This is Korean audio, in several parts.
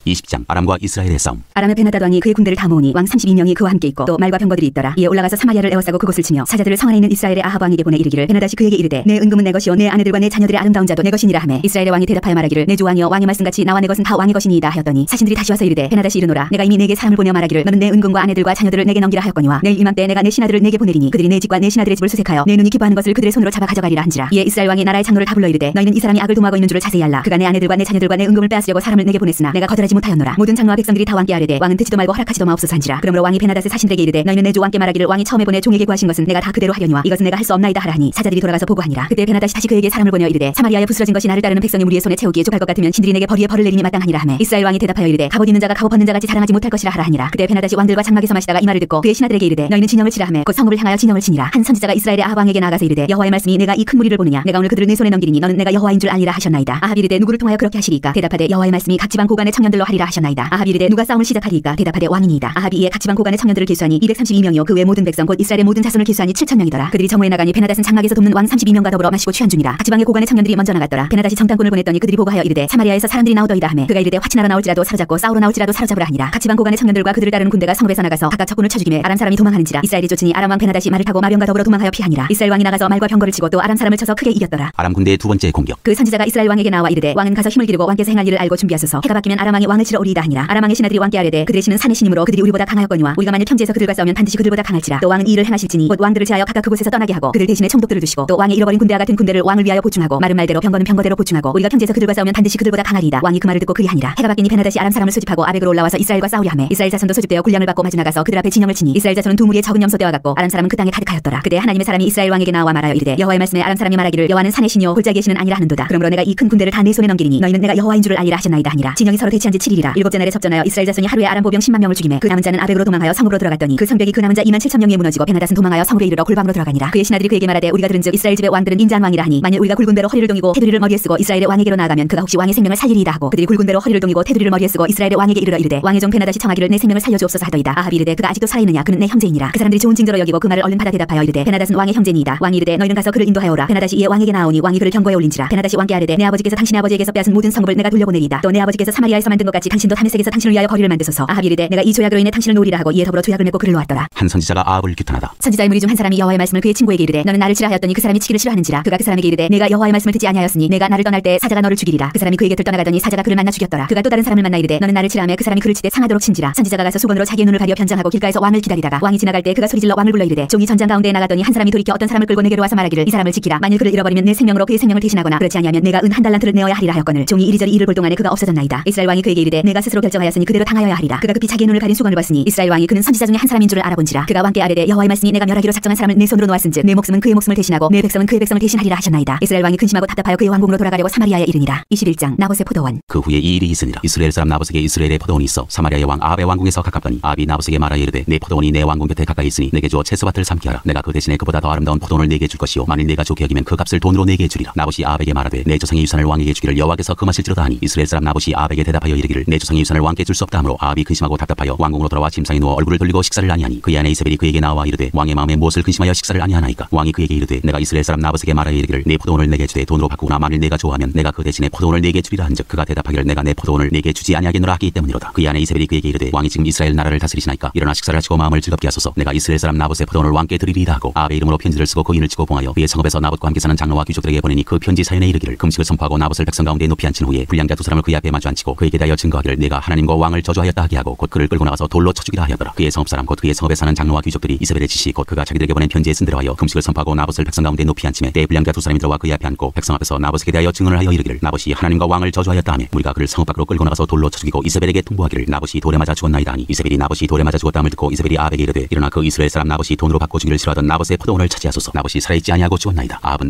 20장 아람과 이스라엘의 싸움. 아람의 베나다드 왕이 그의 군대를 다 모으니 왕 32명이 그와 함께 있고 또 말과 병거들이 있더라. 이에 올라가서 사마리아를 에워싸고 그곳을 치며 사자들을 성 안에 있는 이스라엘의 아합 왕에게 보내 이르기를 베나다시 그에게 이르되 내 은금은 내 것이요 내 아내들과 내 자녀들의 아름다운 자도 내 것이니라 하매 이스라엘의 왕이 대답하여 말하기를 내 주 왕이여 왕의 말씀같이 나와 내 것은 다 왕의 것이니이다 하였더니 사신들이 다시 와서 이르되 베나다시 이르노라 내가 이미 내게 사람을 보내어 말하기를 너는 내 은금과 아내들과 자녀들을 내게 넘기라 하였거니와 내일 이맘때 내가 내 신하들을 내게 보내리니 그들이 내 집과 내 신하들의 집을 수색하여 내 눈이 기뻐하는 것을 그들의 손으로 잡아 가져가리라 한지라. 이에 이스라엘 왕이 나라의 장로를 다 불러 이르되 너희는 이 사람이 악을 도모하고 있는 줄을 자세히 알라. 그가 내 아내들과 내 자녀들과 내 은금을 빼앗으려고 사람을 내게 보냈으나 내가 거절하지 못하였노라. 모든 장로와 백성들이 다 왕께 아뢰되 왕은 듣지도 말고 허락하지도 마옵소서 한지라. 그러므로 왕이 베나닷의 사신들에게 이르되 너희는 내 주 왕께 말하기를 왕이 처음에 보내 종에게 구하신 것은 내가 다 그대로 하려니와 이것은 내가 할 수 없나이다 하라 하니 사자들이 돌아가서 보고하니라. 그때 베나닷이 다시 그에게 사람을 보내어 이르되 사마리아에 부스러진 것이 나를 따르는 백성의 무리의 손에 채우기에 족할 것 같으면 신들이 내게 벌이에 벌을 내리니 마땅하니라 하매 이스라엘 왕이 대답하여 이르되 갑옷 입는 자가 갑옷 벗는 자같이 자랑하지 못할 것이라 하라 하니라. 그때 베나닷이 왕들과 장막에서 마시다가 이 말을 듣고 그의 신하들에게 이르되 너희는 진영을 치라 하매 곧 성읍을 향하여 진영을 치니라. 한 선지자가 이스라엘의 아합 왕에게 나아가서 이르되 여호와의 말씀이 내가 이 큰 무리를 보느냐 내가 오늘 그들을 내 손에 넘기리니 너는 내가 여호와인 줄 알리라 하셨나이다. 아합이 이르되 누구를 통하여 그렇게 하시리까 대답하되 여호와의 말씀이 각 지방 고관의 청년들로 하리라 하셨나이다. 아합이 이르되 누가 싸움을 시작하리까 대답하되 왕이니이다. 아합이 이에 각 지방 고관의 청년들을 계수하니 232명이요 그 외 모든 백성 곧 이스라엘의 모든 자손을 계수하니 7,000명이더라. 그들이 정오에 나가니 베나닷은 장막에서 돕는 왕 32명과 더불어 마시고 취한 중이라. 각 지방의 고관의 청년들이 먼저 나갔더라. 베나닷이 정탐꾼을 보냈더니 그들이 보고하여 이르되 사마리아에서 사람들이 나오더이다 하매 그가 이르되 화친하러 나올지라도 사로잡고 싸우러 나올지라도 사로잡으라 하니라. 각 지방 고관의 청년들과 그들을 따르는 군대가 성읍에서 나가서 각각 적군을 쳐죽이매 아람 사람이 도망하는지라. 이스라엘이 쫓으니 아람 왕 베나닷이 말을 타고 마병과 더불어 도망하여 피하니라. 이스라엘 왕이 나가서 말과 병거를 치고 또 아람 사람을 쳐서 크게 이겼더라. 아람 군대의 두 번째 공격. 그 선지자가 이스라엘 왕에게 나와 이르되 왕은 가서 힘을 기르고 왕께서 행할 일을 알고 준비하소서. 해가 바뀌면 아람 왕이 왕을 치러 오리이다 하니라. 아람 왕의 신하들이 왕께 아뢰되 그들의 신은 산의 신이므로 그들이 우리보다 강하였거니와 우리가 만일 평지에서 그들과 싸우면 반드시 그들보다 강할지라. 또 왕은 이 일을 행하실지니 곧 왕들을 제하여 각각 그곳에서 떠나게 하고 그들 대신에 총독들을 두시고 또 왕의 잃어버린 군대와 같은 군대를 왕을 위하여 보충하고 마른 말대로 병거는 병거대로 보충하고 우리가 평지에서 그들과 싸우면 반드시 그들보다 강하리이다. 왕이 그 말을 듣고 그리하니라. 해가 바뀌니 베나닷이 아람 사람을 소집하고 아벡으로 올라와서 이스라엘과 싸우려 하매 이스라엘 자손도 소집되어 군량을 받고 마주 나가서 그들 앞에 진영을 치니 이스라엘 자손은 두 무리의 적은 염소떼와 같고 아람 사람은 그 땅에 가득하였더라. 그때 하나님의 사람이 이스라엘 왕에게 나와 말하여 이르되 여호와의 말씀에 아람 사람이 말하기를 여호와는 산의 신이요 골짜기의 신은 아니라 하는도다. 그러므로 내가 이 큰 군대를 다 내 손에 넘기리니 너희는 내가 여호와인 줄을 알리라 하셨나이다 하니라. 진영이 서로 대치한 지 7일이라. 일곱째 날에 접전하여 이스라엘 자손이 하루에 아람 보병 10만 명을 죽이매 그 남은 자는 아벡으로 도망하여 성읍으로 들어갔더니 그 성벽이 그 남은 자 27,000명에 무너지고 베나닷은 도망하여 성읍에 이르러 골방으로 들어가니라. 그의 신하들이 그에게 말하되 우리가 들은즉 이스라엘 집의 왕들은 인자한 왕이라 하니 만일 우리가 굵은 대로 허리를 동이고 테두리를 머리에 쓰고 이스라엘의 왕에게로 나아가면 그가 혹시 왕의 생명을 살리리이다 하고 그들이 굵은 대로 허리를 동이고 테두리를 머리에 쓰고 이스라엘의 왕에게 이르러 이르되 왕의 종 베나닷이 청하기를 내 생명을 살려주옵소서 하더이다. 아합이 이르되 그가 아직도 살아있느냐 그는 내 형제이니라. 그 사람들이 좋은 징조로 여기고 그 말을 얼른 받아 대답하여 이르되 베나닷은 왕의 형제니이다. 왕이 이르되 너희는 가서 그를 인도하여오라. 베나닷이 이에 왕에게 나오니 왕이 그를 경고에 올린지라. 베나닷이 왕께 아뢰되 내 아버지께서 당신의 아버지에게서 빼앗은 모든 성읍을 내가 돌려보내리이다. 또 내 아버지께서 사마리아에서 만든 것 같이 당신도 다메섹에서 당신을 위하여 거리를 만드소서. 아합이 이르되 내가 이 조약으로 인해 당신을 놓으리라 하고 이에 더불어 조약을 맺고 그를 놓았더라. 한 선지자가 아합을 규탄하다. 선지자의 무리 중 한 사람이 여호와의 말씀을 그의 친구에게 이르되 너는 나를 치라 하였더니 그 사람이 치기를 싫어하는지라. 그가 그 사람에게 이르되 내가 여호와의 말씀을 듣지 아니하였으니 내가 나를 떠날 때 사자가 너를 죽이리라. 그 사람이 그의 곁을 떠나가더니 사자가 그를 만나 죽였더라. 그가 또 다른 사람을 만나 이르되 너는 나를 치라 하매 그 사람이 그를 치되 상하도록 친지라. 선지자가 가서 수건으로 자기의 눈을 가려 변장하고 길가에서 왕을 기다리다가 왕이 지나갈 때 그가 소리질러 왕을 불러 이르되 종이 전장 가운데에 나가더니 한 사람이 돌이켜 어떤 사람을 끌고 내게로 와서 말하기를 이 사람을 지키라. 만일 그를 잃어버리면 내 생명으로 그의 생명을 대신하거나 그렇지 아니하면 내가 은 한 달란트를 내어야 하리라 하였거늘 종이 이리저리 일을 볼 동안에 그가 없어졌나이다. 이스라엘 왕이 그에게 이르되 내가 스스로 결정하였으니 그대로 당하여야 하리라. 그가 급히 자기의 눈을 가린 수건을 봤으니 이스라엘 왕이 그는 선지자 중에 한 사람인 줄을 알아본지라. 그가 왕께 아뢰되 여호와의 말씀이 내가 멸하기로 작정한 사람을 내 손으로 놓았은즉 내 목숨은 그의 목숨을 대신하고 내 백성은 그의 백성을 대신하리라 하셨나이다. 이스라엘 왕이 근심하고 답답하여 그의 왕궁으로 돌아가려고 사마리아에 이르니라. 21장 나봇의 포도원. 그 후에 이 일이 있으니라. 이스라엘 사람 나봇에게 이스라엘의 포도원이 있어 사마리아의 왕 아합의 왕궁에서 가깝더니 아합이 나봇에게 말하여 이르되 내 포도원이 내 왕궁 곁에 가까이 있으니 내게 주어 채소밭을 삼게 하라. 내가 그 대신에 그보다 더 아름다운 포도원을 내게 줄 것이요 만일 내가 좋게 여기면 그 값을 돈으로 내게 주리라. 나봇이 아합에게 말하되 내 조상의 유산을 왕에게 주기를 여호와께서 금하실지로다 하니 이스라엘 사람 나봇이 아합에게 대답하여 이르기를 내 조상의 유산을 왕께 줄 수 없다 하므로 아합이 근심하고 답답하여 왕궁으로 돌아와 침상에 누워 얼굴을 돌리고 식사를 아니하니 그의 아내 이세벨이 그에게 나와 이르되 왕의 마음에 무엇을 근심하여 식사를 아니하나이까. 왕이 그에게 이르되 내가 이스라엘 사람 나봇에게 말하여 이르기를 내 포도원을 내게 주되 돈으로 바꾸거나 만일 내가 좋아하면 내가 그 대신에 포도원을 내게 주리라 한즉 그가 대답하기를 내가 내 포도원을 내게 주지 아니하겠노라 하기 때문이로다. 그의 아내 이세벨이 그에게 이르되 왕이 지금 이스라엘 나라를 다스리시나이까 일어나 식사를 하시고 마음을 즐겁게 하소서. 내가 이스라엘 사람 나봇의 포도원을 왕께 드리리라 하고 아합의 이름으로 편지를 쓰고 거인을 치고 봉하여 그의 성읍에서 나봇과 함께 사는 장로와 귀족들에게 보내니 그 편지 사연에 이르기를 금식을 선포하고 나봇을 백성 가운데 높이 앉힌 후에 불량자 두 사람을 그의 앞에 마주 앉히고 그에게 대하여 증거하기를 내가 하나님과 왕을 저주하였다 하게 하고 곧 그를 끌고 나가서 돌로 쳐 죽이라 하였더라. 그의 성읍 사람 곧 그의 성읍에 사는 장로와 귀족들이 이세벨의 지시 곧 그가 자기들에게 보낸 편지에 쓴 대로 하여 금식을 선포하고 나봇을 백성 가운데 높이 앉히매 때에 불량자 두 사람이 들어와 그의 앞에 앉고 백성 앞에서 나봇에게 대하여 증언을 하여 이르기를 나봇이 하나님과 왕을 저주하였다 하며 우리가 그를 성읍 밖으로 끌고 나가서 돌로 쳐 죽이고 이세벨에게 통보하기를 나봇이 돌에 맞아 죽었나이다 하니 이세벨이 나봇이 돌에 맞아 죽었다함을 듣고 이세벨이 아합에게 이르되 일어나 그 이스라엘 사람 나봇이 돈으로 바꿔 주기를 싫어하던 나봇의 포도원을 차지하소서. 나봇이 살아있지 아니하고 죽었나이다. 아합은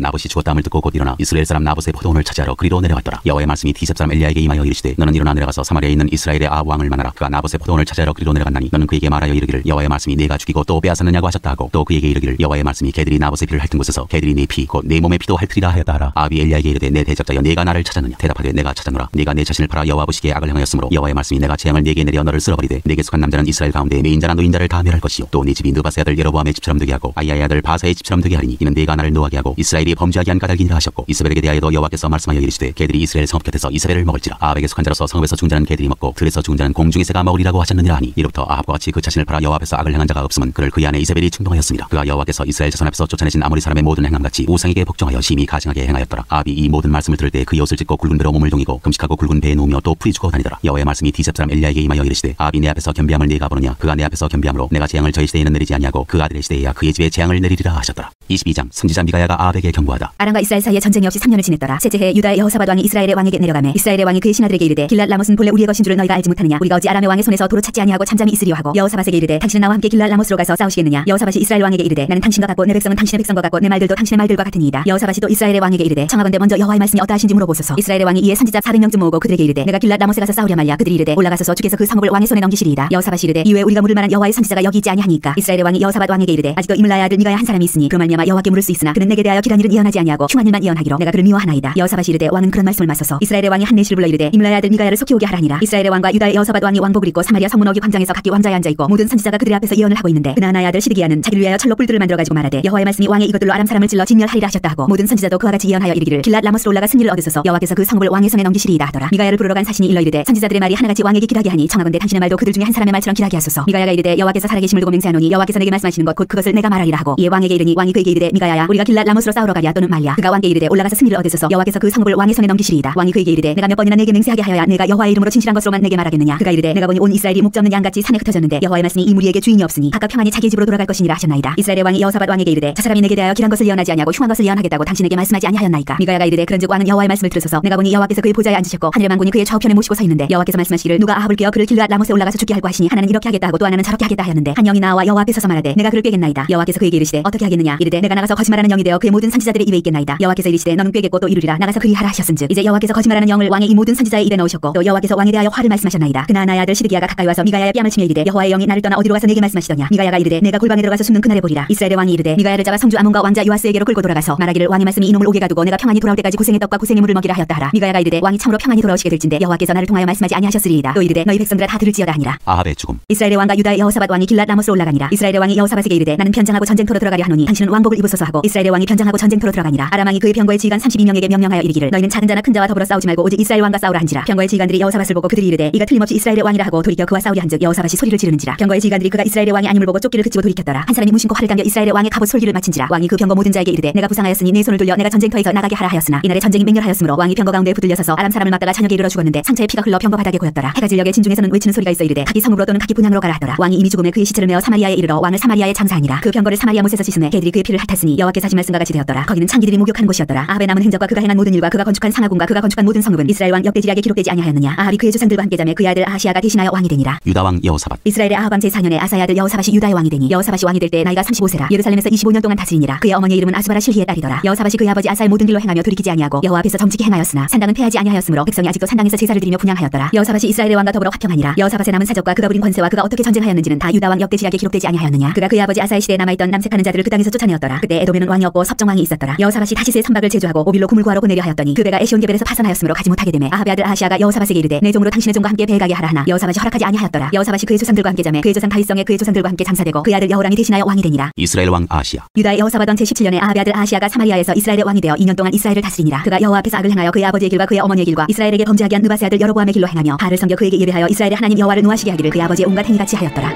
나봇이 죽었다함을 듣고 곧 일어나 이스라엘 사람 나봇의 포도원을 차지하러 그리로 내려왔더라. 여호와의 말씀이 디셉 사람 엘리야에게 임하여 이르시되 너는 일어나 내려가서 사마리아에 있는 이스라엘의 아합 왕을 만나라. 그가 나봇의 포도원을 차지하러 그리로 내려갔나니 너는 그에게 말하여 이르기를 여호와의 말씀이 내가 죽이고 또 빼앗았느냐고 하셨다 하고 또 그에게 이르기를 여호와의 말씀이 개들이 나봇의 피를 핥은 곳에서 개들이 네 피 곧 내 몸의 피도 핥으리라 하였다 하라. 아합이 엘리야에게 이르되 내 대적자여 네가 나를 찾았느냐. 대답하되 내가 찾았노라. 네가 내 자신을 팔아 여호와 보시기에 악을 행하였으므로 여호와의 말씀이 내가 재앙을 네게 내려 너를 쓸어버리되 내게 속한 남자는 이스라엘 가운데 메인자나 노인자를 다 멸할 것이요 또 네 집이 느바스의 아들 여로보암의 집처럼 되게 하고 아이야의 아들 바사의 집처럼 되게 하리니 이는 네가 나를 노하게 하고 이스라엘이 범죄하게 한 까닭이니라 하셨고 이세벨에게 대하여도 여호와께서 말씀하여 이르시되 개들이 이스라엘 성읍 곁에서 이세벨을 먹을지라. 아합에게 속한 자로서 성읍에서 죽은 자는 개들이 먹고 들에서 죽은 자는 공중의 새가 먹으리라고 하셨느니라 하니 이로부터 아합과 같이 그 자신을 팔아 여호와 앞에서 악을 행한 자가 없음은 그를 그의 아내 이세벨이 충동하였습니다. 그가 여호와께서 이스라엘 자손 앞에서 쫓아내신 아모리 사람의 모든 행함같이 우상에게 복종하여 심히 가증하게 행하였더라. 아합이 이 모든 말씀을 들을 때 그의 옷을 찢고 굵은 배로 몸을 동이고 금식하고 굵은 배에 누우며 또 풀이 죽어 다니더라. 여호와의 말씀이 디셉 사람 엘리야에게 임하여 이르시되 아합이 내 앞에서 겸비함을 네가 보느냐. 그가 내 앞에서 겸비함으로 내가 재앙을 저희 시대에는 내리지 아니하고 그 아들의 시대에야 그의 집에 재앙을 내리리라 하셨더라. 22장 선지자 미가야가 아합에게 경고하다. 아람과 이스라엘 사이에 전쟁이 없이 3년을 지냈더라. 셋째 해에 유다의 여호사밧 왕이 이스라엘의 왕에게 내려가매 이스라엘의 왕이 그의 신하들에게 이르되 길랏 라못은 본래 우리의 것인 줄을 너희가 알지 못하느냐. 우리가 어찌 아람의 왕의 손에서 도로 찾지 아니하고 잠잠히 있으리요 하고 여호사밧에게 이르되 당신은 나와 함께 길랏 라못으로 가서 싸우시겠느냐. 여호사밧이 이스라엘 왕에게 이르되 나는 당신과 같고 내 백성은 당신의 백성과 같고 내 말들도 당신의 말들과 같으니이다. 여호사밧이 또 이스라엘의 왕에게 이르되 청하건대 먼저 여호와의 말씀이 어떠하신지 물어보소서. 이스라엘의 왕이 이에 선지자 400명쯤 모으고 그들에게 이르되 내가 길랏 라못에 가서 싸우려 말랴. 그들이 이르되 올라가소서 주께서 그 성읍을 왕의 손에 넘기시리이다. 여호사밧이 이르되 이외에 우리가 물을 만한 여호와의 선지자가 여기 있지 아니하니까. 이스라엘의 왕이 여호사밧 왕에게 이르되 아직도 이물라의 아들 미가야 한 사람이 있으니 그로 말미암아 여호와께 물을 수 있으나 그는 내게 대하여 길한 일은 예언하지 아니하고 흉한 일만 예언하기로 내가 그를 미워하나이다. 여호사밧이 이르되 왕은 그런 말씀을 맞서서 이스라엘의 왕이 한 내시를 불러 이르되 이물라의 아들 미가야를 속히 오게 하라니라. 이스라엘의 왕과 유다의 여호사밧 왕이 왕복을 입고 사마리아 성문 어귀 광장에서 각기 왕좌에 앉아 있고 모든 선지자가 그들 앞에서 예언을 하고 있는데 그나나의 아들 시드기야는 자기를 위하여 철로 뿔들을 만들어 가지고 말하되 여호와의 말씀이 왕의 이것들로 아람 사람을 찔러 진멸하리라 하셨다 하고 모든 선지자도 그와 같이 예언하여 이르기를 길랏 라못으로 올라가 승리를 얻으소서 여호와께서 그 성읍을 왕의 손에 넘기시리이다 하더라. 미가야를 부르러 간 사신이 일러 이르되 선지자들의 말이 하나같이 왕에게 길하게 하니 청하건대 당신의 말도 그들 중에 한 사람의 말처럼 길하게 하소서. 미가야가 이르되 여호와께서 살아계심을 두고 맹세하노니 여호와께서 내게 말씀하시는 것 곧 그것을 내가 말하리라 하고 이에 왕에게 이르니 왕이 그에게 이르되 미가야야 우리가 길랏 라못으로 싸우러 가랴 또는 말랴. 그가 왕께 이르되 올라가서 승리를 얻으소서 여호와께서 그 성읍을 왕의 손에 넘기시리이다. 왕이 그에게 이르되 내가 몇 번이나 내게 맹세하게 하여야 내가 여호와의 이름으로 진실한 것으로만 내게 말하겠느냐. 그가 이르되 내가 보니 온 이스라엘이 목자 없는 양같이 산에 흩어졌는데 여호와의 말씀이 이 무리에게 주인이 없으니 각각 평안히 자기 집으로 돌아갈 것이니라 하셨나이다. 이스라엘의 왕이 여호사밧 왕에게 이르되 저 사람이 내게 대하여 길한 것을 예언하지 아니하고 흉한 것을 예언하겠다고 당신에게 말씀하지 아니하였나이까. 미가야가 이르되 그런즉 왕은 여호와의 말씀을 들으소서. 내가 보니 여호와께서 그의 보좌에 앉으셨고 하늘의 만군이 그의 좌우편에 모시고 서 있는데 여호와께서 말씀하시기를 누가 아합을 깨어 그를 길랏 라못에 올라가서 죽게 할고 하시니 하나는 이렇게 하겠다 하고 또 하나는 저렇게 하겠다 하였는데 한 영이 나와 여호와 앞에 서서 말하되 내가 그를 꿰겠나이다. 여호와께서 그에게 이르시되 어떻게 하겠느냐. 이르되 내가 나가서 거짓말하는 영이 되어 그의 모든 선지자들의 입에 있겠나이다. 여호와께서 이르시되 너는 꿰겠고 또 이루리라. 나가서 그리하라 하셨은즉 이제 여호와께서 거짓말하는 영을 왕의 이 모든 선지자의 입에 넣으셨고 또 여호와께서 왕에 대하여 화를 말씀하셨나이다. 그나나의 아들 시드기야가 가까이 와서 미가야의 뺨을 치며 이르되 여호와의 영이 나를 떠나 어디로 가서 내게 말씀하시더냐. 미가야가 이르되 내가 골방에 들어가서 숨는 그날에 보리라. 이스라엘의 왕이 이르되 미가야를 잡아 성주 아몬과 왕자 요아스에게로 끌고 돌아가서 말하기를 왕의 말씀이 이놈을 오게 가두고 내가 평안히 돌아올 때까지 고생의 떡과 고생의 물을 먹이라 하였다 하라. 미가야가 이르되 왕이 참으로 평안히 돌아오시게 될진데 여호와께서 나를 통하여 말씀하지 아니하셨으리이다. 또 이르되 너희 백성들아 다 들을지어다 하니라. 아합의 죽음. 이스라엘의 왕과 유다의 여호사밧 왕이 길랏 라못으로 올라가니라. 이스라엘의 왕이 여호사밧에게 이르되 나는 변장하고 전쟁터로 들어가려 하노니 당신은 왕복을 입으소서 하고 이스라엘의 왕이 변장하고 전쟁터로 들어가니라. 아람 왕이 그의 병거의 지휘관 32명에게 명령하여 이르기를 너희는 작은 자나 큰 자와 더불어 싸우지 말고 오직 이스라엘 왕과 싸우라 한지라. 병거의 지휘관들이 여호사밧을 보고 그들이 이르되 이가 틀림없이 이스라엘의 왕이라 하고 돌이켜 그와 싸우려 한즉 여호사밧이 소리를 지르는지라. 병거의 지휘관들이 그가 이스라엘의 왕이 아님을 보고 쫓기를 그치고 돌이켰더라. 한 사람이 무심코 활을 당겨 이스라엘의 왕의 갑옷 솔기를 맞힌지라. 왕이 그 병거 모든 자에게 이르되 내가 부상하였으니 내 손을 돌려 내가 전쟁터에서 나가게 하라 하였으나 이날에 전쟁이 맹렬하였으므로 왕이 병거 가운데 붙들려 서서 아람 사람을 맞다가 저녁에 이르러 죽었는데 상처에 피가 흘러 병거 바닥에 고였더라. 해가 질녘에 진중에서는 외치는 소리가 있어 이르되 각기 성읍으로 또는 각기 분향으로 가라 하더라. 왕이 이미 죽음에 그의 시체를 메어 사마리아에 이르러 왕을 사마리아에 장사하니라. 그 병거를 사마리아 못에서 씻음에 개들이 그의 피를 핥았으니 여호와께서 하신 말씀과 같이 되었더라. 거기는 창기들이 목욕한 곳이었더라. 아합의 남은 행적과 그가 행한 모든 일과 그가 건축한 상하궁과 그가 건축한 모든 성읍은 이스라엘 왕 역대지략에 기록되지 아니하였느냐. 아합이 그의 조상들과 함께 자매 그의 아들 아하시아가 대신하여 왕이 되니라. 유다 왕 여호사밧. 이스라엘의 아합 왕 제4년에 아사의 아들 여호사밧이 유다의 왕이 되니 여호사밧이 왕이 될 때 나이가 35세라. 예루살렘에서 25년 동안 다스리니라. 그의 어머니의 이름은 아수바라 실히의 딸이더라. 여호사밧이 그의 아버지 아사의 모든 길로 행하며 돌이키지 아니하고 여호와 앞에서 정직히 행하였으나 산당은 패하지 아니하였으므로 백성이 아직도 산당에서 제사를 드리며 분향하였더라. 여호사밧이 이스라엘의 왕과 더불어 화평하니라. 여호사밧의 남은 사적과 그가 부린 권세와 그가 어떻게 전쟁하였는지는 다 유다 왕 역대지략에 기록되지 아니하였느냐. 그가 그의 아버지 아사의 시대에 남아있던 남색하는 자들을 그 땅에서 쫓아내었더라. 그때 에돔에는 왕이 없고 섭정 왕이 있었더라. 여호사밧이 다시스의 선박을 제주하고 오빌로 구물 구하러 보내려 하였더니 그 배가 에시온게벨에서 파산하였으므로 가지 못하게 되매 아합의 아들 아하시아가 여호사밧에게 이르되 내 종으로 당신의 종과 함께 배에 가게 하라 하나 여호사밧이 허락하지 아니하였더라. 여호사밧이 그의 조상들과 함께 자매 그의 조상 다윗성에 그의 조상들과 함께 장사되고 그의 아들 여호람이 대신하여 왕이 되니라. 이스라엘 왕 아하시야. 유다의 여호사밧 왕 제17년에 아합의 아들 아하시아가 사마리아에서 이스라엘의 왕이 되어 2년 동안 이스라엘을 다스리니라. 그가 여호와 앞에서 악을 행하여 그의 아버지의 길과 그의 어머니의 길과 이스라엘에게 범죄하게 한 느바스의 아들 여로보암의 길로 행하며 바알을 섬겨 그에게 예배하여 이스라엘의 하나님 여호와를 노하시게 하기를 그의 아버지의 온갖 행위같이 하였더라.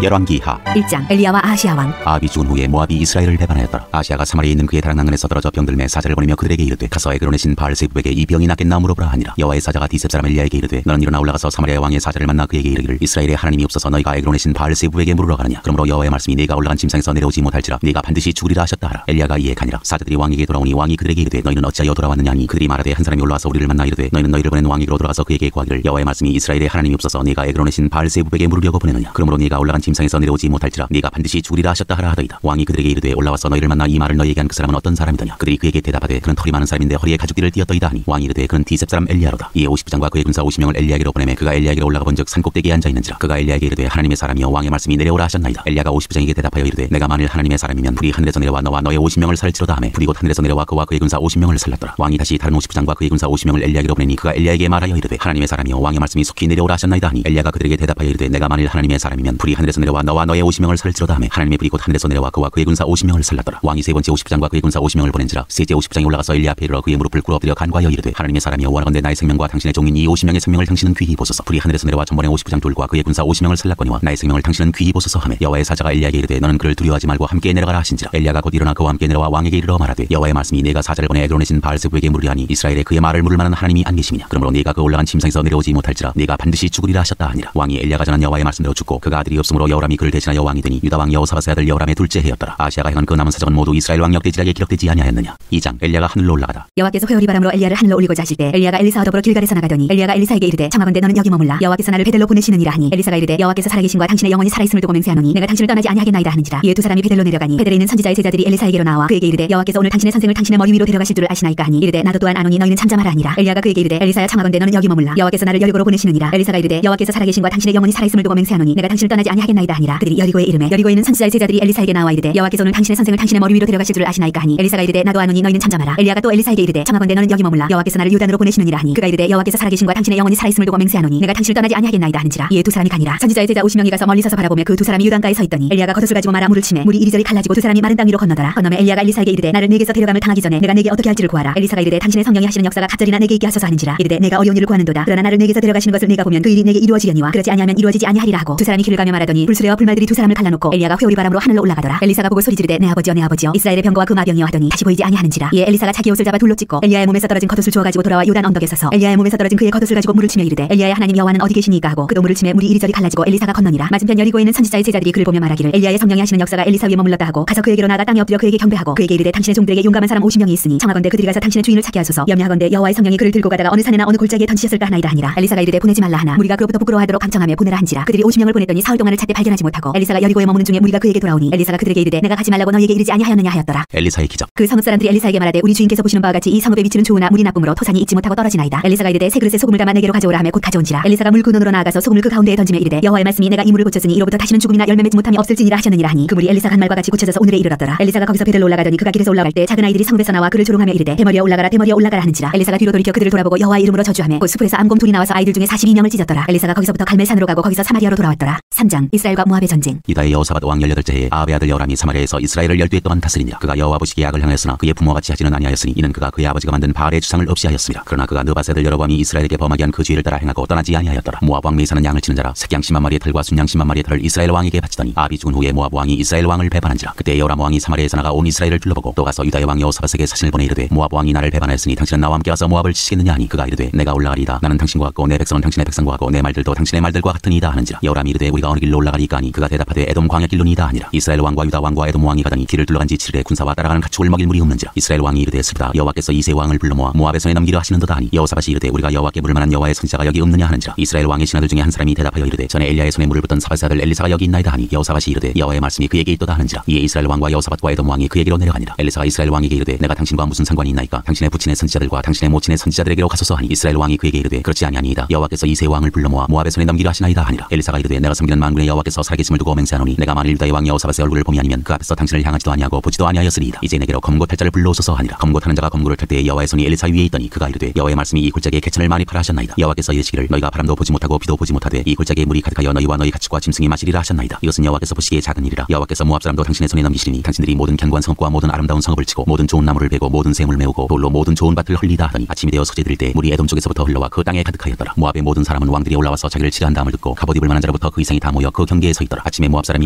열왕기하 1장 엘리야와 아하시아 왕. 아합이 죽은 후에 모압이 이스라엘을 배반하였더라. 아하시아가 사마리아에 있는 그의 다락난간에서 떨어져 병들매 사자를 보내며 그들에게 이르되 가서 에그론의 신 바알세부에게 이 병이 낫겠나 물어보라 하니라. 여호와의 사자가 디셉 사람 엘리야에게 이르되 너는 일어나 올라가서 사마리아 왕의 사자를 만나 그에게 이르기를 이스라엘의 하나님이 없어서 너희가 에그론의 신 바알세부에게 물으러 가느냐. 그러므로 여호와의 말씀이 네가 올라간 짐상에서 내려오지 못할지라 네가 반드시 죽으리라 하셨다 하라. 엘리야가 이에 가니라. 사자들이 왕에게 돌아오니 왕이 그들에게 이르되 너희는 어찌하여 돌아왔느냐 하니 그들이 말하되 한 사람이 올라와서 우리를 만나 이르되 너희는 너희를 보낸 왕에게로 돌아가서 그에게 구하기를 여호와의 말씀이 이스라엘의 하나님이 없어서 네가 에그론의 신 바알세부에게 물으려고 보내느냐. 그러므로 네가 올라간 짐상에서 내려오지 못할지라 네가 반드시 죽으리라 하셨다 하라 하더이다. 왕이 그들에게 이르되 올라와서 너희를 만나 이 말을 너희에게 한 그 사람은 어떤 사람이더냐. 그들이 그에게 대답하되 그는 털이 많은 사람인데 허리에 가죽띠를 띠었더이다 하니 왕이 이르되 그는 디셉 사람 엘리야로다. 이에 50부장과 그의 군사 50명을 엘리야에게로 보내매 그가 엘리야에게로 올라가 본즉 산꼭대기에 앉아 있는지라. 그가 엘리야에게 이르되 하나님의 사람이여 왕의 말씀이 내려오라 하셨나이다. 엘리야가 50부장에게 대답하여 이르되 내가 만일 하나님의 사람이면 불이 하늘에서 내려와 너와 너의 50명을 살지로다 하매 불이 곧 하늘에서 내려와 그와 그의 군사 50명을 살랐더라. 왕이 다시 다른 50부장과 그의 군사 50명을 엘리야에게로 보내니 그가 엘리야에게 말하여 이르되 하나님의 사람이여 왕의 말씀이 속히 내려오라 하셨나이다 하니 엘리야가 그들에게 대답하여 이르되 내가 만일 하나님의 사람이면 불이 하늘에서 하늘에서 내려와 너와 너의 50명을 살릴지로다 하며 하나님의 불이 곧 하늘에서 내려와 그와 그의 군사 50명을 살랐더라. 왕이 세 번째 50부장과 그의 군사 50명을 보낸지라 셋째 50부장이 올라가서 엘리야 앞에 이르러 그의 무릎을 꿇어 엎드려 간과하여 이르되 하나님의 사람이여 원하건대 나의 생명과 당신의 종인 이 50명의 생명을 당신은 귀히 보소서. 불이 하늘에서 내려와 전번에 50부장 둘과 그의 군사 50명을 살랐거니와 나의 생명을 당신은 귀히 보소서 하며 여호와의 사자가 엘리야에게 이르되 너는 그를 두려워하지 말고 함께 내려가라 하신지라. 엘리야가 곧 일어나 그와 함께 내려와 왕에게 이르러 말하되 여호와의 말씀이 내가 사자를 보내 에그론에 진 바알세부에게 물으려 하니 이스라엘에 그의 말을 물을 만한 하나님이 안 계심이냐. 그러므로 네가 그 올라간 침상에서 내려오지 못할지라 네가 반드시 죽으리라 하셨다 하니라. 왕이 엘리야가 전한 여호와의 말씀대로 죽고 그가 아들이 없으므로 여호람이 그를 대신하여 왕이 되니 유다 왕 여호사밧의 아들 여호람의 둘째 해였더라. 아시아가 행한 그 남은 사적은 모두 이스라엘 왕 역대지략에 기록되지 아니하였느냐. 2장 엘리야가 하늘로 올라가다. 여호와께서 회오리 바람으로 엘리야를 하늘로 올리고자 하실 때 엘리야가 엘리사와 더불어 길갈에서 나가더니 엘리야가 엘리사에게 이르되 청하건대 너는 여기 머물라 여호와께서 나를 베델로 보내시느니라 하니 엘리사가 이르되 여호와께서 살아계신과 당신의 영혼이 살아있음을 두고 맹세하노니 내가 당신을 떠나지 아니하겠나이다 하는지라. 이에 두 사람이 베델로 내려가니 베델에 있는 선지자의 제자들이 엘리사에게로 나와 그에게 이르되 여호와께서 오늘 당신의 선생을 당신의 머리 위로 데려가실 줄을 아시나이까 하니 이르되 나도 또한 아노니 너희는 잠잠하라 하니라. 엘리야가 그에게 이르되 엘리사야 청하건대 너는 여기 머물라 여호와께서 나를 여리고로 보내시느니라. 엘리사가 이르되 여호와께서 살아계신과 당신의 영혼이 살아있음을 두고 맹세하노니 내가 당신을 떠나지 아니하겠나이다 하니라. 그들이 여리고에 이르매 여리고에 있는 선지자의 제자들이 엘리사에게 나와 이르되 여호와께서 오늘 당신의 선생을 당신의 머리 위로 데려가실 줄을 아시나이까 하니 엘리사가 이르되 나도 아노니 너희는 잠잠하라. 엘리야가 또 엘리사에게 이르되 청하건대 너는 여기 머물라 여호와께서 나를 요단으로 보내시느니라 하니 그가 이르되 여호와께서 살아계신과 당신의 영혼이 살아있음을 두고 맹세하노니 내가 당신을 떠나지 아니하겠나이다 하는지라. 이에 두 사람이 가니라. 선지자의 제자 50명이 가서 멀리 서서 바라보며 그 두 사람이 요단가에 서 있더니 엘리야가 겉옷을 가지고 말아 물을 치매 물이 이리저리 갈라지고 두 사람이 마른 땅 위로 건너더라. 건너매 엘리야가 엘리사에게 이르되 나를 네게서 데려감을 당하기 전에 내가 네게 어떻게 할지를 구하라. 엘리사가 이르되 당신의 성령이 하시는 역사가 갑절이나 내게 있게 하소서 하는지라. 이르되 내가 어려운 일을 구하는도다. 그러나 나를 네게서 데려가시는 것을 네가 보면 그 일이 내게 이루어지려니와 그렇지 아니하면 이루어지지 아니하리라 하고 두 사람이 길을 가며 말하더니 불수레어 불말들이 두 사람을 갈라놓고 엘리야가 회오리 바람으로 하늘로 올라가더라. 엘리사가 보고 소리 지르되 내 아버지여 내 아버지여 이스라엘의 병거와 그 마병이여 하더니 다시 보이지 아니하는지라. 이에 엘리사가 자기 옷을 잡아 둘로 찢고 엘리야의 몸에서 떨어진 겉옷을 주워 가지고 돌아와 요단 언덕에 서서 엘리야의 몸에서 떨어진 그의 겉옷을 가지고 물을 치며 이르되 엘리야의 하나님 여호와는 어디 계시니까 하고 그도 물을 치매 물이 이리저리 갈라지고 엘리사가 건너니라. 맞은편 여리고에 있는 선지자의 제자들이 그를 보며 말하기를 엘리야의 성령이 하시는 역사가 엘리사 위에 머물렀다 하고 가서 그에게로 나아가 땅에 엎드려 그에게 경배하고 그에게 이르되 당신의 종들에게 용감한 사람 50명이 있으니 청하건대 그들이 가서 당신의 주인을 찾게 하소서. 염려하건대 여호와의 성령이 그를 들고 가다가 어느 산에나 어느 골짜기에 던지셨을까 하나이다 하니라. 엘리사가 이르되 보내지 말라 하나 무리가 그로부터 부끄러워하도록 강청하며 보내라 한지라. 그들이 50명을 보냈더니 사흘 동안을 찾되 발견하지 못하고 엘리사가 여리고에 머무는 중에 무리가 그에게 돌아오니 엘리사가 그들에게 이르되 내가 가지 말라고 너희에게 이르지 아니하였느냐 하였더라. 엘리사의 기적. 그 성읍 사람들이 엘리사에게 말하되 우리 주인께서 보시는 바와 같이 이 성읍의 위치는 좋으나 물이 나쁨으로 토산이 익지 못하고 떨어지나이다. 엘리사가 이르되 세 그릇에 소금을 담아 내게로 가져오라 하며 곧 가져온지라. 엘리사가 물 근원으로 나아가서 소금을 그 가운데에 던지며 이르되 여호와의 말씀이 내가 이 물을 고쳤으니 이로부터 다시는 죽음이나 열매 맺지 못함이 없을지니라 하셨느니라 하니 그 물이 엘리사가 한 말과 같이 고쳐져서 오늘에 이르렀더라. 엘리사가 거기서 베델로 올라가더니 그가 길에서 올라갈 때 작은 아이들이 성읍에서 나와 그를 조롱하며 이르되 대머리에 올라가라 대머리에 올라가라 하는지라. 엘리사가 뒤로 돌이켜 그들을 돌아보고 여호와의 이름으로 저주하며 곧 수풀에서 암곰 둘이 나와서 아이들 중에 42명을 찢었더라. 엘리사가 거기서부터 갈멜산으로 가고 거기서 사마리아로 돌아왔더라. 3장 이스라엘과 모압의 전쟁. 유다의 여호사밧 왕 18째 해에 아합의 아들 여호람이 사마리아에서 이스라엘을 12해 동안 다스리니라. 그가 여호와 보시기에 악을 행하였으나 그의 부모와 같이 하지는 아니하였으니 이는 그가 그의 아버지가 만든 바알의 주상을 없이 하였습니다. 그러나 그가 느바세 아들 여로보암이 이스라엘에게 범하게 한 그 죄를 따라 행하고 떠나지 아니하였더라. 모압 왕 메사는 양을 치는 자라 새끼양 10만 마리의 털과 순양 10만 마리의 털을 이스라엘 왕에게 바치더니 아합이 죽은 후에 모압 왕이 이스라엘 왕을 배반한지라. 그때 여호람 왕이 사마리아에서 나가 온 이스라엘을 둘러보고 또 가서 유다의 왕 여호사밧에게 사신을 보내 이르되 모압 왕이 나를 배반하였으니 당신은 나와 함께 와서 모압을 치시겠느냐 하니 그가 이르되 내가 올라가리이다. 나는 당신과 같고 내 백성은 당신의 백성과 같고 내 말들도 당신의 말들과 같으니이다 하는지라. 여호람이 이르되 우리가 어느 길로 올라가리까 하니 그가 대답하되 에돔 광야 길로니이다 하니라. 이스라엘 왕과 유다 왕과 에돔 왕이 가더니 길을 둘러간 지 7일에 군사와 따라가는 가축을 먹일 물이 없는지라. 이스라엘 왕이 이르되 슬프다. 여호와께서 이세 왕을 불러 모아 모압의 손에 넘기려 하시는도다 하니 여호사밧이 이르되 우리가 여호와께 물을 만한 여호와의 선지자가 여기 없느냐 하는지라. 이스라엘 왕의 신하들 중에 한 사람이 대답하여 이르되 전에 엘리야의 손에 물을 붓던 사밧의 아들 엘리사가 여기 있나이다 하니 여호사밧이 이르되 여호와의 말씀이 그에게 있도다 하는지라. 이에 이스라엘 왕과 여호사밧과 에돔 왕이 그에게로 내려가니라. 엘리사가 이스라엘 왕에게 이르되 내가 당신과 무슨 상관이 있나이까 당신의 부친의 선지자들과 당신의 모친의 선지자들에게로 가소서 하니 이스라엘 왕이 그에게 이르되 그렇지 아니하니이다. 여호와께서 이세 왕을 불러 모아 모압의 손에 넘기려 하시나이다 하니라. 엘리사가 이르되 내가 섬기는 만군의 여호와께서 살아계심을 두고 맹세하노니 내가 만일 유다의 왕 여호사밧의 얼굴을 봄이 아니면 그 앞에서 당신을 향하지도 아니하고 보지도 아니하였으리이다. 이제 내게로 검고 탈 자를 불러오소서 하니라. 검고 타는 자가 검고를 탈 때에 여호와의 손이 엘리사 위에 있더니 그가 이르되 여호와의 말씀이 이 골짜기에 개천을 많이 파라 하셨나이다. 여호와께서 이르시기를 너희가 바람도 보지 못하고 비도 보지 못하되 이 골짜기에 물이 가득하여 너희와 너희 가축과 짐승이 마시리라 하셨나이다. 이것은 여호와께서 보시기에 작은 일이라. 여호와께서 모압 사람도 당신의 손에 넘기시리니 당신들이 모든 견고한 성읍과 모든 아름다운 성읍을 치고 모든 좋은 나무를 베고 모든 샘을 메우고 돌로 모든 좋은 밭을 헐리다 하더니 아침이 되어 서재 들일 때 물이 에돔 쪽에서부터 흘러와 그 땅에 가득하였더라. 모압의 모든 사람은 왕들이 올라와서 자기를 치료한 다음을 듣고 갑옷 입을 만한 자로부터 그 이상이 다 모여 그 경계에 서 있더라. 아침에 모압 사람이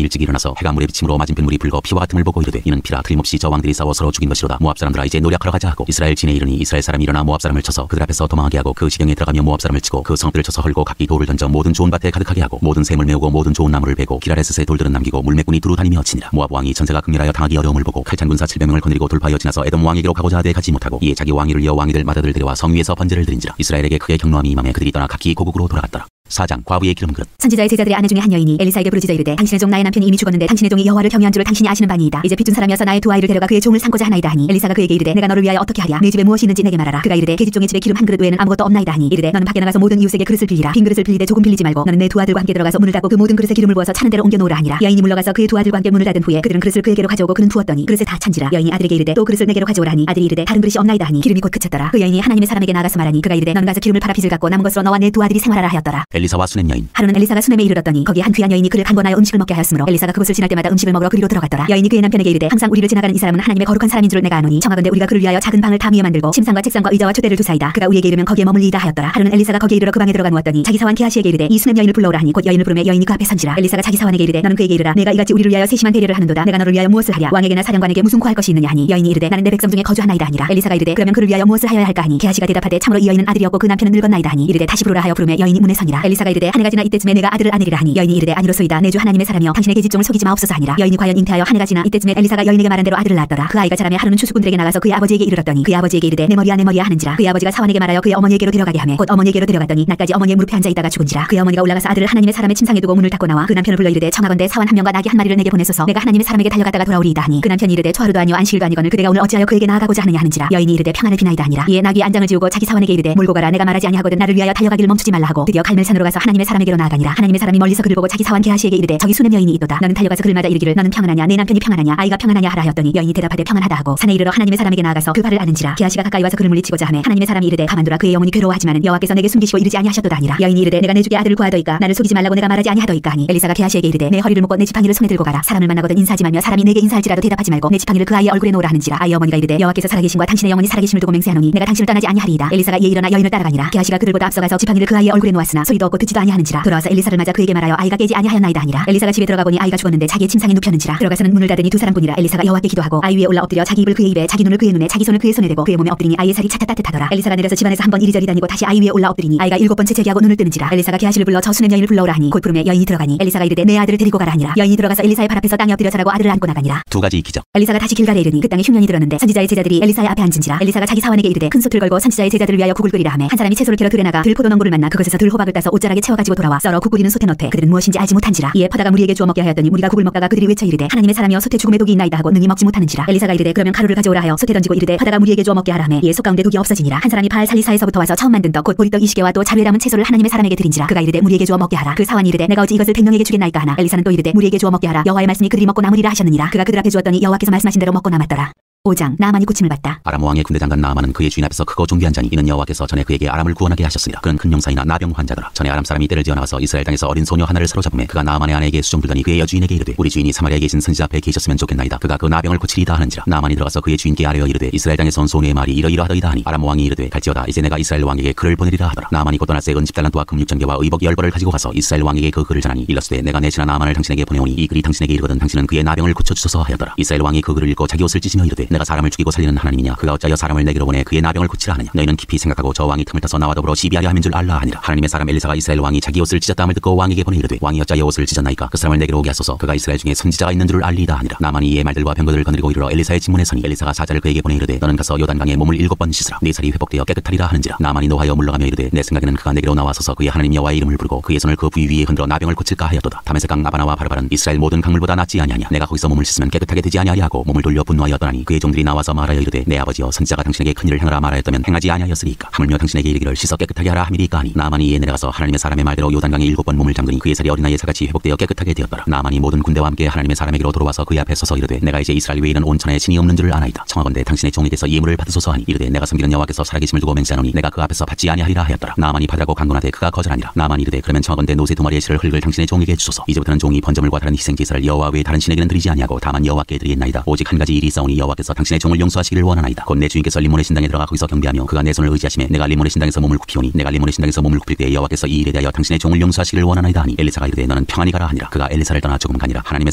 일찍 일어나서 해가 물에 비침으로 맞은편 물이 붉어 피와 같음을 보고 이르되 이는 피라 틀림없이 저 왕들이 싸워 서로 죽인 것이로다. 모압 사람들아 이제 노력하러 가자 하고 이스라엘 진에 이르니 이스라엘 사람이 일어나 모압 사람을 쳐서 그들 앞에서 도망하게 하고 그 시경에 들어가며 모압 사람을 치고 그 성읍들을 쳐서 헐고 각기 돌을 던져 모든 좋은 밭에 가득하게 하고 모든 샘을 메우고 모든 좋은 나무를 베고 기라레스의 돌들은 남기고 물매꾼이 두루 다니며 치니라. 모압 왕이 전세가 극렬하여 당하기 어려움을 보고 칼찬 군사 700명을 거느리고 돌파하여 지나서 에돔 왕에게로 가고자 하되 가지 못하고 이에 자기 왕위를 이어 왕이들 맏아들을 데려와 성 위에서 번제를 드린지라. 이스라엘에게 크게 경노함이 임하며 그들이 떠나 각기 고국으로 돌아갔더라. 4장 과부의 기름 그릇. 선지자의 제자들의 아내 중에 한 여인이 엘리사에게 부르짖어 이르되 당신의 종 나의 남편이 이미 죽었는데 당신의 종이 여호와를 경외한 줄을 당신이 아시는 바니이다. 이제 빚준 사람이어서 나의 두 아이를 데려가 그의 종을 삼고자 하나이다 하니 엘리사가 그에게 이르되 내가 너를 위하여 어떻게 하랴. 내 집에 무엇이 있는지 내게 말하라. 그가 이르되 계집종의 집에 기름 한 그릇 외에는 아무것도 없나이다 하니 이르되 너는 밖에 나가서 모든 이웃에게 그릇을 빌리라. 빈 그릇을 빌리되 조금 빌리지 말고 너는 내 두 아들과 함께 들어가서 문을 닫고 그 모든 그릇에 기름을 부어서 차는 대로 옮겨 놓으라 하니라. 여인이 물러가서 그의 두 아들과 함께 문을 닫은 후에 그들은 그릇을 그에게로 가져오고 그는 부었더니 그릇에 다 찬지라. 여인이 아들에게 이르되 또 그릇을 내게로 가져오라 하니 아들이 이르되 다른 그릇이 없나이다 하니 기름이 곧 그쳤더라. 그 여인이 하나님의 사람에게 나가서 말하니 그가 이르되 너는 가서 기름을 팔아 빚을 갚고 남은 것으로 너와 내 두 아들이 생활하라 하였더라. 엘리사와 수넴 여인. 하루는 엘리사가 수넴에 이르렀더니 거기 한 귀한 여인이 그를 간권하여 음식을 먹게 하였으므로 엘리사가 그곳을 지날 때마다 음식을 먹으러 그리로 들어갔더라. 여인이 그의 남편에게 이르되 항상 우리를 지나가는 이 사람은 하나님의 거룩한 사람인 줄을 내가 아노니 청하건대 우리가 그를 위하여 작은 방을 담 위에 만들고 침상과 책상과 의자와 촛대를 두사이다. 그가 우리에게 이르면 거기에 머물리이다 하였더라. 하루는 엘리사가 거기에 이르러 그 방에 들어가 누웠더니 자기 사환 게하시에게 이르되 이 수넴 여인을 불러오라 하니 곧 여인을 부르매 여인이 그 앞에 선지라. 엘리사가 자기 사환에게 이르되 너는 그에게 이르라 내가 이같이 우리를 위하여 세심한 대례를 하는도다. 내가 너를 위하여 무엇을 하랴. 왕에게나 사령관에게 무슨 구할 것이 있느냐 하니 여인이 이르되 나는 내 백성 중에 거주하나이다 하니라. 엘리사가 이르되 그러면 그를 위하여 무엇을 하여야 할까 하니 게하시가 대답하되 참으로 이 여인은 아들이었고 그 남편은 늙었나이다 하니 이르되 다시 부르라 하여 부르매 여인이 문에 서니라. 엘리사가 이르되 한 해가 지나 이때쯤에 내가 아들을 안으리라 하니 여인이 이르되 아니로소이다. 내 주 하나님의 사람이여 당신의 계집종을 속이지 마옵소서 하니라. 여인이 과연 잉태하여 한 해가 지나 이때쯤에 엘리사가 여인에게 말한 대로 아들을 낳았더라. 그 아이가 자라매 하루는 추수꾼들에게 나가서 그의 아버지에게 이르렀더니 그의 아버지에게 이르되 내 머리야 하는지라. 그의 아버지가 사환에게 말하여 그의 어머니에게로 데려가게 하매 곧 어머니에게로 데려갔더니 낮까지 어머니의 무릎에 앉아 있다가 죽은지라. 그의 어머니가 올라가서 아들을 하나님의 사람의 침상에 두고 문을 닫고 나와 그 남편을 불러 이르되 청하건대 사환 한 명과 나귀 한 마리를 내게 보내소서. 내가 하나님의 사람에게 달려갔다가 돌아오리이다 하니 그 남편이 이르되 초하루도 아니요 안식일도 아니거늘 그대가 오늘 어찌하여 그에게 나아가고자 하느냐 하는지라. 여인이 이르되 평안을 비나이다 하니라. 이에 나귀의 안장을 지우고 자기 사환에게 이르되 몰고 가라. 내가 말하지 아니하거든 나를 위하여 달려가기를 멈추지 말라 하고 드디어 갈멜산으로 가서 하나님의 사람에게로 나아가니라. 하나님의 사람이 멀리서 그를 보고 자기 사환 게하시에게 이르되 저기 수넴 여인이 있도다. 너는 달려가서 그를 맞아 이르기를 너는 평안하냐 내 남편이 평안하냐 아이가 평안하냐 하라 하였더니 여인이 대답하되 평안하다 하고 산에 이르러 하나님의 사람에게 나아가서 그 발을 아는지라. 게하시가 가까이 와서 그를 물리치고자 하매 하나님의 사람이 이르되 가만두라. 그의 영혼이 괴로워하지만은 여호와께서 내게 숨기시고 이르지 아니하셨도다 하니라. 여인이 이르되 내가 내 주께 아들을 구하더이까 나를 속이지 말라고 내가 말하지 아니하더이까 하니 엘리사가 게하시에게 이르되 내 허리를 묶고 내 지팡이를 손에 들고 가라. 사람을 만나거든 인사하지 말며 사람이 내게 인사할지라도 대답하지 말고 내 지팡이를 그 아이의 얼굴에 놓으라 하는지라. 아이 어머니가 이르되 여호와께서 살아계신과 당신의 영혼이 살아계심을 두고 맹세하노니 내가 당신을 떠나지 아니하리이다. 엘리사가 이에 일어나 여인을 따라가니라. 게하시가 그들보다 앞서가서 지팡이를 그 아이의 얼굴에 놓았으나 소리도 없고 듣지도 아니하는지라. 돌아와서 엘리사를 맞아 그에게 말하여 아이가 깨지 아니하였나이다 하니라. 엘리사가 집에 들어가 보니 아이가 죽었는데 자기의 침상에 눕혔는지라. 들어가서는 문을 닫으니 두 사람뿐이라. 엘리사가 여호와께 기도하고 아이 위에 올라 엎드려 자기 입을 그의 입에 자기 눈을 그의 눈에 자기 손을 그의 손에 대고 그의 몸에 엎드리니 아이의 살이 차차 따뜻하더라. 엘리사가 내려서 집안에서 한번 이리저리 다니고 다시 아이 위에 올라 엎드리니 아이가 7번째 제기하고 눈을 뜨는지라. 엘리사가 게하시를 불러 저 수넴 여인을 불러오라 하니 곧 부르매 여인이 들어가니 엘리사가 이르되 내 아들을 데리고 가라 하니라. 여인이 들어가서 엘리사의 발 앞에서 땅에 엎드려 자라고 아들을 안고 나가니라. 두 가지 기적. 엘리사가 다시 길갈에 이르니 그 땅에 흉년이 들었는데 선지자의 제자들이 엘리사의 앞에 앉은지라. 엘리사가 자기 사환에게 이르되 큰 솥을 걸고 선지자의 제자들을 위하여 국을 끓이라 하매 한 사람이 채소를 캐러 들에 나가 들 포도농부를 만나 그것에서 들 호박을 따서 옷자락에 채워가지고 돌아와 썰어 국 끓이는 솥에 넣되 그들은 무엇인지 알지 못한지라. 이에 퍼다가 무리에게 주어 먹게 하였더니 무리가 국을 먹다가 그들이 외쳐 이르되 하나님의 사람이여 솥에 죽음의 독이 있나이다 하고 능히 먹지 못하는지라. 엘리사가 이르되 그러면 가루를 가져오라 하여 솥에 던지고 이르되 퍼다가 무리에게 주어 먹게 하라 하매 이에 솥 가운데 독이 없어지니라. 한 사람이 바알 살리사에서부터 와서 처음 만든 떡 곧 보리떡 20개와 또 자루에 담은 채소를 하나님의 사람에게 드린지라. 그가 이르되 무리에게 주어 먹게 하라. 그 사환이 이르되 내가 어찌 이것을 100명에게 주겠나이까 하나. 엘리사는 또 이르되 무리에게 주어 먹게 하라. 여호와의 말씀이 그들이 먹고 남으리라 하셨느니라. 그가 그들 앞에 주었더니 여호와께서 말씀하신 대로 먹고 남았더라. 5장 나아만이 고침을 받다. 아람 왕의 군대 장관 나아만은 그의 주인 앞에서 크고 존귀한 자니 이는 여호와께서 전에 그에게 아람을 구원하게 하셨으리라. 그는 큰 용사이나 나병 환자더라. 전에 아람 사람이 떼를 지어 나와서 이스라엘 땅에서 어린 소녀 하나를 사로잡음에 그가 나아만의 아내에게 수종 들더니 그의 여주인에게 이르되 우리 주인이 사마리아에 계신 선지자 앞에 계셨으면 좋겠나이다. 그가 그 나병을 고치리이다 하는지라. 나아만이 들어가서 그의 주인께 아뢰어 이르되 이스라엘 땅에서 온 소녀의 말이 이러이러하더이다 하니 아람 왕이 이르되 갈지어다 이제 내가 이스라엘 왕에게 글을 보내리라 하더라. 나아만이 곧 도나스의 은 10달란트와 금 6,000개와 의복 10벌을 가지고 가서 이스라엘 왕에게 그 글을 전하니 일러스되 내가 내 신하 나아만을 당신에게 보내오니 이 글이 당신에게 이르거든 당신은 그의 나병을 고쳐주소서 하였더라. 이스라엘 왕이 그 글을 읽고 자기 옷을 찢으며 이르되 내가 사람을 죽이고 살리는 하나님이냐 그가 어찌하여 사람을 내게로 보내 그의 나병을 고치라 하느냐. 너희는 깊이 생각하고 저 왕이 틈을 타서 나와 더불어 시비하려 함인 줄 알라 하니라. 하나님의 사람 엘리사가 이스라엘 왕이 자기 옷을 찢었다함을 듣고 왕에게 보내 이르되 왕이 어찌하여 옷을 찢었나이까 그 사람을 내게로 오게 하소서. 그가 이스라엘 중에 선지자가 있는 줄을 알리이다 하니라. 나만이 이에 말들과 병거들을 거느리고 이르러 엘리사의 집문에 서니 엘리사가 사자를 그에게 보내 이르되 너는 가서 요단강에 몸을 7번 씻으라. 네 살이 회복되어 깨끗하리라 하는지라. 나만이 노하여 물러가며 이르되 내 생각에는 그가 내게로 나와서서 그의 하나님 여호와의 이름을 부르고 그의 손을 그 부위 위에 흔들어 나병을 고칠까 하였도다. 다메섹강 아바나와 바르바는 이스라엘 모든 강물보다 낫지 아니하냐. 내가 거기서 몸을 씻으면 깨끗하게 되지 아니하리 하고 몸을 돌려 분노하여 떠나니 그의 종들이 나와서 말하여 이르되 내 아버지여 선지자가 당신에게 큰 일을 행하라 말하였다면 행하지 아니하였으리이까. 하물며 당신에게 이르기를 씻어 깨끗하게 하라 함이리이까 하니 나만이 이에 내려가서 하나님의 사람의 말대로 요단강에 7번 몸을 잠그니 그의 살이 어린아이의 살같이 회복되어 깨끗하게 되었더라. 나만이 모든 군대와 함께 하나님의 사람에게로 돌아와서 그의 앞에 서서 이르되 내가 이제 이스라엘 외에는 온 천하에 신이 없는 줄을 아나이다. 청하건대 당신의 종에게서 예물을 받으소서 하니 이르되 내가 섬기는 여호와께서 살아계심을 두고 맹세하노니 내가 그 앞에서 받지 아니하리라 하였더라. 나만이 받으라고 강론하되 그가 거절하니라. 나만이 이르되 그러면 청하건대 노새 2마리의 실을 흙을 당신의 종에게 주소서. 이제부터는 종이 번제물과 다른 희생제사를 여호와 외에 다른 신에게는 드리지 아니하고 다만 여호와께 드리겠나이다. 오직 한 가지 일이 있사오니 여호와께서 당신의 종을 용서하시기를 원하나이다. 곧 내 주인께서 림몬의 신당에 들어가 거기서 경배하며 그가 내 손을 의지하심에 내가 림몬의 신당에서 몸을 굽히오니 내가 림몬의 신당에서 몸을 굽힐 때 여호와께서 이 일에 대하여 당신의 종을 용서하시기를 원하나이다 하니 엘리사가 이르되 너는 평안히 가라 하니라. 그가 엘리사를 떠나 조금 가니라. 하나님의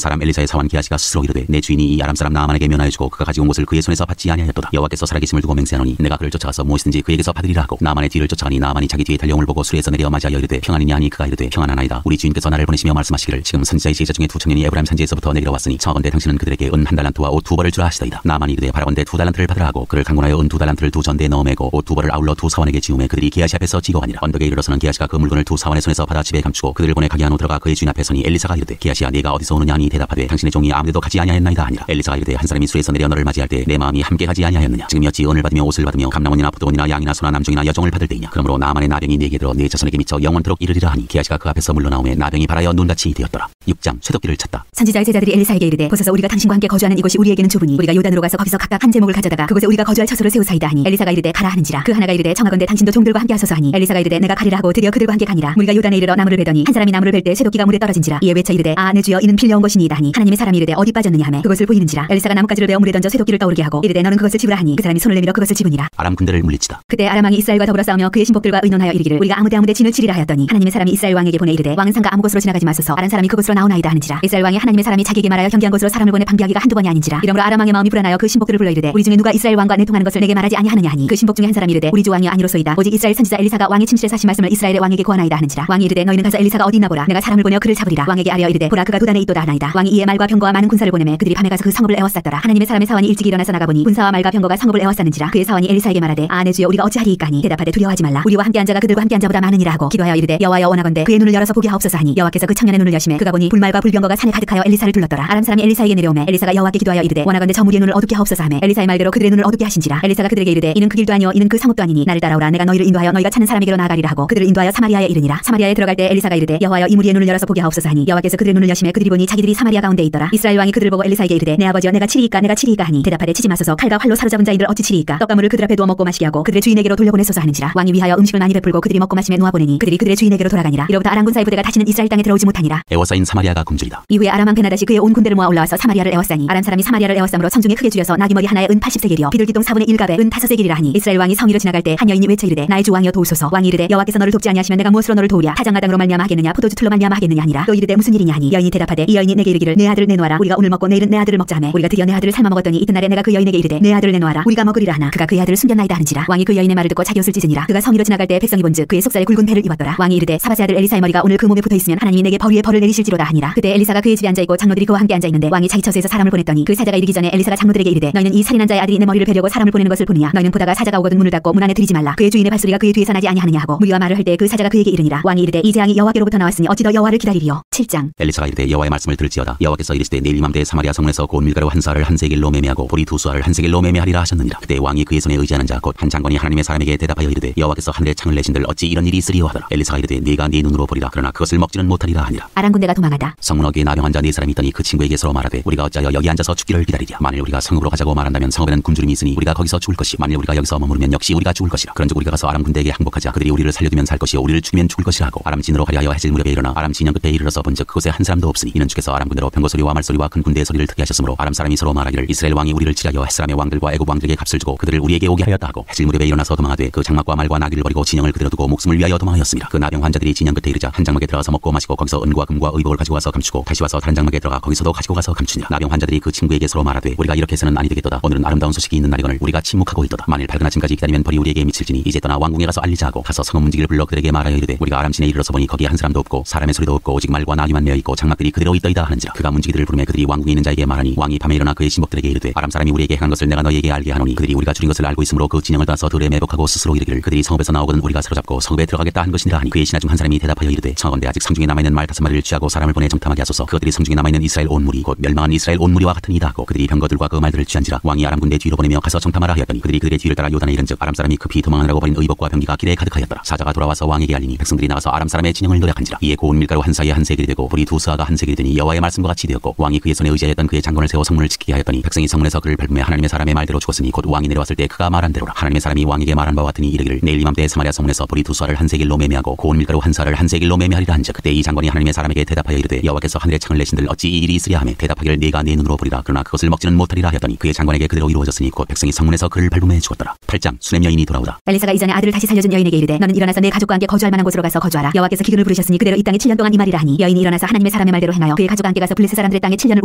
사람 엘리사의 사환 게하시가 스스로 이르되 내 주인이 이 아람 사람 나아만에게 면하여 주고 그가 가지고 온 것을 그의 손에서 받지 아니하였도다. 여호와께서 살아계심을 두고 맹세하노니 내가 그를 쫓아가서 무엇이든지 그에게서 받으리라 하고 나아만의 뒤를 쫓아가니 나아만이 자기 뒤에 달려옴을 보고 수레에서 내려 맞이하여 이르되 평안이냐 하니 그가 이르되 평안하나이다. 우리 주인께서 나를 보내시며 말씀하시기를 지금 선지자의 제자 중에 2 청년이 에브라임 산지에서부터 내리러 왔으니 청하건대 당신은 그들에게 은 1달란트와 옷 2벌을 주라 하시더이다. 나아만이 이르되 바라건대 2달란트를 받으라 하고 그를 강권하여 은 2달란트를 두 전대에 넣어 매고 옷 2벌을 아울러 두 사환에게 지우매 그들이 게하시 앞에서 지고 가니라. 언덕에 이르러서는 게하시가 그 물건을 두 사환의 손에서 받아 집에 감추고 그들을 보내 가게 안으로 들어가 그의 주인 앞에 서니 엘리사가 이르되 게하시야 네가 어디서 오느냐 하니 대답하되 당신의 종이 아무데도 가지 아니하였나이다 하니라. 엘리사가 이르되 한 사람이 수에서 내려 너를 맞이할 때 내 마음이 함께 가지 아니하였느냐. 지금이었지 은을 받으며 옷을 받으며 감람원이나 포도원이나 양이나 소나 남종이나 여종을 받을 때이냐. 그러므로 나아만의 나병이 네게 들어 네 자손에게 미쳐 영원토록 이르리라 하니 게하시가 그 앞에서 물러나오매 나병이 발하여 눈같이 되었더라. 6장 쇠도끼를 찾다. 선지자의 제자들이 엘리사에게 이르되 보소서 우리가 당신과 함께 거주하는 이곳이 우리에게는 좁으니 우리가 요단으로 가서 거기서 각각 한 제목을 가져다가 그곳에 우리가 거주할 처소를 세우사이다 하니 엘리사가 이르되 가라 하는지라. 그 하나가 이르되 청하건대 당신도 종들과 함께 하소서 하니 엘리사가 이르되 내가 가리라 하고 드디어 그들과 함께 가니라. 무리가 요단에 이르러 나무를 베더니 한 사람이 나무를 벨 때 쇠도끼가 물에 떨어진지라. 이에 외쳐 이르되 아 내 주여 이는 빌려온 것이니이다 하니 하나님의 사람이 이르되 어디 빠졌느냐 하매 그것을 보이는지라. 엘리사가 나뭇가지를 베어 물에 던져 쇠도끼를 떠오르게 하고 이르되 너는 그것을 집으라 하니 그 사람이 손을 내밀어 그것을 집으니라. 아람 군대를 물리치다. 그때 아람 왕이 이스라엘과 더불어 싸우며 그의 신복들과 의논하여 이르기를 우리가 아무데 진을 치리라 하였더니 하나님의 사람이 이스라엘 왕에게 보내 이르되 왕은 상가 아무 곳으로 지나가지 마소서 아람 사람이 그곳으로 나오나이다 하는지라. 이스라엘 왕이 하나님의 사람이 자기에게 말하여 경계한 곳으로 사람을 보내 방비하기가 한두 번이 아닌지라. 이러므로 아람 왕의 마음이 불안하여 그 신복들을 불러 이르되 우리 중에 누가 이스라엘 왕과 내통하는 것을 내게 말하지 아니하느냐 하니 그 신복 중에 한 사람이 이르되 우리 주 왕이여 아니로소이다. 오직 이스라엘 선지자 엘리사가 왕의 침실에 사신 말씀을 이스라엘의 왕에게 구하나이다 하는지라. 왕이 이르되 너희는 가서 엘리사가 어디 있나 보라. 내가 사람을 보내어 그를 잡으리라. 왕에게 아뢰어 이르되 보라 그가 도단에 있도다 하나이다. 왕이 이에 말과 병거와 많은 군사를 보내매 그들이 밤에 가서 그 성읍을 에워쌌더라. 하나님의 사람의 사원이 일찍 일어나서 나가보니 군사와 말과 병거가 성읍을 에워쌌는지라. 그의 사원이 엘리사에게 말하되 아 내 주여 우리가 어찌하리이까 하니 대답하되 두려워하지 말라. 우리와 함께 한 자가 그들과 함께 한 자보다 많으니라 하고 기도하여 이르되 여호와여 원하건대 그의 눈을 열어서 보게 하옵소서 하니 여호와께서 그 청년의 눈을 여시매 그가 보니 불말과 불병거가 산에 가득하여 엘리사를 둘렀더라. 아람 사람이 엘리사에게 내려오매 엘리사가 여호와께 기도하여 이르되 원하건대 저 무리의 눈을 어둡게 하옵소서 하매 엘리사의 말대로 그들의 눈을 어둡게 하신지라. 엘리사가 그들에게 이르되 이는 그 길도 아니요 이는 그 성읍도 아니니 나를 따라오라. 내가 너희를 인도하여 너희가 찾는 사람에게로 나아가리라 하고 그들을 인도하여 사마리아에 이르니라. 사마리아에 들어갈 때 엘리사가 이르되 여호와여 이 무리의 눈을 열어서 보게 하옵소서 하니 여호와께서 그들의 눈을 여시매 그들이 보니 자기들이 사마리아 가운데 있더라. 이스라엘 왕이 그들을 보고 엘리사에게 이르되 내 아버지여 내가 치리이까 하니 대답하되 치지 마소서. 칼과 활로 사로잡은 자인들 어찌 치리이까. 떡가물을 그들 앞에 두어 먹고 마시게 하고 그들의 주인에게로 돌려보내소서 하는지라. 왕이 위하여 음식을 많이 베풀고 그들이 먹고 마시며 놓아보내니 그들이 그들의 주인에게로 돌아가니라. 이로부터 아람 군사의 부대가 다시는 이스라엘 땅에 들어오지 못하니라. 에워싸인 사마리아가 굶주리다. 이후에 아람 왕 베나다시 그의 온 군대를 모아 올라와서 사마리아를 에워싸니 아람 사람이 사마리아를 에워싸므로 성중에 크게 줄여서 나귀머리 하나에 은 80세겔이요 비둘기똥 4분의 1갑에 은 5세겔이라 하니 이스라엘 왕이 성위로 지나갈 때 한 여인이 외쳐 이르되 나의 주 왕이여 도우소서. 왕이 이르되 여호와께서 너를 돕지 아니하시면 내가 무엇으로 너를 도우랴. 타작마당으로 말미암아 하겠느냐 포도주 틀로 말미암아 하겠느냐 하니라. 또 이르되 무슨 일이냐 하니 여인이 대답하되 이 여인이 내게 이르기를 내 아들을 내놓아라. 우리가 오늘 먹고 내일은 내 아들을 먹자 하매 우리가 드디어 내 아들을 삶아 먹었더니 이튿날에 내가 그 여인에게 이르되 내 아들을 내놓아라. 우리가 먹으리라 하나 그가 그의 아들을 숨겼나이다 하는지라. 왕이 그 여인의 말을 듣고 자기 옷을 찢으니라. 그가 성위로 지나갈 때 백성이 본즉 그의 속살에 굵은 배를 입었더라. 왕이 이르되 사바세 아들 엘리사의 머리가 오늘 그 몸에 붙어있으면 하나님이 내게 벌 위에 벌을 내리실지로다 하니라. 그때 엘리사가 그의 집에 앉아있고 장로들이 그와 함께 앉아있는데 왕이 자기 처소에서 사람을 보냈더니 그 사자가 이르기 전에 엘리사가 장로들에게 이르되 너희는 이 살인한 자의 아들이 내 머리를 베려고 사람을 보내는 것을 보느냐. 너희는 보다가 사자가 오거든 문을 닫고 문 안에 들이지 말라. 그의 주인의 발소리가 그의 뒤에서 나지 아니하느냐 하고 무리와 말을 할 때 그 사자가 그에게 이르니라. 왕이 이르되 이 재앙이 여호와께로부터 나왔으니 어찌 더 여호와를 기다리리요. 7장. 엘리사가 이르되 여호와의 말씀을 들을지어다. 여호와께서 이르시되 내일 이맘때 사마리아 성문에서 곧 밀가루 한 쌀을 한 세겔로 매매하고 보리 두 수알을 한 세겔로 매매하리라 하셨느니라. 그때 왕이 그의 손에 의지하는 자 곧 한 장관이 하나님의 사람에게 대답하여 이르되 여호와께서 하늘에 창을 내신들 어찌 이런 일이 있으리요 하더라. 엘리사가 이르되 네가 네 눈으로 보리라. 그러나 그것을 먹지는 못하리라 하니라. 아람 군대가 도망하다. 성문어기에 나병 환자 네 사람이 있더니 그 친구에게 서로 말하되 우리가 어찌하여 여기 앉아서 죽기를 기다리랴. 만일 우리가 성읍으로 가자고 말한다면 성읍에는 굶주림이 있으니 우리가 거기서 죽을 것이 만일 우리가 여기서 머무르면 역시 우리가 죽을 것이라. 그런즉 우리가 가서 아람 군대에게 항복하자. 그들이 우리를 살려두면 살 것이요 우리를 죽이면 죽을 것이라 하고 아람 진으로 가려 하여 해질 무렵에 일어나 아람 진영 끝에 이르러서 본즉 그곳에 한 사람도 없으니 이는 주께서 아람 군대로 병거 소리와 말소리와 큰 군대의 소리를 듣게 하셨으므로 아람 사람이 서로 말하기를 이스라엘 왕이 우리를 치려하여 햇사람의 왕들과 애굽 왕들에게 값을 주고 그들을 우리에게 오게 하였다 하고 해질 무렵에 일어나서 도망하되 그 장막과 말과 나귀를 버리고 진영을 그대로 두고 목숨을 위하여 도망하였습니다. 그 나병 환자들이 진영 끝에 이르자 한 장막에 들어가서 먹고 마시고 거기서 은과 금과 의복을 가지고 와서 감추고 다시 와서 다른 장막에 들어가 거기서도 가지고 가서 감추니라. 나병 환자들이 그 친구에게 서로 말하되 우리가 이렇게 해서는 아니 되겠도다. 오늘은 아름다운 소식이 있는 날이거늘 우리가 침묵하고 있도다. 만일 밝은 아침까지 기다리면 벌이 우리에게 미칠지니 이제 떠나 왕궁에 가서 알리자 하고 가서 성읍 문지기를 불러 그들에게 말하여 이르되 우리가 아람 진에 이르러서 보니 거기에 한 사람도 없고 사람의 소리도 없고 오직 말과 나귀만 메어 있고 장막들이 그대로 있더이다 하는지라. 그가 문지기들을 부르매 그들이 왕궁에 있는 자에게 말하니 왕이 밤에 일어나 그의 신복들에게 이르되 아람 사람이 우리에게 행한 것을 내가 너희에게 알게 하노니 그들이 우리가 줄인 것을 알고 있으므로 그 진영을 떠나서 들에 매복하고 스스로 이르기를 그들이 성읍에서 나오거든 우리가 사로잡고 성읍에 들어가겠다 한 것이니라 하니 그의 신하 중 한 사람이 대답하여 이르되 청하건대 아직 성중에 남아있는 말 5마리를 취하고 사람을 보내 정탐하게 하소서. 그것들이 성중에 남아있는 이스라엘 온 무리 곧 멸망한 이스라엘 온 무리와 같으니이다 하고 그들이 병거들과 그 말들을 취한지라. 왕이 아람 군대 뒤로 보내며 가서 정탐하라 하였더니 그들이 그들의 뒤를 따라 요단에 이른즉 아람 사람이 급히 도망하느라고 버린 의복과 병기가 길에 가득하였더라. 사자가 돌아와서 왕에게 알리니 백성들이 나가서 아람 사람의 진영을 노략한지라. 이에 고운 밀가루 한 사이에 한 세겔이 되고 보리 두 수아가 한 세겔이 되니 여호와의 말씀과 같이 되었고 왕이 그의 손에 의지하였던 그의 장관을 세워 성문을 지키게 하였더니 백성이 성문에서 그를 밟으며 하나님의 사람의 말대로 죽었으니 곧 왕이 내려왔을 때 그가 말한 대로라. 하나님의 사람이 왕에게 말한 바와 같으니 이르기를 내일 이맘때 사마리아 성문에서 보리 두 수아를 한 세겔로 매매하고 고운 밀가루 한 사를 한 세겔로 매매하리라 한즉 그때 이 장관이 하나님의 사람에게 대답하여 이르되 여호와께서 하늘에 창을 내신들 어찌 이 일이 있으랴 하며 대답하기를 네가 네 눈으로 보리라. 그러나 그것을 먹지는 못하리라 하였더니 그의 장관에게 그대로 이루어졌으니 곧 백성이 성문에서 그를 밟음에 죽었더라. 8장. 수냄 여인이 돌아오다. 엘리사가 이전에 아들을 다시 살려준 여인에게 이르되 너는 일어나서 내 가족과 함께 거주할 만한 곳으로 가서 거주하라. 여호와께서 기근을 부르셨으니 그대로 이 땅에 7년 동안 임하리라 하니 여인이 일어나서 하나님의 사람의 말대로 행하여 그의 가족과 함께 가서 블레셋 사람들의 땅에 7년을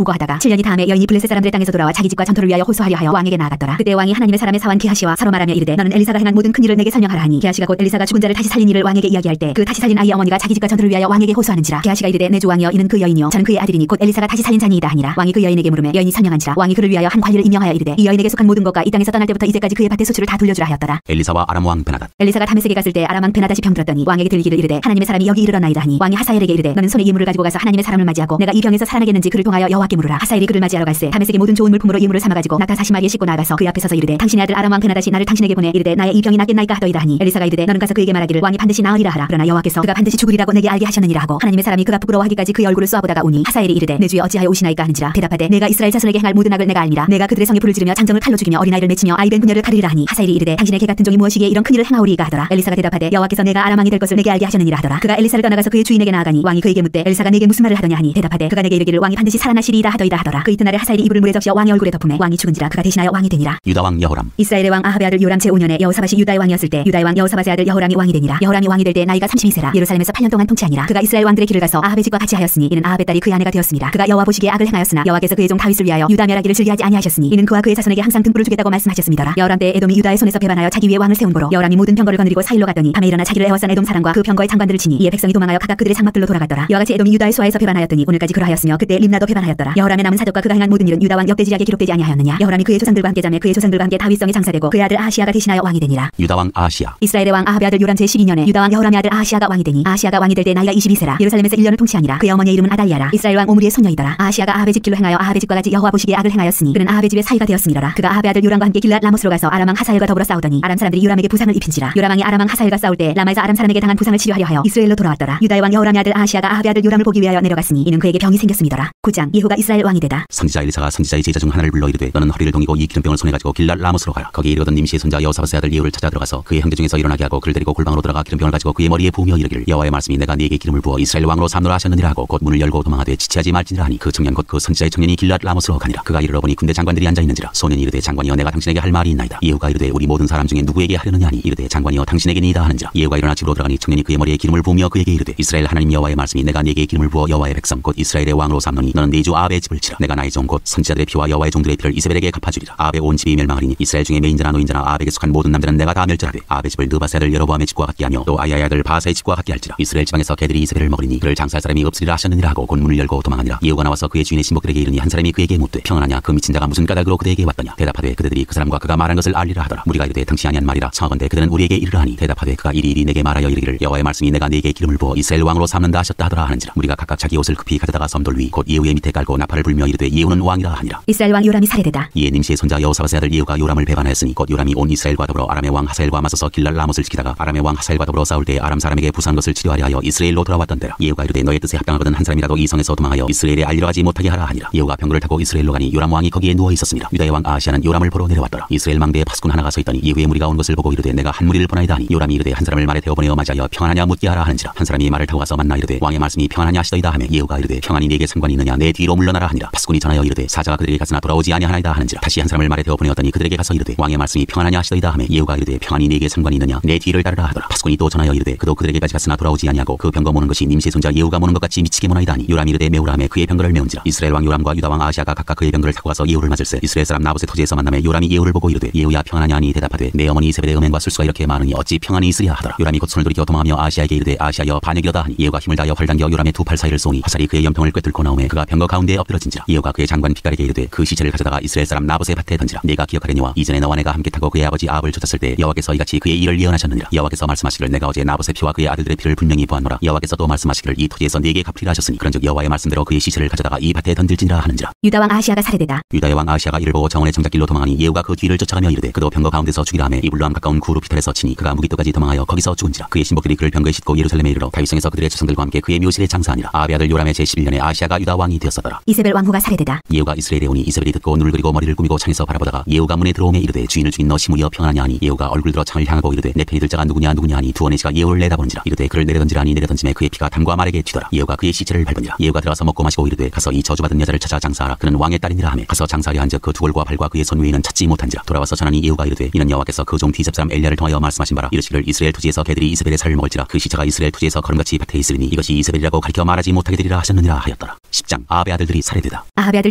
우거하다가 7년이 다음에 여인이 블레셋 사람들의 땅에서 돌아와 자기 집과 전토를 위하여 호소하려 하여 왕에게 나아갔더라. 그때 왕이 하나님의 사람의 사원 게하시와 서로 말하며 이르되 너는 엘리사가 행한 모든 큰 일을 내게 설명하라 하니 게하시가 곧 엘리사가 죽은 자를 다시 살린 일을 왕에게 이야기할 때 그 다시 살린 아이의 어머니가 자기 집과 전토를 위하여 왕에게 호소하는지라. 게하시가 이르되 내 주 왕이여 이는 그 여인이요 저는 그의 아들이니 곧 엘리사가 다시 살린 자니이다 하니라. 왕이 그 여인에게 물으매 여인이 설명한지라. 왕이 그를 위하여 한 관리를 임명하여 이르되 이 여인에게 속한 모든 것과 이 땅에서 떠날 때부터 이제까지 그의 밭의 소출을 다 돌려주라 하였더라. 엘리사와 아람 왕 베나닷. 엘리사가 다메섹에 갔을 때 아람 왕 베나닷이 병들었더니 왕에게 들리기를 이르되 하나님의 사람이 여기 일어나이다 하니 왕이 하사엘에게 이르되 너는 손에 이물을 가지고 가서 하나님의 사람을 맞이하고 내가 이 병에서 살아나겠는지 그를 통하여 여호와께 물으라. 하사엘이 그를 맞이하러 갈새 다메섹의 모든 좋은 물품으로 이물을 삼아 가지고 낙타 40마리에 싣고 나가서 그 앞에 서서 이르되 당신의 아들 아람 왕 베나닷이 나를 당신에게 보내 이르되 나의 이 병이 낫겠나이까 하더이다 하니 엘리사가 이르되 너는 가서 그에게 말하기를 왕이 반드시 나으리라 하라. 그러나 여호와께서 그가 반드시 죽으리라고 내게 알게 하셨느니라 하고 하나님의 사람이 그가 부끄러워하기까지 그의 얼굴을 쏘아보다가 오니 하사엘이 이르되 내 주여 어찌하여 오시나이까 하는지라. 대답하되 내가 이스라엘 자손에게 행할 모든 악을 내가 알미라. 내가 내가 그들의 성에 불을 지르며 장정을 칼로 죽이며 어린아이를 맺히며 아이 된 부녀를 가르리라 하니 하사엘이 이르되 당신의 개 같은 종이 무엇이기에 이런 큰일을 행하오리이까 하더라. 엘리사가 대답하되 여호와께서 내가 아람 왕이 될 것을 내게 알게 하셨느니라 하더라. 그가 엘리사를 떠나가서 그의 주인에게 나아가니 왕이 그에게 묻되 엘리사가 내게 무슨 말을 하더냐 하니 대답하되 그가 내게 이르기를 왕이 반드시 살아나시리이다 하더이다 하더라. 그 이튿날에 하사엘이 이불을 물에 적셔 왕의 얼굴에 덮음에 왕이 죽은지라 그가 대신하여 왕이 되니라. 유다 왕 여호람. 이스라엘의 왕 아합의 아들 요람 제5년에 여호사밧이 유다의 왕이었을 때 유다의 왕 여호사밧의 아들 여호람이 왕이 되니라. 여호람이 왕이 될 때 나이가 32세라 예루살렘에서 8년 동안 통치하니라. 그가 이스라엘 왕들의 길을 가서 아합의 집과 같이 하였으니 이는 아합의 딸이 그의 아내가 되었습니다. 그가 여호와 보시기에 악을 행하였으나 여호와께서 그의 종 다윗을 위하여 유다 멸하기를 즐겨하지 아니하셨으니 이는 그와 그의 자손에게 항상 등불을 주겠다고 말씀하셨음이더라. 여호람 때 에돔이 유다의 손에서 배반하여 자기 위에 왕을 세운 보로 여호람이 모든 병거를 거느리고 사일로 갔더니 밤에 일어나 자기를 애워싼 에돔 사람과 그 병거의 장관들을 치니 이에 백성이 도망하여 각각 그들의 장막들로 돌아갔더라. 이와 같이 에돔이 유다의 수하에서 배반하였더니 오늘까지 그러하였으며 그때 림나도 배반하였더라. 여호람의 남은 사적과 그가 행한 모든 일은 유다 왕 역대지략에 기록되지 아니하였느냐. 여호람이 그의 조상들과 함께 자매 그의 조상들과 함께 다윗성에 장사되고 그의 아들 아하시아가 대신하여 왕이 되니라. 유다 왕 아하시아. 이스라엘의 왕 아합의 아들 요람 제12년에 유다 왕 여호람의 아들 아하시아가 왕이 되니 아하시아가 왕이 될 때 나이가 22세라 예루살렘에서 1년을 통치하니라. 그의 어머니의 이름은 아달리아라. 이스라엘 왕 오므리의 손녀이더라. 아하시아가 아합의 집 길로 행하여 아합의 집과 같이 여호와 보시기에 악을 행하였으니 그는 아합의 집의 사위가 되었음이더라. 그가 아합의 아들 요람과 함께 길랏 라모스로 가서 아람 왕 하사엘과 더불어 싸우더니 아람 사람들이 요람에게 부상을 입힌지라. 요람 왕이 아람 왕 하사엘과 싸울 때 라마에서 아람 사람에게 당한 부상을 치료하려 하여 이스라엘로 돌아왔더라. 유다의 왕 여호람의 아들 아하시아가 아합의 아들 요람을 보기 위하여 내려갔으니 이는 그에게 병이 생겼음이더라. 9장 예후가 이스라엘 왕이 되다. 선지자 엘리사가 선지자의 제자 중 하나를 불러 이르되 너는 허리를 동이고 이 기름병을 손에 가지고 길랏 라모스로 가라. 거기 이르거든 nim시의 손자 여호사밧의 아들 예후를 찾아 들어가서 그의 형제 중에서 일어나게 하고 그를 데리고 골방으로 들어가 기름병을 가지고 그의 머리에 부으며 이르기를 여호와의 말씀이 내가 네게 기름을 부어 이스라엘 왕으로 삼노라 하셨느니라 하고 곧 문을 열고 도망하되 지체하지 말지니라 하니 그 청년 곧 그 선지자의 청년이 길랏 라모스로 가니라. 그가 이르러 보니 군대 장관들이 앉아 있는지라. 소년이 이르되 장관이여 내가 당신에게 할 말이 있나이다. 예후가 이르되 우리 모든 사람 중에 누구에게 하려느냐 하니 이르되 장관이여 당신에게니이다 하는지라. 예후가 일어나 집으로 들어가니 청년이 그의 머리에 기름을 부으며 그에게 이르되 이스라엘 하나님 여호와의 말씀이 내가 네게 기름을 부어 여호와의 백성 곧 이스라엘의 왕으로 삼노니 너는 네 주 아합의 집을 치라. 내가 나의 종 곧 선지자들의 피와 여호와의 종들의 피를 이세벨에게 갚아주리라. 아합의 온 집이 멸망하리니 이스라엘 중에 매인자나 노인자나 아합에게 속한 모든 남자는 내가 다 멸절하되 아합의 집을 느바세 아들 여로보암의 집과 같게 하며 또 아야의 아들 바사의 집과 같게 할지라. 이스라엘 지방에서 개들이 이세벨을 먹으리니 그를 장사할 사람이 없으리라 하셨느니라 하고 곧 문을 열고 도망하니라. 예후가 나와서 그의 주인의 신복들에게 이르니 한 사람이 그에게 묻되 평안하냐 그 미친 자가 무슨 까닭으로 그대에게 왔더냐. 대답하되 그들이 그 사람과 그가 말한 것을 알리라 하더라. 무리가 이르되 당신이 아니한 말이라 청하건대 그들은 우리에게 이르라 하니 대답하되 그가 이리이리 내게 말하여 이르기를 여호와의 말씀이 내가 네게 기름을 부어 이스라엘 왕으로 삼는다 하셨다 하더라 하는지라. 무리가 각각 자기 옷을 급히 가져다가 섬돌 위 곧 예후의 밑에 깔고 나팔을 불며 이르되 예후는 왕이라 하니라. 이스라엘 왕 요람이 살해되다. 이에 nim시의 손자 여호사밧의 아들 예후가 요람을 배반하였으니 곧 요람이 온 이스라엘과 더불어 아람의 왕 하사엘과 맞서서 길랏 라못을 지키다가 아람의 왕 하사엘과 더불어 싸울 때 아람 사람에게 부수한 것을 치료하려 하여 이스라엘로 돌아왔던 때라. 예후가 이르되 너의 뜻에 합당하거든 한 사람이라도 이 성에서 도망하여 이스라엘에 알리러 가지 못하게 하라 하니라. 예후가 병거를 타고 이스라엘로 가니 요람 왕이 거기에 누워 있었습니다. 유다의 왕 아하시아는 요람을 보러 내려왔더라. 이스라엘 망대에 파수꾼 하나가 서 있더니 예후의 무리가 온 것을 보고 이르되 내가 한 무리를 보나이다 하니 요람이 이르되 한 사람을 말에 태워 보내어 맞이하여 평안하냐 묻게 하라 하는지라. 한 사람이 말을 타고 가서 만나 이르되 왕의 말씀이 평안하냐 하시더이다 하며 예후가 이르되 평안이 네게 상관이 있느냐 내 뒤로 물러나라 하니라. 파수꾼이 전하여 이르되 사자가 그들에게 갔으나 돌아오지 아니하나이다 하는지라. 다시 한 사람을 말에 태워 보내었더니 그들에게 가서 이르되 왕의 말씀이 평안하냐 하시더이다 하며 예후가 이르되 평안이 네게 상관이 있느냐 내 뒤를 따르라 하더라. 파수꾼이 또 전하여 이르되 그도 그들에게까지 갔으나 돌아오지 아니하고 그 병거 모는 것이 nim시의 손자 예후가 모는 것 같이 미치게 모나이다 하니 요람이 이르되 메우라 하며 그의 병거를 메운지라. 이스라엘 왕 요람과 유다 왕 아하시아가 각각 그의 병거를 타고 가서 예후를 맞을세 이스라엘 사람 나봇의 토지에서 만남에 요람이 예후를 보고 이르되 예후야 평안하냐 하니 대답하되 내 어머니 이세벨의 음행과 술수가 이렇게 많으니 어찌 평안이 있으랴 하더라. 요람이 곧 손을 돌이켜 도망하며 아하시아에게 이르되 아하시아여 반역이로다 하니 예후가 힘을 다하여 활 당겨 요람의 두 팔 사이를 쏘니 화살이 그의 염통을 꿰뚫고 나오매 그가 병거 가운데에 엎드러진지라. 예후가 그의 장관 비갈에게 이르되 그 시체를 가져다가 이스라엘 사람 나봇의 밭에 던지라. 네가 기억하려니와 이전에 너와 내가 함께 타고 그의 아버지 아합을 쫓았을 때 여호와께서 이같이 그의 일을 예언하셨느니라. 여호와께서 말씀하시기를 내가 어제 나봇의 피와 그의 아들들의 피를 분명히 보았노라. 여호와께서 또 말씀하시기를 이 토지에서 네게 갚으리라 하셨으니 그런즉 여호와의 말씀대로 그의 시체를 가져다가 이 밭에 던질지니라 하는지라. 유다 왕 아하시아가 살해되다. 유다의 왕 아하시아가 이를 보고 정원의 정작길로 도망하니 예후가 그 뒤를 쫓아가며 이르되 그도 병거 가운데서 죽이라 하며 이블로암 가까운 구루피탈에서 치니 그가 무기토까지 도망하여 거기서 죽은지라. 그의 신복들이 그를 병거에 싣고 예루살렘에 이르러 다윗성에서 그들의 조상들과 함께 그의 묘실에 장사하니라. 아합의 아들 요람의 제11년에 아하시아가 유다 왕이 되었었더라. 이세벨 왕후가 살해되다. 예후가 이스라엘에 오니 이세벨이 듣고 눈을 그리고 머리를 꾸미고 창에서 바라보다가 예후가 문에 들어오매 이르되 주인을 죽인 너 시므리여 평안하냐 하니 예후가 얼굴 들어 창을 향하고 이르되 내 편이 들 자가 누구냐 하니 두 원의시가 예후를 내다보는지라. 이르되 그를 내려던지라 하니 내려던짐에 그의 피가 담과 말에게 튀더라. 예후가 그의 시체를 밟으니라. 예후가 들어가서 먹고 마시고 이르되 가서 이 저주받은 여자를 찾아 장사하라. 그는 왕의 딸이니라 하며 가서 장사하려 한즉 그 두골과 발과 그의 손 위에는 찾지 못한지라. 돌아와서 전하니 예후가 이르되 이는 여호와께서 그 종 디셉 사람 엘리야를 통하여 말씀하신 바라. 이르시기를 이스라엘 토지에서 개들이 이세벨의 살을 먹을지라. 그 시체가 이스라엘 토지에서 거름같이 밭에 있으리니 이것이 이세벨이라고 가리켜 말하지 못하게 되리라 하셨느니라 하였더라. 10장 아합의 아들들이 살해되다. 아합의 아들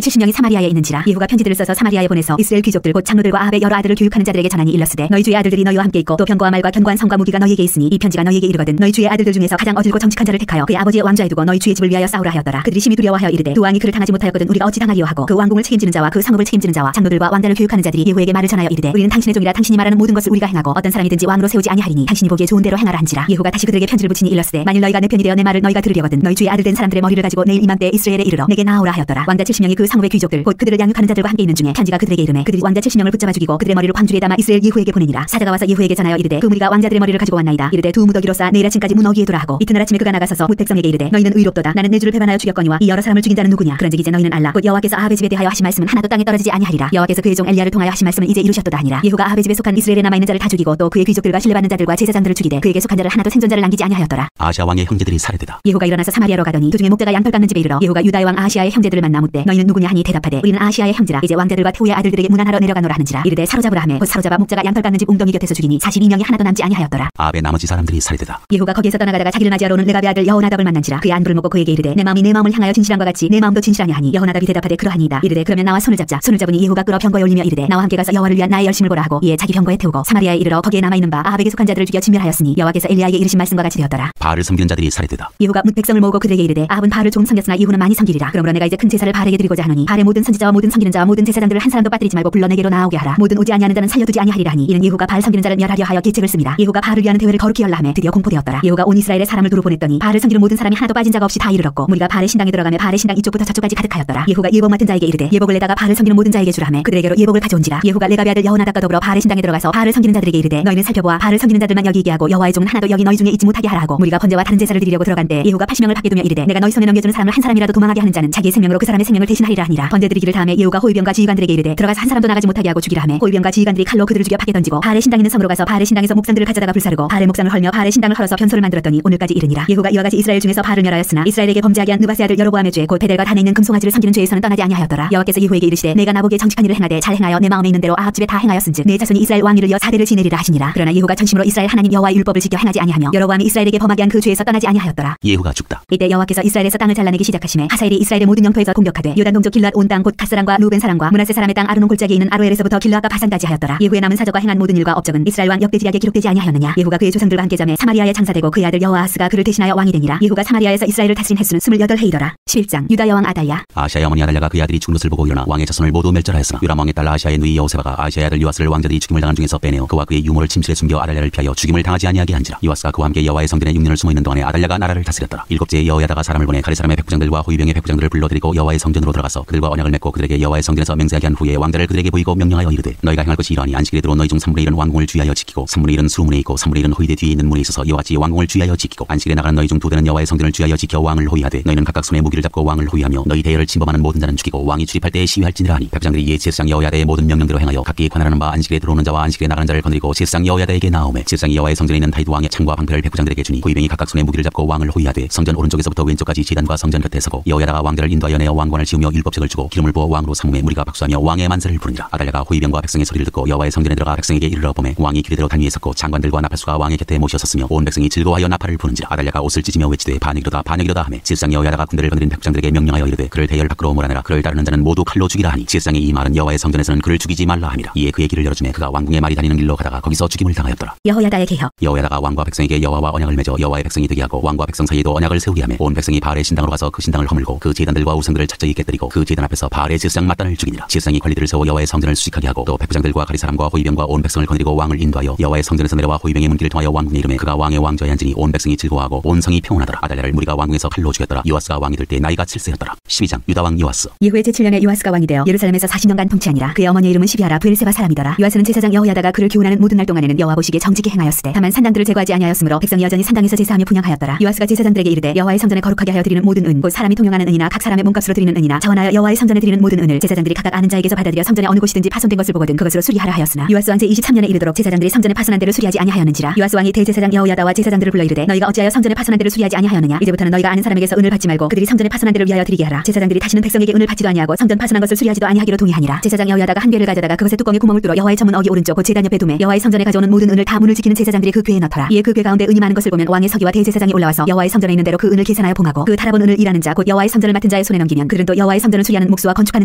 70명이 사마리아에 있는지라. 예후가 편지들을 써서 사마리아에 보내서 이스라엘 귀족들 곧 장로들과 아합의 여러 아들을 교육하는 자들에게 전하니 일렀으되 너희 주의 아들들이 너희와 함께 있고 또 병거와 말과 견고한 성과 무기가 너희에게 있으니 이 편지가 너희에게 이르거든 너희 주의 아들들 중에서 가장 어질고 정직한 자를 택하여 그의 아버지의 왕좌에 두고 너희 주의 집을 위하여 싸우라 하였더라. 그들이 심히 두려워하여 이르되 두 왕이 그를 당하지 못하였거든 우리가 어찌 당하리요 하고 그 왕궁을 책임지는 자와 그 성읍을 책임지는 자와 장로들과 왕단을 교육하는 자들이 예후에게 말을 전하여 이르되 우리는 당신의 종이라 당신이 말하는 모든 것을 우리가 행하고 어떤 사람이든지 왕으로 세우지 아니하리니 당신이 보기에 좋은 대로 행하라 한지라. 예후가 다시 그들에게 편지를 붙이니 일렀으되 만일 너희가 내 편이 되어 내 말을 너희가 들으려거든 너희 주의 아들 된 사람들의 머리를 가지고 내일 이맘때 이스라엘 이스라엘에 이르러 내게 나오라 하였더라. 왕자 70명이 그 상업의 귀족들 곧 그들을 양육하는 자들과 함께 있는 중에 편지가 그들에게 이르매 그들이 왕자 70명을 붙잡아 죽이고 그들의 머리를 광주리에 담아 이스라엘 예후에게 보내니라. 사자가 와서 예후에게 전하여 이르되 그 무리가 왕자들의 머리를 가지고 왔나이다. 이르되 두 무더기로 싸 내일 아침까지 문 어귀에 두라 하고 이튿날 아침에 그가 나가서서 뭇 백성에게 이르되 너희는 의롭도다. 나는 내 주를 배반하여 죽였거니와 이 여러 사람을 죽인 자는 누구냐. 그런즉 이제 너희는 알라. 곧 여호와께서 아합의 집에 대하여 하신 말씀은 하나도 땅에 떨어지지 아니하리라. 여호와께서 그의 종 엘리야를 통하여 하신 말씀을 이제 이루셨도다 하니라. 예후가 아합의 집에 속한 이스라엘에 남아있는 자를 다 죽이고 또 그의 귀족들과 신뢰받는 자들과 제사장들을 죽이되 그에게 속한 자를 하나도 생존자를 남기지 아니하였더라. 아하시아 왕의 형제들이 살해되다. 예후가 일어나서 사마리아로 가더니 도중에 목자가 양털 깎는 집에 이르러 예후가 유다의 왕 아하시아의 형제들을 만나 묻되 너희는 누구냐 하니 대답하되 우리는 아하시아의 형제라. 이제 왕자들과 태후의 아들들에게 문안하러 내려가노라 하는지라. 이르되 사로잡으라 하매 곧 사로잡아 목자가 양털 깎는 집 웅덩이 곁에서 죽이니 42명이 하나도 남지 아니하였더라. 아합의 나머지 사람들이 살해되다. 예후가 거기에서 떠나가다가 자기를 맞이하러 오는 레갑의 아들 여호나답을 만난지라. 그의 안부를 묻고 그에게 이르되 내 마음이 내 마음을 향하여 진실한과 같이 내 마음도 진실하냐 하니 여호나답이 대답하되 그러하니이다. 이르되 그러면 나와 손을 잡자. 손을 잡으니 예후가 끌어 병거에 올리며 이르되 나와 함께 가서 여호와를 위한 나의 열심을 보라 하고 이에 자기 병거에 태우고 사마리아에 이르러 거기에 남아있는 바 아합에게 속한 자들을 죽여 진멸하였으니 여호와께서 엘리야에게 이르신 말씀과 같이 되었더라. 바알을 섬기는 자들이 살해되다. 예후가 뭇 백성을 모으고 그들에게 이르되 아합은 바알을 조금 섬겼으나 예후는 많이 섬기리라. 그러므로 내가 이제 큰 제사를 바알에게 드리고자 하노니 바알의 모든 선지자와 모든 섬기는 자와 모든 제사장들을 한 사람도 빠뜨리지 말고 불러 내게로 나오게 하라. 모든 오지 아니하는 자는 살려두지 아니하리라 하니 이는 예후가 바알 섬기는 자를 멸하려 하여 계책을 씁니다. 예후가 바알을 위하는 대회를 거룩히 열라 하매 드디어 공포되었더라. 예후가 온 이스라엘의 사람을 두루 보냈더니 바알을 섬기는 모든 사람이 하나도 빠진 자가 없이 다 이르렀고 무리가 바알의 신당에 들어가며 바알의 신당 이쪽부터 저쪽까지 가득하였더라. 예후가 예복 맡은 자에게 이르되 예복을 내다가 바알을 섬기는 모든 자에게 주라 하매 그들에게로 예복을 가져온지라. 예후가 레갑의 아들 여호나답과 더불어 바알의 신당에 들어가서 바알을 섬기는 자들에게 이르되 너희는 살펴보아 바알을 섬기는 자들만 여기 있게 하고 여호와의 종은 하나도 여기 너희 중에 있지 못하게 하라 하고 무리가 번제와 다른 제사를 드리려고 들어간대 예후가 80명을 밖에 두며 이르되 내가 너희 손에 넘겨주는 사람을 한 사람이라도 도망하게 하는 자는 자기의 생명으로 그 사람의 생명을 대신하리라 하니라. 번제 드리기를 다음에 예후가 호위병과 지휘관들에게 이르되 들어가서 한 사람도 나가지 못하게 하고 죽이라 하매 호위병과 지휘관들이 칼로 그들을 죽여 파게 던지고 바알의 신당 있는 성으로 가서 바알의 신당에서 목상들을 가져다가 불사르고 바알의 목상을 헐며 바알의 신당을 헐어서 변소를 만들었더니 오늘까지 이르니라. 예후가 이와 같이 이스라엘 중에서 바알을 멸하였으나 이스라엘에게 범죄하게 한 느바세 아들 여로보암의 죄 곧 베델과 단에 있는 금송아지를 섬기는 죄에서는 떠나지 아니하였더라. 여호와께서 예후에게 이르시되 내가 나보기에 정직한 일을 행하되 잘 행하여 내 마음에 있는 대로 아합 집에 다 행하였은즉 내 자손이 이스라엘 왕위를 이어 4대를 지내리라 하시니라. 그러나 예후가 전심으로 이스라엘 하나님 여호와의 율법을 지켜 행하지 아니하며 여로보암이 이스라엘에게 범하게 한 그 죄에서 떠나지 아니하였더라. 예후가 죽다. 이때 여호와께서 이스라엘에서 땅을 잘라내기 시작하시매 하사엘이 이스라엘의 모든 영토에서 공격하되 요단 동쪽 길앗 온 땅 곧 갓사람과 루벤 사람과 므낫세 사람의 땅 아르논 골짜기에 있는 아로엘에서부터 길앗과 바산까지 하였더라. 예후의 남은 사적과 행한 모든 일과 업적은 이스라엘 왕 역대지략에 기록되지 아니하였느냐. 예후가 그의 조상들과 함께 잠에 사마리아에 장사되고 그의 아들 여호아하스가 그를 대신하여 왕이 되니라. 예후가 사마리아에서 이스라엘을 다스린 횟수는 28해이더라. 11장 유다 여왕 아달랴. 아하시아의 어머니 아달랴가 그의 아들이 죽은 것을 보고 일어나 왕의 자손을 모두 멸절하였으나 요람 왕의 딸 아하시아의 누이 여호세바가 아하시아의 아들 요아스를 왕자들이 죽임을 당한 중에서 빼내어 그와 그의 유모를 침실에 숨겨 아달랴를 피하여 죽임을 당하지 아니하게 한지라. 요아스가 그와 함께 여호와의 성전에 6년을 숨어있는 동안에 아달랴가 나라를 다스렸더라. 일곱째에 여호야다가 사람을 보내 가레 사람의 백부장들과 호위병의 백부장들을 불러들이고 여호와의 성전으로 들어가서 그들과 언약을 맺고 그들에게 여호와의 성전에서 맹세하게 한 후에 왕자를 그들에게 보이고 명령하여 이르되 너희가 행할 것이 이러하니 안식일에 들어온 너희 중 3분의 1은 왕궁을 주의하여 지키고 3분의 1은 수문에 있고 3분의 1은 호위대 뒤에 있는 문에 있어서 이와 같이 왕궁을 주의하여 지키고 안식일에 나가는 너희 중 2대는 여호와의 성전을 주의하여 지켜 왕을 호위하되 너희는 각각 손에 무기를 잡고 왕을 호위하며 너희 대열을 침범하는 모든 자는 죽이고 왕이 출입할 때에 시위할지니라 하니 백부장들이 이에 제사장 여호야다의 모든 명령대로 행하여 각기 관할하는 바 안식일에 들어오는 자와 안식일에 나가는 자를 건드리고 제사장 여호야다에게 나오매 제사장이 여호와의 성전에 있는 다윗 왕의 창과 방패를 백부장들에게 주니 호위병이 각각 손에 무기를 잡고 왕을 호위하되 성전 오른쪽에서부터 왼쪽까지 제단과 성전 곁에 서고 여호야다가 왕들을 인도하여 내어 왕관을 씌우며 율법책을 주고 기름을 부어 왕으로 삼음에 무리가 박수하며 왕의 만세를 부르니라. 아달랴가 호위병과 백성의 소리를 듣고 여호와의 성전에 들어가 백성에게 이르러 보매 왕이 기르대로 단 위에 섰고 장관들과 나팔수가 왕의 곁에 모셔섰으며 온 백성이 즐거워하여 나팔을 부는지라. 아달랴가 옷을 찢으며 외치되 반역이로다 반역이로다 하매 제사장 여호야다가 군대를 거느린 백부장들에게 명령하여 이르되 그를 대열 밖으로 몰아내라. 그를 따르는 자는 모두 칼로 죽이라 하니 제사장이 이 말은 여호와의 성전에서는 그를 죽이지 말라 함이라. 이에 그의 길을 열어주매 그가 왕궁의 말이 다니는 길로 가다가 거기서 죽임을 당하였더라. 여호야다의 개혁. 여호야다가 왕과 백성에게 여호와와 언약을 맺어 여호와의 백성이 되게 하고 왕과 백성 사이에도 언약을 세우게 하매 온 백성이 바알의 신당으로 가서 그 신당을 허물고 그 제단들과 우상들을 착착이 깨뜨리고 그 제단 앞에서 바알의 제사장 마단을 죽이니라. 제사장이 관리들을 세워 여호와의 성전을 수직하게 하고 또 백부장들과 가리 사람과 호위병과 온 백성을 거느리고 왕을 인도하여 여호와의 성전에서 내려와 호위병의 문길을 통하여 왕궁에 이르매 그가 왕의 왕좌에 앉으니 온 백성이 즐거워하고 온 성이 평온하더라. 아달랴를 무리가 왕궁에서 칼로 죽였더라. 요아스가 왕이 될 때 나이가 7세였더라. 12장 유다 왕 요아스. 예후의 제7년에 요아스가 왕이 되어 예루살렘에서 40년간 통치하니라. 그의 어머니의 이름은 시비아라 브엘세바 사람이더라. 요아스는 제사장 여호야다가 그를 교훈하는 모든 날 동안에는 여호와 보시기에 정직히 행하였으되 다만 산당들을 제거하지 아니하였으므로 백성이 여전히 산당에서 제사하며 분향하였더라. 요아스가 제사장들에게 이르되 여호와의 성전에 거룩하게 하여 드리는 모든 은 곧 사람이 통용하는 은이나 각 사람의 몸값으로 드리는 은이나 자원하여 여호와의 성전에 드리는 모든 은을 제사장들이 각각 아는 자에게서 받아들여 성전에 어느 곳이든지 파손된 것을 보거든 그것으로 수리하라 하였으나 요아스 왕 제23년에 이르도록 제사장들이 성전에 파손한 데를 수리하지 아니하였는지라. 요아스 왕이 대제사장 여호야다와 제사장들을 불러 이르되 너희가 어찌하여 성전에 파손한 데를 수리하지 아니하였느냐. 이제부터는 너희가 아는 사람에게서 은을 받지 말고 그들이 성전에 파손한 데를 위하여 드리게 하라. 제사장들이 다시는 백성에게 은을 받지도 아니하고 성전 파손한 것을 수리하지도 아니하기로 동의하니라. 제사장 여호야다가 한 궤를 가져다가 그것의 뚜껑에 구멍을 뚫어 여호와의 전문 어기 오른쪽 곧 제단 옆에 두매 여호와의 성전에 가져오는 모든 은을 다 문을 지키는 제사장들이 그 궤에 넣더라. 이에 그 궤 가운데 은이 많은 것을 보면 왕의 서기와 대제사장이 올라와서 여호와의 성전에 있는 대로 그 은을 계산하여 봉하고 그 달아본 은을 일하는 자 곧 여호와의 성전을 맡은 자의 손에 넘기면 그들은 또 여호와의 성전을 수리하는 목수와 건축하는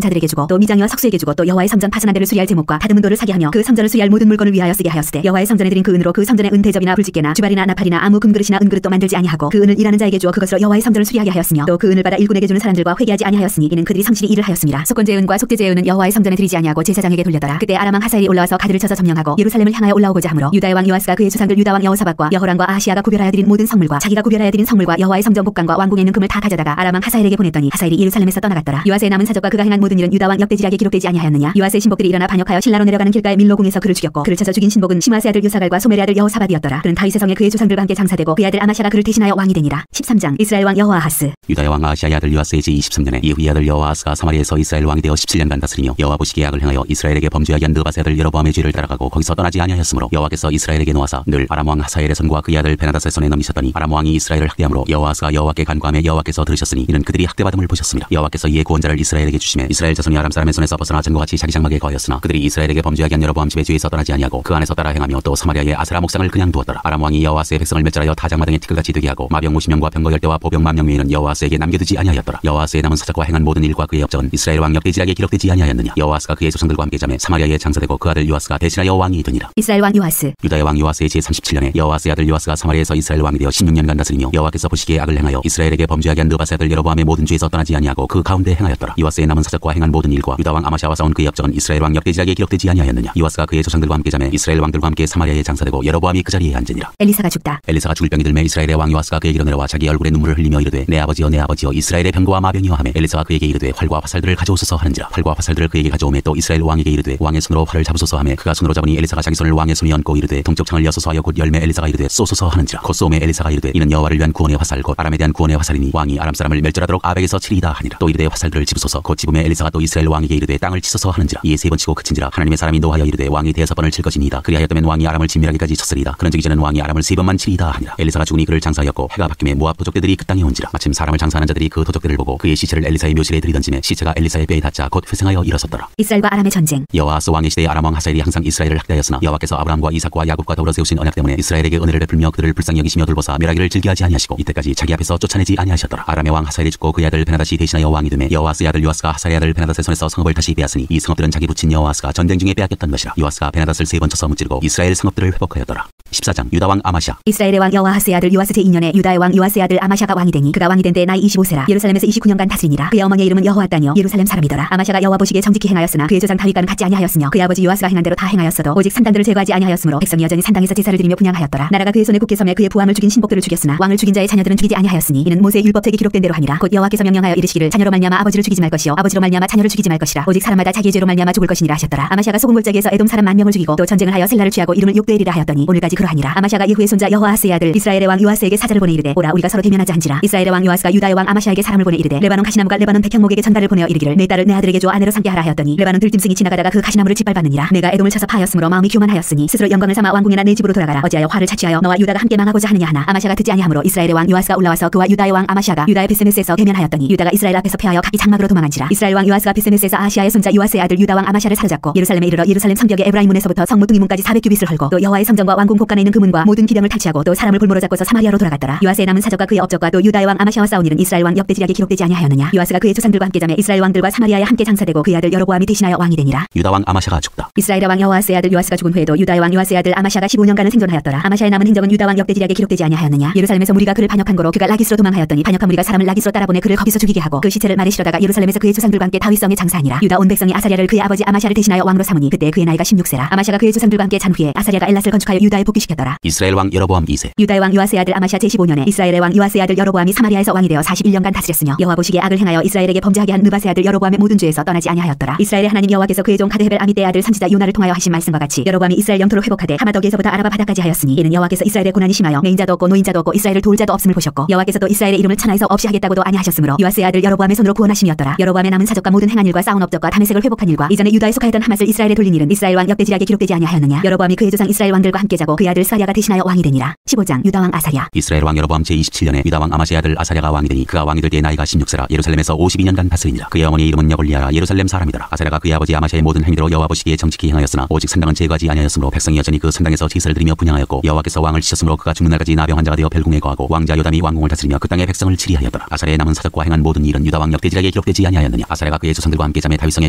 자들에게 주고 또 미장이와 석수에게 주고 또 여호와의 성전 파손한 데를 수리할 제목과 다듬은 돌을 사게 하며 그 성전을 수리할 모든 물건을 위하여 쓰게 하였으되 여호와의 성전에 드린 그 은으로 그 성전의 은 대접이나 불집게나 주발이나 나팔이나 아무 금그릇이나 은그릇도 만들지 아니하고 그 은을 일하는 자에게 주어 그것으로 여호와의 성전을 수리하게 하였으며 또 그 은을 받아 일꾼에게 주는 사람들과 회개하지 아니하였으니 이는 그들이 성실히 일을 하였습니다. 속건제의 은과 속죄제의 은은 여호와의 성전에 드리지 아니하고 제사장에게 돌려더라. 그때 아람 왕 하사엘이 올라와서 가드를 쳐서 점령하고 예루살렘을 향하여 올라오고자 하므로 유다의 왕 요아스가 그의 조상들 유다 왕 여호사밧과 여호람과 아하시아가 구별하여 드린 모든 성물과 자기가 구별하여 드린 성물과 여호와의 성전 복관과 왕궁에 있는 금을 다 가져다가 아람 왕 하사엘 하사엘에게 보냈더니 하사엘이 예루살렘에서 떠나갔더라. 요아스의 남은 사적과 그가 행한 모든 일은 유다 왕 역대지략에 기록되지 아니하였느냐. 요아스의 신복들이 일어나 반역하여 실라로 내려가는 길가에 밀로궁에서 그를 죽였고 그를 쳐서 죽인 신복은 시므아스의 아들 요사갈과 소멜의 아들 여호사밧이었더라. 그는 다윗의 성에 그의 조상들과 함께 장사되고 그의 아들 아마샤가 그를 대신하여 왕이 되니라. 13장 이스라엘 왕 여호아하스. 유다의 왕 아하시아의 아들 요아스의 제23년에 예후의 아들 여호아하스가 사마리아에서 이스라엘 왕이 되어 17년간 다스리며 여호와 보시기에 악을 행하여 이스라엘에게 범죄하게 한 느바세 아들 여로보암의 죄를 따라가고 거기서 떠나지 아니하였으므로 여호와께서 이스라엘에게 놓아사 늘 아람 왕 하사엘의 손과 그의 아들 베나닷의 손에 넘기셨더니 아람 왕이 이스라엘을 학대함으로 여호아스가 여호와께 간구하며 여호와께서 들으셨으니 이는 그들이 학대받음을 보셨습니다. 여호와께서 이에 구원자를 이스라엘에게 주시매 이스라엘 자손이 아람 사람의 손에서 벗어나 전과 같이 자기 장막에 거하였으나 그들이 이스라엘에게 범죄하게 한 여로보암 집의 죄에서 떠나지 아니하고 그 안에서 따라 행하며 또 사마리아의 아세라 목상을 그냥 두었더라. 아람 왕이 여호아스의 백성을 멸절하여 타작마당에 티끌같이 되게 하고 마병 50명과 병거 10대와 보병 10,000명에는 여호아스에게 남겨두지 아니하였더라. 여호아스의 남은 사적과 행한 모든 일과 그의 업적은 이스라엘 왕 역대지략에 기록되지 아니하였느냐. 여호아스가 그의 조상들과 함께 잠에 사마리아에 장사되고 그 아들 요아스가 대신하여 왕이 되니라. 이스라엘 왕 요아스. 유다의 왕 요아스의 제37년에 여호아스의 아들 요아스가 사마리아에서 이스라엘 왕이 되어 16년간 다스리며 여호와께서 보시기에 악을 행하여 이스라엘에게 범죄하게 한 느바세 아들 여로보암의 모든 죄에서 떠나지 아니하고 그 가운데 행하였더라. 요아스의 남은 사적과 행한 모든 일과 유다 왕 아마샤와 싸운 그의 업적은 이스라엘 왕 역대지략에 기록되지 아니하였느냐. 요아스가 그의 조상들과 함께 잠에 이스라엘 왕들과 함께 사마리아에 장사되고 여로보암이 그 자리에 앉으니라. 엘리사가 죽다. 엘리사가 죽을 병이 들매 이스라엘의 왕 요아스가 그에게로 내려와 자기 얼굴에 눈물을 흘리며 이르되 내 아버지여 이스라엘의 병거와 마병이여 하매 엘리사가 그에게 이르되 활과 화살들을 가져오소서 하는지라. 활과 화살들을 그에게 가져오매 또 이스라엘 왕에게 이르되 왕의 손으로 활을 잡으소서 하매 그가 손으로 잡으니 엘리사가 자기 손을 왕의 손에 얹고 이르되 동쪽 창을 여소서 하여 곧 열매 엘리사가 이르되 쏘소서 하는지라. 곧 쏘매 엘리사가 이르되 이는 여호와를 위한 구원의 화살 곧 아람에 대한 구원의 화살이니 왕이 아람 사람을 멸절하도록 아벡에서 치리이다 하니라. 또 이르되 화살들을 집으소서 곧 집음에 엘리사가 또 이스라엘 왕에게 이르되 땅을 치소서 하는지라. 이에 3번 치고 그친지라. 하나님의 사람이 노하여 이르되 왕이 5번을 칠 것이니이다. 그리하였다면 왕이 아람을 진멸하기까지 쳤으리이다. 그런즉 이제는 왕이 아람을 3번만 치리이다 하니라. 엘리사가 죽으니 그를 장사하였고 해가 바뀌매 모압 도적대들이 그 땅에 온지라. 마침 사람을 장사하는 자들이 그 도적대를 보고 그의 시체를 엘리사의 묘실에 들이던지매 시체가 엘리사의 뼈에 닿자 곧 회생하여 일어섰더라. 이스라엘과 아람의 전쟁. 여호아스 왕의 시대에 아람 왕 하사엘이 항상 이스라엘을 학대하였으나 여호와께서 아브라함과 이삭과 야곱과 더불어 세우신 언약 때문에 이스라엘에게 은혜를 베풀며 그들을 불쌍히 여기시며 돌보사 멸하기를 즐겨하지 아니하시고 이때까지 자기 앞에서 쫓아내지 아니하셨더라. 아람의 왕 하사엘이 죽고 그의 아들 베나닷이 대신하여 왕이 되매 여호아스의 아들 요아스가 하사의 아들 베나닷의 손에서 성읍을 다시 빼앗으니 이 성읍들은 자기 부친 여호아스가 전쟁 중에 빼앗겼던 것이라. 요아스가 베나닷을 3번 쳐서 무찌르고 이스라엘 성읍들을 회복하였더라. 14장 유다 왕 아마샤. 이스라엘의 왕 여호아스의 아들 요아스 제2년에 유다의 왕 요아스의 아들 아마샤가 왕이 되니 그가 왕이 된 때 나이 25세라. 예루살렘에서 29년간 다스리니라. 그의 어머니의 이름은 여호아다니요 예루살렘 사람이더라. 아마샤가 여호와 보시기에 정직히 행하였으나 그의 조상 다윗과는 같지 아니하였으며 그의 아버지 요아스가 행한 대로 다 행하였어도 오직 산당들을 제거하지 아니하였으므로 백성이 여전히 산당에서 제사를 드리며 분향하였더라. 나라가 그의 손에 굳게 서매 그의 부함을 죽인 신복들을 죽였으나 왕을 죽인 자의 자녀들은 죽이지 아니하였으니 이는 모세의 율법책에 기록된 대로 함이라. 곧 여호와께서 명령하여 이르시기를 자녀로 말미암아 아버지를 죽이지 말 것이요 아버지로 말미암아 자녀를 죽이지 말 것이라. 오직 사람마다 자기의 죄로 말미암아 죽을 것이니라 하셨더라. 아마샤가 소금 골짜기에서 에돔 사람 10,000명을 죽이고 또 전쟁을 하여 셀라를 취하고 이름을 욕되리라 하였더니 오늘까지 그러하니라. 아마샤가 예후의 손자 여호아스의 아들 이스라엘의 왕 요아스에게 사자를 보내 이르되 오라 우리가 서로 대면하자 한지라. 이스라엘의 왕 요아스가 유다의 왕 아마샤에게 사람을 보내 이르되 레바논 가시나무가 레바논 백향목에게 전달을 보내어 이르기를 내 딸을 내 아들에게 줘 아내로 삼게 하라 하였더니 레바논 들짐승이 지나가다가 그 가시나무를 짓밟았느니라. 내가 에돔을 쳐서 파하였으므로 마음이 교만하였으니 스스로 영광을 삼아 왕궁이나 내 집으로 돌아가라. 어찌하여 화를 자취하여 너와 유다가 함께 망하고자 하느냐 하나. 아마샤가 듣지 아니하므로 이스라엘의 왕 요아스가 올라와서 그와 유다의 왕 아마샤가 유다의 베세메스에서 대면하였더니 유다가 이스라엘 앞에서 패하여 각기 장막으로 도망한지라. 이스라엘 왕 요아스가 베세메스에서 아하시아의 손자 요아스의 아들 유다 왕 아마샤를 사로잡고 예루살렘에 이르러 예루살렘 성벽의 에브라임 문에서부터 성 모퉁이 문까지 400규빗을 헐고 또 여호와의 성전과 왕궁 곳간에 있는 그 문과 모든 기병을 탈취하고 또 사람을 볼모로 잡고서 사마리아로 돌아갔더라. 요아스의 남은 사적과 그의 업적과 또 유다의 왕 아마샤와 싸운 일은 이스라엘 왕 역대지략에 기록되지 아니하였느냐. 요아스가 그의 조상들과 함께 잠에 이스라엘 왕들과 사마리아에 함께 장사되고 그의 아들 여로보암이 대신하여 왕이 되니라. 유다 왕 아마샤가 죽다. 이스라엘의 왕 여호아스의 아들 요아스가 죽은 후에도 유다의 왕 요아스의 아들 아마샤가 15년간을 생존하였더라. 아마샤의 남은 행적은 유다 왕 역대지략에 기록되지 아니하였느냐. 예루살렘에서 무리가 그를 반역한 거로 그가 라기스로 도망하였더니 반역한 무리가 사람을 라기스로 따라보내 그를 거기서 죽이게 하고 그 시체를 말에 실어다가 예루살렘에서 그의 조상들과 함께 다윗성에 장사하니라. 유다 온 백성이 아사랴를 그의 아버지 아마샤를 대신하여 왕으로 삼으니 그때 그의 나이가 16세라. 아마샤가 그의 조상들과 함께 잔 후에 아사랴가 엘랏을 건축하여 유다에 복귀시켰더라. 이스라엘 왕 여로보암 2세. 유다의 왕 요아스의 아들 아마샤 제15년에 이스라엘의 왕 요아스의 아들 여로보암이 사마리아에서 왕이 되어 41년간 다스렸으며 여호와 보시기에 악을 행하여 이스라엘에게 범죄하게 한 느바세 아들 여로보암의 모든 죄에서 떠나지 아니하였더라. 이스라엘의 하나님 여호와께서 그의 종 가드헤벨 아미떼의 아들 선지자 요나를 통하여 하신 말씀과 같이 여로보암이 이스라엘 영토를 회복하되 하마덕에서부터 아라바 바다까지 하였으니 이는 여호와께서 이스라엘의 고난이 심하여 매인자도 없고 노인자도 없고 이스라엘을 도울 자도 없음을 보셨고 여호와께서도 이스라엘의 이름을 천하에서 없이 하겠다고도 아니하셨으므로 요아스의 아들 여로보암의 손으로 구원하심이었더라. 여로보암의 남은 사적과 모든 행한 일과 싸운 업적과 다메섹을 회복한 일과 이전에 유다에 속하였던 하맛을 이스라엘에 돌린 일은 이스라엘 왕 역대지략에 기록되지 아니하였느냐. 여로보암이 그의 조상 이스라엘 왕들과 함께 자고 그의 아들 스가랴가 대신하여 왕이 되니라. 15장 유다 왕 아사랴. 이스라엘 왕 여로보암 제27년에 유다 왕 아마샤의 아들 아사랴가 왕이 되니 그가 왕이 될 때 나이가 16세라. 예루살렘에서 52년간 다스리니라. 그의 어머니의 이름은 여골리아라. 예루살렘 사람이더라. 아사랴가 그의 아버지 아마샤의 모든 행위대로 여호와 보시기에 정직히 행하였으나 오직 산당은 제거하지 아니하였으므로 백성이 여전히 그 산당에서 제사를 드리며 분향하였고 여호와께서 왕을 치셨으므로 그가 죽는 날까지 나병 환자가 되어 벨궁에 거하고 왕자 요담이 왕궁을 다스리며 그 땅의 백성을 치리하였더라. 아사랴의 남은 사적과 행한 모든 일은 유다 왕 역대지략에 기록되지 아니하였느냐. 아사랴가 그의 조상들과 함께 잠에 다윗성에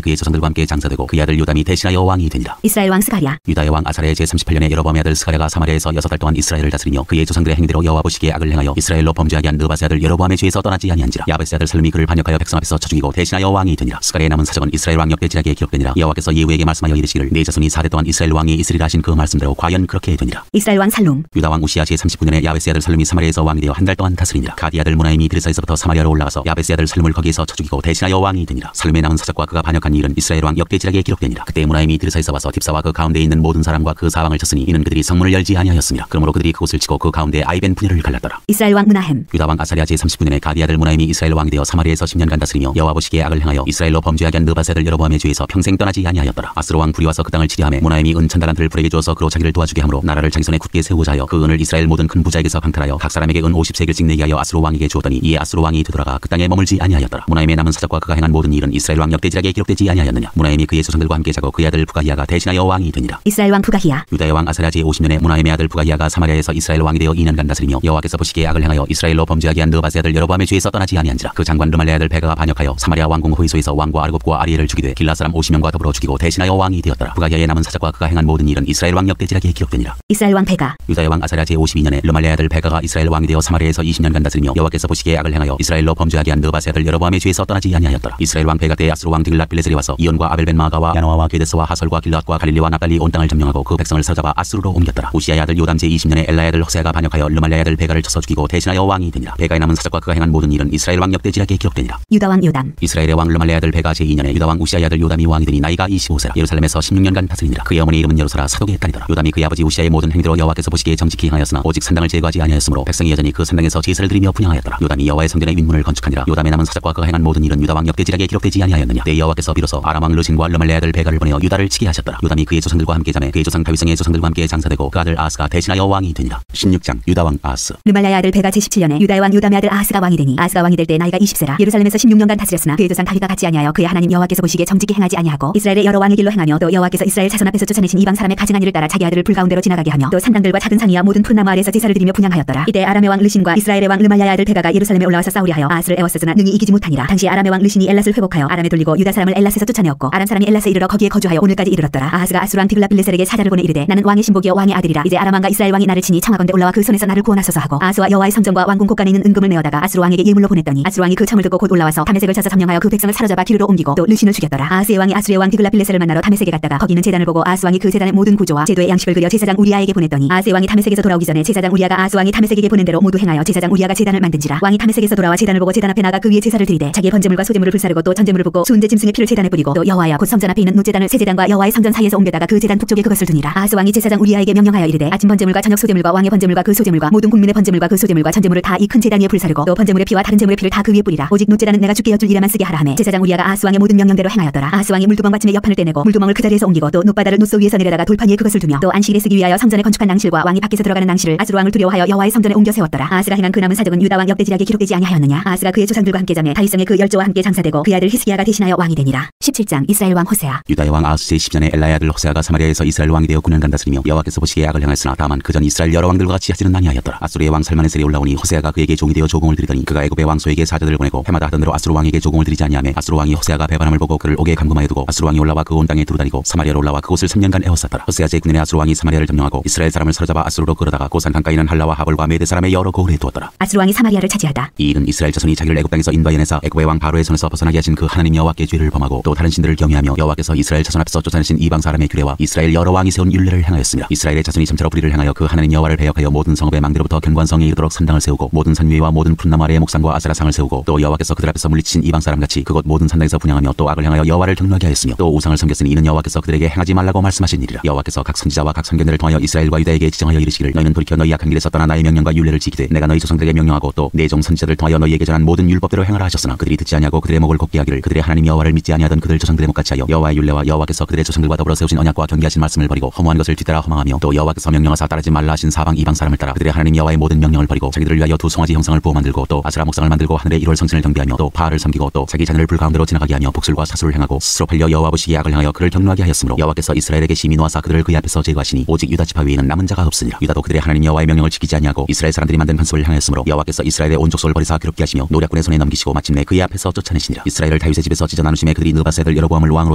그의 조상들과 함께 장사되고 그의 아들 요담이 대신하여 왕이 되니라. 이스라엘 왕 스가랴. 유다의 왕 아사랴의 제38년에 여로보암의 아들 스가랴가 사마리아에서 6달 동안 이스라엘을 다스리며 그의 조상들의 행위대로 여호와 보시기에 악을 행하여 이스라엘로 범죄하게 한 느바세 아들 여로보암의 죄에서 떠나지 아니한지라. 야베스 아들 살룸이 그를 반역하여 백성 앞에서 쳐 죽이고 대신하여 왕이 되니라. 스가랴의 남은 사적은 이스라엘 왕 역대지략에 기록되니라. 여호와께서 예후에게 말씀하여 이르시기를 내 자손이 4대 동안 이스라엘 왕이 있으리라 하신 그 말씀대로 과연 그렇게 되니라. 이스라엘 왕 살룸. 유다 왕 우시야 제39년에 야베스 아들 살룸이 사마리아에서 왕이 되어 한 달 동안 다스리니라. 가디 아들 무나임이 드르사에서부터 사마리아 사마리아로 올라가서 야베스의 아들 살룸을 거기에서 쳐 죽이고 대신하여 왕이 되니라. 살룸에 남은 사적과 그가 반역한 일은 이스라엘 왕 역대지략에 기록되니라. 그때 무나임이 드르사에서 와서 딥사와 그 가운데에 있는 모든 사람과 그 사방을 쳤으니 이는 그들이 성문을 열지 아니하였습니다. 그러므로 그들이 그곳을 치고 그 가운데 아이벤 분야를 갈랐더라. 이스라엘 왕 무나햄. 유다 왕 아사랴 제39년에 가디 아들 무나임이 이스라엘 왕이 되어 사마리아에서 10년간 다스리며 여호와 보시기에 악을 행하여 이스라엘로 범죄하게 한 느바세 아들 여로보암의 죄에서 평생 떠나지 아니하였더라. 아스로 왕 불이 와서 그 땅을 치리하매 무나임이 은 1000달란트를 불에게 주어서 그로 자기를 도와주게 하므로 나라를 자기 손에 굳게 세우고자 하여 그 은을 이스라엘 모든 큰 부자에게서 강탈하여 각 사람에게 은 50세겔씩 내게 하여 아스로 왕에게 주었더니 이에 아스로 왕이 되돌아가 그 땅에 머물지 아니하였더라. 무나임의 남은 사적과 그가 행한 모든 일은 이스라엘 왕 역대지략에 기록되지 아니하였느냐. 무나임이 그의 조상들과 함께 자고 그의 아들 부가히야가 대신하여 왕이 되니라. 이스라엘 왕 부가히야. 유다의 왕 아사랴 제50년에 무나임의 아들 부가히야가 사마리아에서 이스라엘 왕이 되어 2년간 다스리며 여호와께서 보시기에 악을 행하여 이스라엘로 범죄하게 한 느바세 아들 여로보암의 죄에서 떠나지 아니한지라. 그 장관 르말레 아들 베가가 반역하여 사마리아 왕궁 호이소에서 왕과 아르곱과 아리엘을 죽이되 길라 사람 50명과 더불어 죽이고 대신하여 왕이 되었더라. 부가히야의 남은 사적과 그가 행한 모든 일은 이스라엘 왕 역대지략에 기록되니라. 이스라엘 왕 베가. 유다의 왕 아사랴 제52년에 르말레 아들 베가가 이스라엘 왕이 되어 사마리아에서 20년간 다스리며 여호와께서 보시기에 악을 행하여 이스라엘로 범죄하게 한 느바세 아들 여로보암의 죄에서 떠나지 아니하였더라. 이스라엘 왕 베가 때 아스로 왕 디글랏 빌레셀이 와서 이온과 아벨벤 마가와 야노아와 게데스와 하설과 길랏과 갈릴리와 납달리 온 땅을 점령하고 그 백성을 사로잡아 아스루로 옮겼더라. 우시아의 아들 요담 제20년에 엘라의 아들 흑세아가 반역하여 르말레의 아들 베가를 쳐서 죽이고 대신하여 왕이 되니라. 베가의 남은 사적과 그가 행한 모든 일은 이스라엘 왕 역대지략에 기록되니라. 유다 왕 요담. 이스라엘의 왕 르말레의 아들 베가 제2년에 유다 왕 우시아의 아들 요담이 왕이 되니 나이가 25세라. 예루살렘에서 16년간 다스리니라. 그의 어머니 이름은 여루사라 사독의 딸이더라. 요담이 그의 아버지 우시아의 모든 행위대로 여호와께서 보시기에 정직히 행하였으나 오직 산당을 제거하지 아니하였으므로 백성이 여전히 그 산당에서 제사를 드리며 분향하였더라. 요담이 여호와의 성전의 윗문을 건축하니라. 요담의 남은 사적과 그가 행한 모든 일은 유다 왕 역대지략에 기록되지 아니하였느냐. 내 여호와께서 비로소 아람 왕 르신과 르말레의 아들 베가를 보내어 유다를 치게 하셨더라. 요담이 그의 조상들과 함께 자매 그의 조상 다윗성의 조상들과 함께 장사되고 그 아들 아하스가 대신하여 왕이 되니라. 16장 유다 왕 아하스. 르말라의 아들 베가 제17년에 유다의 왕 요담의 아들 아하스가 왕이 되니 아하스가 왕이 될 때 나이가 20세라. 예루살렘에서 16년간 다스렸으나 그의 조상 다윗과 같이 아니하여 그의 하나님 여호와께서 보시기에 정직히 행하지 아니하고 이스라엘의 여러 왕의 길로 행하며 또 여호와께서 이스라엘 자손 앞에서 쫓아내신 이방 사람의 가증한 일을 따라 자기 아들을 불 가운데로 지나가게 하며 또 산당들과 작은 산이야 모든 푸른 나무 아래에서 제사를 드리며 분향하였더라. 이때 아람의 왕 르신과 이스라엘의 왕 르말라의 아들 베가가 예루살렘에 올라와서 싸우려 하여 아하스를 애웠으나 능히 이기지 못하니라. 당시 아람의 왕 르신이 엘랏을 회복하여 아람에 돌리고 유다 사람을 엘랏에서 쫓아내었고 아람 사람이 엘랏에 이르러 거기에 거주하여 오늘까지 이르렀더라. 아하스가 아수르 왕 디글랏 빌레셀에게 사자를 보내 이르되 나는 왕의 신복이요 왕의 아들이라. 이제 아람 왕과 이스라엘 왕이 나를 치니 청하건대 올라와 그 손에서 나를 구원하소서 하고 아하스와 여호와의 성전과 왕궁 곳간에 있는 은금을 메어다가 아수르 왕에게 예물로 보냈더니 아수르 왕이 그 청을 듣고 곧 올라와서 다메섹을 쳐서 점령하여 그 백성을 사로잡아 기르로 옮기고 또 르신을 죽였더라. 아하스의 왕이 아수르의 왕 디글랏 빌레셀을 만나러 다메섹에 갔다가 거기 있는 제단을 보고 아하스 왕이 그 제단의 모든 구조와 제도의 양식을 그려 제사장 우리아에게 보냈더니 아하스의 왕이 다메섹에서 돌아오기 전에 제사장 우리아가 아하스 왕이 다메섹에게 보낸 대로 모두 행하여 제사장 우리아가 제단을 만든지라. 왕이 다메섹에서 돌아와 제단을 보고 제단 앞에 나가 그 위에 제사를 드리되 자기의 번제물과 소제물을 불사르고 또 전제물을 붓고 수은제 짐승의 피를 제단에 뿌리고 또 여호와여 곧 성전 앞에 있는 놋제단을 새 제단과 여호와의 성전 사이에서 옮겨다가 그 제단 북쪽에 그것을 두니라. 아하스 왕이 제사장 우리아에게 명령하여 이르되 아침 번제물과 저녁 소제물과 왕의 번제물과 그 소제물과 모든 국민의 번제물과 그 소제물과 전제물을 다 이 큰 제단 위에 불사르고 또 번제물의 피와 다른 제물의 피를 다 그 위에 뿌리라. 오직 놋제단은 내가 죽게 여쭐 일에만 쓰게 하라 하매 제사장 우리아가 아하스 왕의 모든 명령대로 행하였더라. 아하스 왕이 물두멍 받침의 옆판을 떼내고 물두멍을 그 자리에서 옮기고 또 놋바다를 놋소 위에서 내려다가 돌판 위에 그것을 두며 또 안식일에 쓰기 위하여 성전에 건축한 낭실과 왕이 밖에서 들어가는 낭실을 아수르 왕을 두려워하여 여호와의 성전에 옮겨 세웠더라. 아하스가 행한 그 남은 사적은 유다 왕 역대지략에 기록되지 아니하였느냐. 아하스가 그의 조상들과 함께 자매 다윗성의 그 열조와 함께 장사되고 그의 아들 히스기야가 대신하여 왕이 되니라. 17장 이스라엘 왕 호세아. 유다의 왕 아하스 제10년에 엘라의 아들 호세아가 사마리아에서 이스라엘 왕이 되어 9년간 다스리며 여호와께서 보시기에 악을 행하였으나 다만 그전 이스라엘 여러 왕들과 같이 하지는 아니하였더라. 아수르의 왕 살마네셀이 올라오니 호세아가 그에게 종이 되어 조공을 드리더니 그가 애굽의 왕소에게 사자들을 보내고 해마다 하던 대로 아수르 왕에게 조공을 드리지 아니하며 아수르 왕이 호세아가 배반함을 보고 그를 옥에 감금하여 두고 아수르 왕이 올라와 그 온 땅에 두루다니고 사마리아로 올라와 그곳을 3년간 에워쌌더라. 호세아 제9년에 아수르 왕이 사마리아를 점령하고 이스라엘 사람을 사로잡아 아수르로 끌어다가 고산 강가에 있는 할라와 하볼과 메대 사람의 여러 고을에 두었더라. 아수르 왕이 사마리아를 차지하다. 이 일은 이스라엘 자손이 자기를 애굽 땅에서 인도하여내사 애굽의 왕 바로의 손에서 벗어나게 하신 그 하나님 여호와께 죄를 범하고 또 다른 신들을 경외하며 여호와께서 이스라엘 자손 앞에서 쫓아내신 이방 사람의 규례와 이스라엘 여러 왕이 세운 율례를 행하였습니다. 이스라엘의 자손이 점차로 불의를 행하여 그 하나님 여호와를 배역하여 모든 성읍의 망대로부터 견관성에 이르도록 산당을 세우고 모든 산 위와 모든 푸른나무 아래의 목상과 아세라상을 세우고 또 여호와께서 그들 앞에서 물리치신 이방 사람같이 그곳 모든 산당에서 분향하며 또 악을 행하여 여호와를 경노하게 하였으며 또 우상을 섬겼으니 이는 여호와께서 그들에게 행하지 말라고 말씀하신 일이라. 여호와께서 각 선지자와 각 선견들을 통하여 이스라엘과 유다에게 지정하여 이르시기를 너희는 돌이켜 너희 악한 길에서 떠나 나의 명령과 율례를 지키되 내가 너희 조상들에게 명령하고 또 내 종 선지자들을 통하여 너희에게 전한 모든 율법대로 행하라 하셨으나 그들이 듣지 아니하고 그들의 목을 곱게 하기를 그들의 하나님 여호와를 믿지 아니하던 그들 조상들의 목같이 하여 여호와의 율례와 여호와께서 그들의 조상들과 더불어 세우신 언약과 경계하신 말씀을 버리고 허무한 것을 뒤따라 허망하며 또 여호와께서 명령하사 따르지 말라 하신 사방 이방 사람을 따라 그들의 하나님 여호와의 모든 명령을 버리고 자기들을 위하여 두 송아지 형상을 부어 만들고 또 아세라 목상을 만들고 하늘의 1월 성신을 경배하며 또 바알을 섬기고 또 자기 자녀를 불 가운데로 지나가게 하며 복술과 사술을 행하고 스스로 팔려 여호와 보시기에 악을 행하여 그를 경노하게 하였으므로 여호와께서 이스라엘에게 심히 노하사 그들을 그의 앞에서 제거하시니 오직 유다 지파 외에는 남은 자가 없으니라. 유다도 그들의 하나님 여호와의 명령을 지키지 아니하고 이스라엘 사람들이 만든 관습을 행하였으므로 여호와께서 이스라엘의 온 족속을 버리사 괴롭게 하시며 노략군의 손에 넘기시고 마침내 그의 앞에서 쫓아내시니라. 이스라엘을 다윗의 집에서 찢어 나누심에 그들이 느바세 아들 여로보암을 왕으로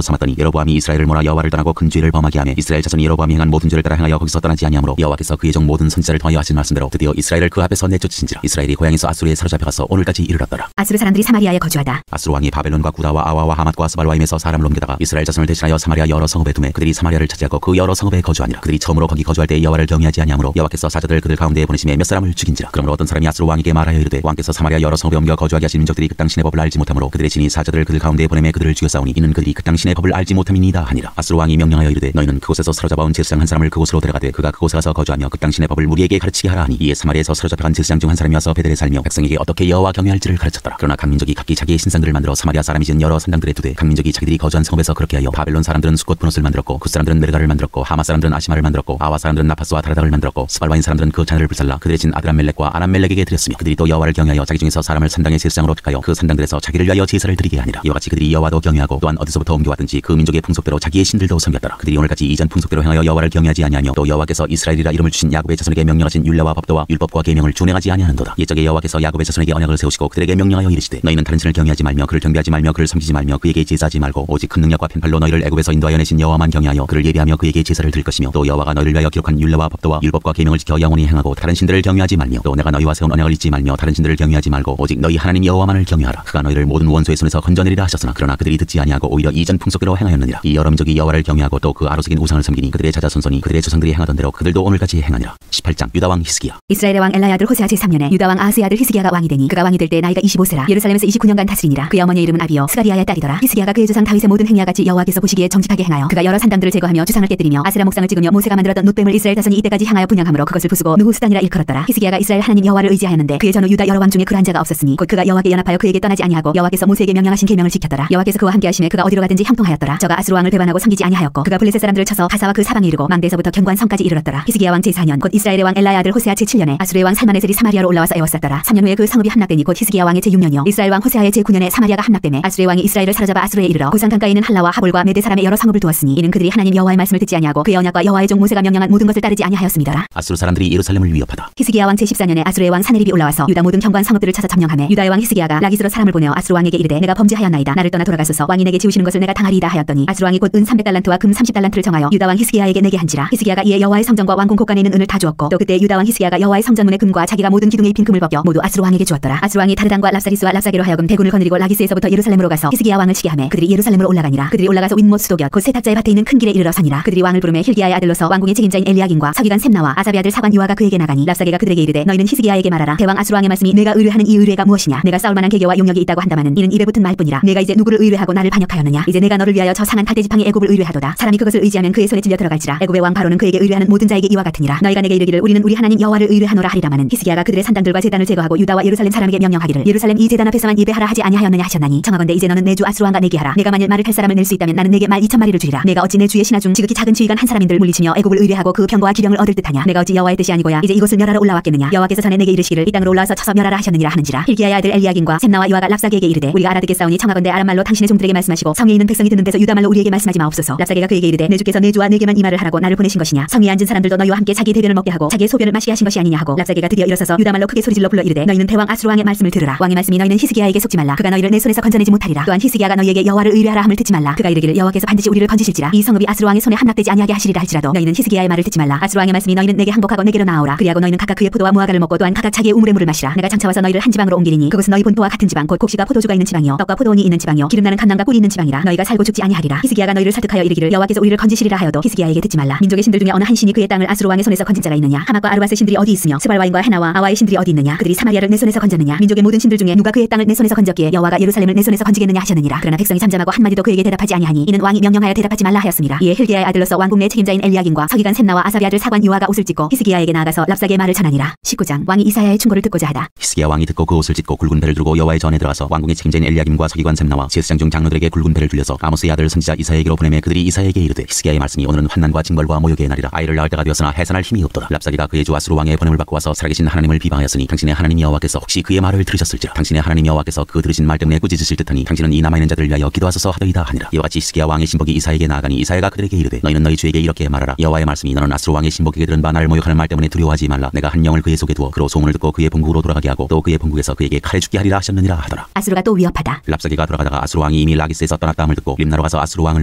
삼았더니 여로보암이 이스라엘을 몰아 여호와를 떠나고 큰 죄를 범하게 하며 이스라엘 자손이 여로보암이 행한 모든 죄를 따라 행하여 거기서 떠나지 아니하므로 여호와께서 그의 종 모든 선지자를 통하여 하신 말씀대로 드디어 이스라엘을 그 앞에서 내쫓으신지라. 이스라엘이 고향에서 아수르에 사로잡혀가서 오늘까지 이르렀더라. 아수르 사람들이 사마리아에 거주하다. 아수르 왕이 바벨론과 구다와 아와와 하맛과 스발와임에서 사람을 옮겨다가 이스라엘 자손을 대신하여 사마리아 여러 성읍에 두매 그들이 사마리아를 차지하고 그 여러 성읍에 거주하니라. 그들이 처음으로 거기 거주할 때 여호와를 경외하지 아니하므로 여호와께서 사자들을 그들 가운데에 보내심에 몇 사람을 죽인지라. 그러므로 어떤 사람이 아수르 왕에게 말하여 이르되 왕께서 사마리아 여러 성읍에 옮겨 거주하게 하신 민족들이 그 땅 신의 법을 알지 못하므로 그들의 신이 사자들을 그들 가운데에 보내매 그들을 죽였사오니 이는 그들이 그 땅 신의 법을 알지 못함이니이다 하니라. 아수르 왕이 명령하여 이르되 너희는 그곳에서 사로잡아온 제사장 한 사람을 그곳으로 데려가되 그가 그곳에 가서 거주하며 그 땅 신의 법을 우리에게 가르치게 하라 하니 이에 사마리아에서 사로잡혀간 제사장 중 한 사람이 와서 베델에 살며 백성에게 어떻게 여호와 경외할지를 가르쳤더라. 그러나 각 민족이 각기 자기의 신상들을 만들어 사마리아 사람이 지은 여러 산당들에 두되 각 민족이 자기들이 거주한 성읍에서 그렇게 하여 바벨론 사람들은 수꽃 분옷을 만들었고 굿 사람들은 메르가를 만들었고 하마 사람들은 아시마를 만들었고 아와 사람들은 나파스와 다라닥을 만들었고 스발와인 사람들은 그 잔을 불살라 그들의 진 아드람멜렉과 아람멜렉에게 드렸으며 그들이 또 여호와를 경외하여 자기 중에서 사람을 산당의 제사장으로 택하여 그 산당들에서 자기를 위하여 제사를 드리게 하니라. 이와 같이 그들이 여호와도 경외하고 또한 어디서부터 옮겨왔든지 그 민족의 풍속대로 자기의 신들도 섬겼더라. 그들이 오늘같이 이전 풍속대로 행하여 여호와를 경외하지 아니하며 또 여호와께서 이스라엘이라 이름을 주신 야곱의 자손에게 명령하신 율례와 법도와 율법과 계명을 준행하지 아니하는도다. 옛적에 여호와께서 야곱의 자손에게 언약을 세우시고 그들에게 명령하여 이르시되 너희는 다른 신을 경외하지 말며 그를 경배하지 말며 그를 섬기지 말며 그에게 제사하지 말고 오직 큰 능력과 펜팔로 너희를 애굽에서 인도하여 내신 여호와만 경외하여 그를 예배하며 그에게 제사를 드릴 것이며 또 여호와가 너희를 위하여 기록한 율례와 법도와 율법과 계명을 지켜 영원히 행하고 다른 신들을 경외하지 말며 또 내가 너희와 세운 언약을 잊지 말며 다른 신들을 경외하지 말고 오직 너희 하나님 여호와만을 경외하라. 그가 너희를 모든 원수의 손에서 건져내리라 하셨으나 그러나 그들이 듣지 아니하고 오히려 이전 풍속대로 행하였느니라. 이 여러 민족이 여호와를 경외하고 또 그 아로새긴 우상을 섬기니 그들의 자자손손이 그들의 조상들이 행하던 대로 그들도 오늘같이 행하니라. 18장 유다왕 히스기야. 이스라엘의 왕 엘라의 아들 호세아 제3년에 유다왕 아하스의 아들 히스기야가 왕이 되니 그가 왕이 될 때 나이가 25세라 예루살렘에서 29년간 다스리니라. 그의 어머니의 이름은 아비요 스가리아의 딸이더라. 히스기야가 그의 조상 다윗의 모든 행위와 같이 여호와께서 보시기에 정직하게 행하여 그가 여러 산당들을 제거하며 주상을 깨뜨리며 아세라 목상을 찍으며 모세가 만들었던 놋뱀을 이스라엘 자손이 이때까지 향하여 분향함으로 그것을 부수고 누후스단이라 일컬었더라. 히스기야가 이스라엘 하나님 여호와를 의지하였는데 그의 전후 유다 여러 왕 중에 그러한 자가 없었으니 곧 그가 여호와께 연합하여 그에게 떠나지 아니하고 여호와께서 모세에게 명령하신 계명을 지켰더라. 여호와께서 그와 함께 하심에 그가 어디로 가든지 형통하였더라. 저가 아수르 왕을 배반하고 섬기지 아니하였고 그가 블레셋 사람들을 쳐서 가사와 그 사방에 이르고 망대에서부터 견고한 성까지 이르렀더라. 히스기야 왕 제4년 곧 이스라엘의 왕 엘라의 아들 호세아 제7년에 아수르의 왕 살마네셀이 사마리아로 올라와서 애워쌌더라. 3년 후에 그 성읍이 함락되니 곧 히스기야 왕의 제6년이요 이스라엘 왕 호세아의 제9년에 사마리아가 함락되매 아수르의 왕이 이스라엘을 사로잡아 아수르에 이르러 고산 강가에 있는 할라와 하볼과 메대 사람의 여러 성읍을 두었으니 이는 그들이 하나님 여호와의 말씀을 듣지 아니하고 그의 언약과 여호와의 종 모세가 명령한 모든 것을 따르지 아니하였음이더라. 아수르 사람들이 예루살렘을 위협하다. 히스기야 왕 제14년에 아수르의 왕 사네립이 올라와서 유다 모든 견고한 성읍들을 찾아 점령하매 유다의 왕 히스기야가 라기스로 사람을 보내어 아수르 왕에게 이르되 내가 범죄하였나이다. 나를 떠나 돌아가소서. 왕이 내게 지우시는 것을 내가 당하리이다 하였더니 아수르 왕이 곧 은 300달란트와 금 30달란트를 정하여 유다 왕 히스기야에게 내게 한지라. 히스기야가 이에 여호와의 성전과 왕궁 곳간에 있는 은을 다 주었고 또 그때 유다 왕 히스기야가 여호와의 성전문의 금과 자기가 모든 기둥에 입힌 금을 벗겨 모두 아수르 왕에게 주었더라. 아수르 왕이 다르단과 랍사리스와 랍사게로 하여금 대군을 거느리고 라기스에서부터 예루살렘으로 가서 히스기야 왕을 치게 하매 그들이 예루살렘으로 올라가니라. 그들이 올라가서 윗못 수도곁 곧 세탁자의 밭에 있는 큰 길에 이르러 서니라. 그들이 왕을 부르매 힐기야의 아들로서 왕궁의 책임자인 엘리야긴과 서기관 셈나와 아사비 아들 사관 요아가 그에게 나가니 랍사게가 그들에게 이르되 너희는 히스기야에게 말하라. 대왕 아수르 왕의 말씀이 내가 의뢰하는 이 의뢰가 무엇이냐. 내가 싸울 만한 계교와 용력이 있다고 한다마는 이는 입에 붙은 말뿐이라. 내가 이제 누구를 의뢰하고 나를 반역하였느냐. 이제 내가 너를 위하여 저 상한 갈대지팡이 애굽을 의뢰하도다. 사람이 그것을 의지하면 그의 손에 찔려 들어갈지라. 애굽의 왕 바로는 그에게 의뢰하는 모든 자에게 이와 같으니라. 너희가 내게 이르기를 우리는 우리 하나님 여호와를 의뢰하노라 하리라마는 히스기야가 그들의 산당들과 제단을 제거하고 유다와 예루살렘 사람에게 명령하기를 예루살렘 이 제단 앞에서만 예배하라 하지 아니하였느냐 하셨나니 청하건대 이제 너는 내 주 아수르 왕과 내게 하라. 내가 만일 말을 탈 사람을 낼 수 있다면 나는 내게 말 2000마리를 주리라. 내가 어찌 내 주의 신하 중 지극히 작은 지휘관 한 사람인들 물리치며 애굽을 의뢰하고 그 병거와 기령을 얻을 듯하냐. 내가 어찌 여호와의 뜻이 아니고야 이제 이곳을 멸하러 올라왔겠느냐. 여호와께서 전에 내게 이르시기를 이 땅으로 올라와서 쳐서 멸하라 하셨느니라 하는지라. 힐기야의 아들 엘리야긴과 셈나와 요아가 랍사게에게 이르되 우리가 알아듣겠사오니 청하건대 아람말로 당신의 종들에게 말씀하시고 성에 있는 백성이 듣는 데서 유다말로 우리에게 말씀하지 마옵소서. 랍사게가 그에게 이르되 내 주께서 내 주와 내게만 이 말을 하라고 나를 보내신 것이냐. 성에 앉은 사람들도 너희와 함께 자기의 대변을 먹게 하고 자기의 소변을 마시게 하신 것이 아니냐 하고 랍사게가 드디어 일어서서 유다말로 크게 소리질러 불러 이르되 너희는 대왕 아수르 왕의 말씀을 들으라. 왕의 말씀이 너희는 히스기야에게 속지 말라. 그가 너희를 내 손에서 건져내지 못하리라. 또한 히스기야가 너희에게 여호와를 의뢰하라 함을 듣지 말라. 그가 이르기를 여호와께서 반드시 우리를 건지실지라. 이 성읍이 아수르 왕의 손에 함락되지 아니하게 하시리라 할지라도 너희는 히스기야의 말을 듣지 말라. 아수르 왕의 말씀이 너희는 내게 항복하고 내게로 나아오라. 그리하고 너희는 각각 그의 포도와 무화과를 먹고 또한 각각 자기의 우물의 물을 마시라. 내가 장차 와서 너희를 한 지방으로 옮기리니 그것은 너희 본토와 같은 지방 곧 곡식과 포도주가 있는 지방이요 떡과 포도원이 있는 지방이요 기름나는 감람과 꿀이 있는 지방이라. 너희가 살고 죽지 아니하리라. 히스기야가 너희를 설득하여 이르기를 여호와께서 우리를 건지시리라 하여도 히스기야에게 듣지 말라. 민족의 신들 중에 어느 한 신이 그의 땅을 아수르 왕의 손에서 건진 자가 있느냐. 하맛과 아르바스 신들이 어디 있으며 스발와인과 헤나와 아와의 신들이 어디 있느냐. 그들이 사마리아를 내 손에서 건졌느냐. 민족의 모든 신들 중에 누가 그의 땅을 내 손에서 건졌기에 여호와가 예루살렘을 내 손에서 건지겠느냐 하셨느니라. 그러나 백성이 잠잠하고 한마디도 그에게 대답하지 아니하니 이는 왕이 명령하여 대답하지 말라 하였습니다. 이에 힐기야의 아들로서 왕궁 내 책임자인 엘리야긴과 서기관 셈나와 아사비 아들 사관 요아가 옷을 찢고 히스기야에게 나아가서 랍사게의 말을 전하니라. 19장 왕이 이사야의 충고를 듣고자 하다. 히스기야 왕이 듣고 그 옷을 찢고 굵은 배를 들고 여호와의 전에 들어가서 왕궁의 책임자인 엘리야김과 서기관 셈나와 제사장 중 장로들에게 굵은 배를 들려서 아모스의 아들 선지자 이사야에게로 보내매 그들이 이사야에게 이르되 히스기야의 말씀이 오늘은 환난과 징벌과 모욕의 날이라. 아이를 낳을 때가 되었으나 해산할 힘이 없도다. 랍사게가 그의 주 아수르 왕의 번임을 받고 와서 살아계신 하나님을 비방하였으니 당신의 하나님 여호와께서 혹시 그의 말을 들으셨을지라. 당신의 하나님 여호와께서 그 들으신 말 때문에 꾸짖으실 듯하니 당신은 이 남아있는 자들을 위하여 기도하소서 하더이다 하니라. 이와 같이 히스기야 왕의 신복이 이사야에게 나아가니 이사야가 그들에게 이르되 너희는 너희 주에게 이렇게 말하라. 여호와의 말씀이 너는 아수르 왕의 신복에게 들은 바 나를 모욕하는 말 때문에 두려워하지 말라. 내가 한 영을 그의 속에 두어 그로 소문을 듣고 그의 본국으로 돌아가게 하고 또 그의 본국에서 그에게 칼에 죽게 하리라 하셨느니라 하더라. 아수르가 또 위협하다. 랍사게가 돌아가다가 아수르 왕이 이미 라기스에서 떠났다 함을 듣고 림나로 가서 아수르 왕을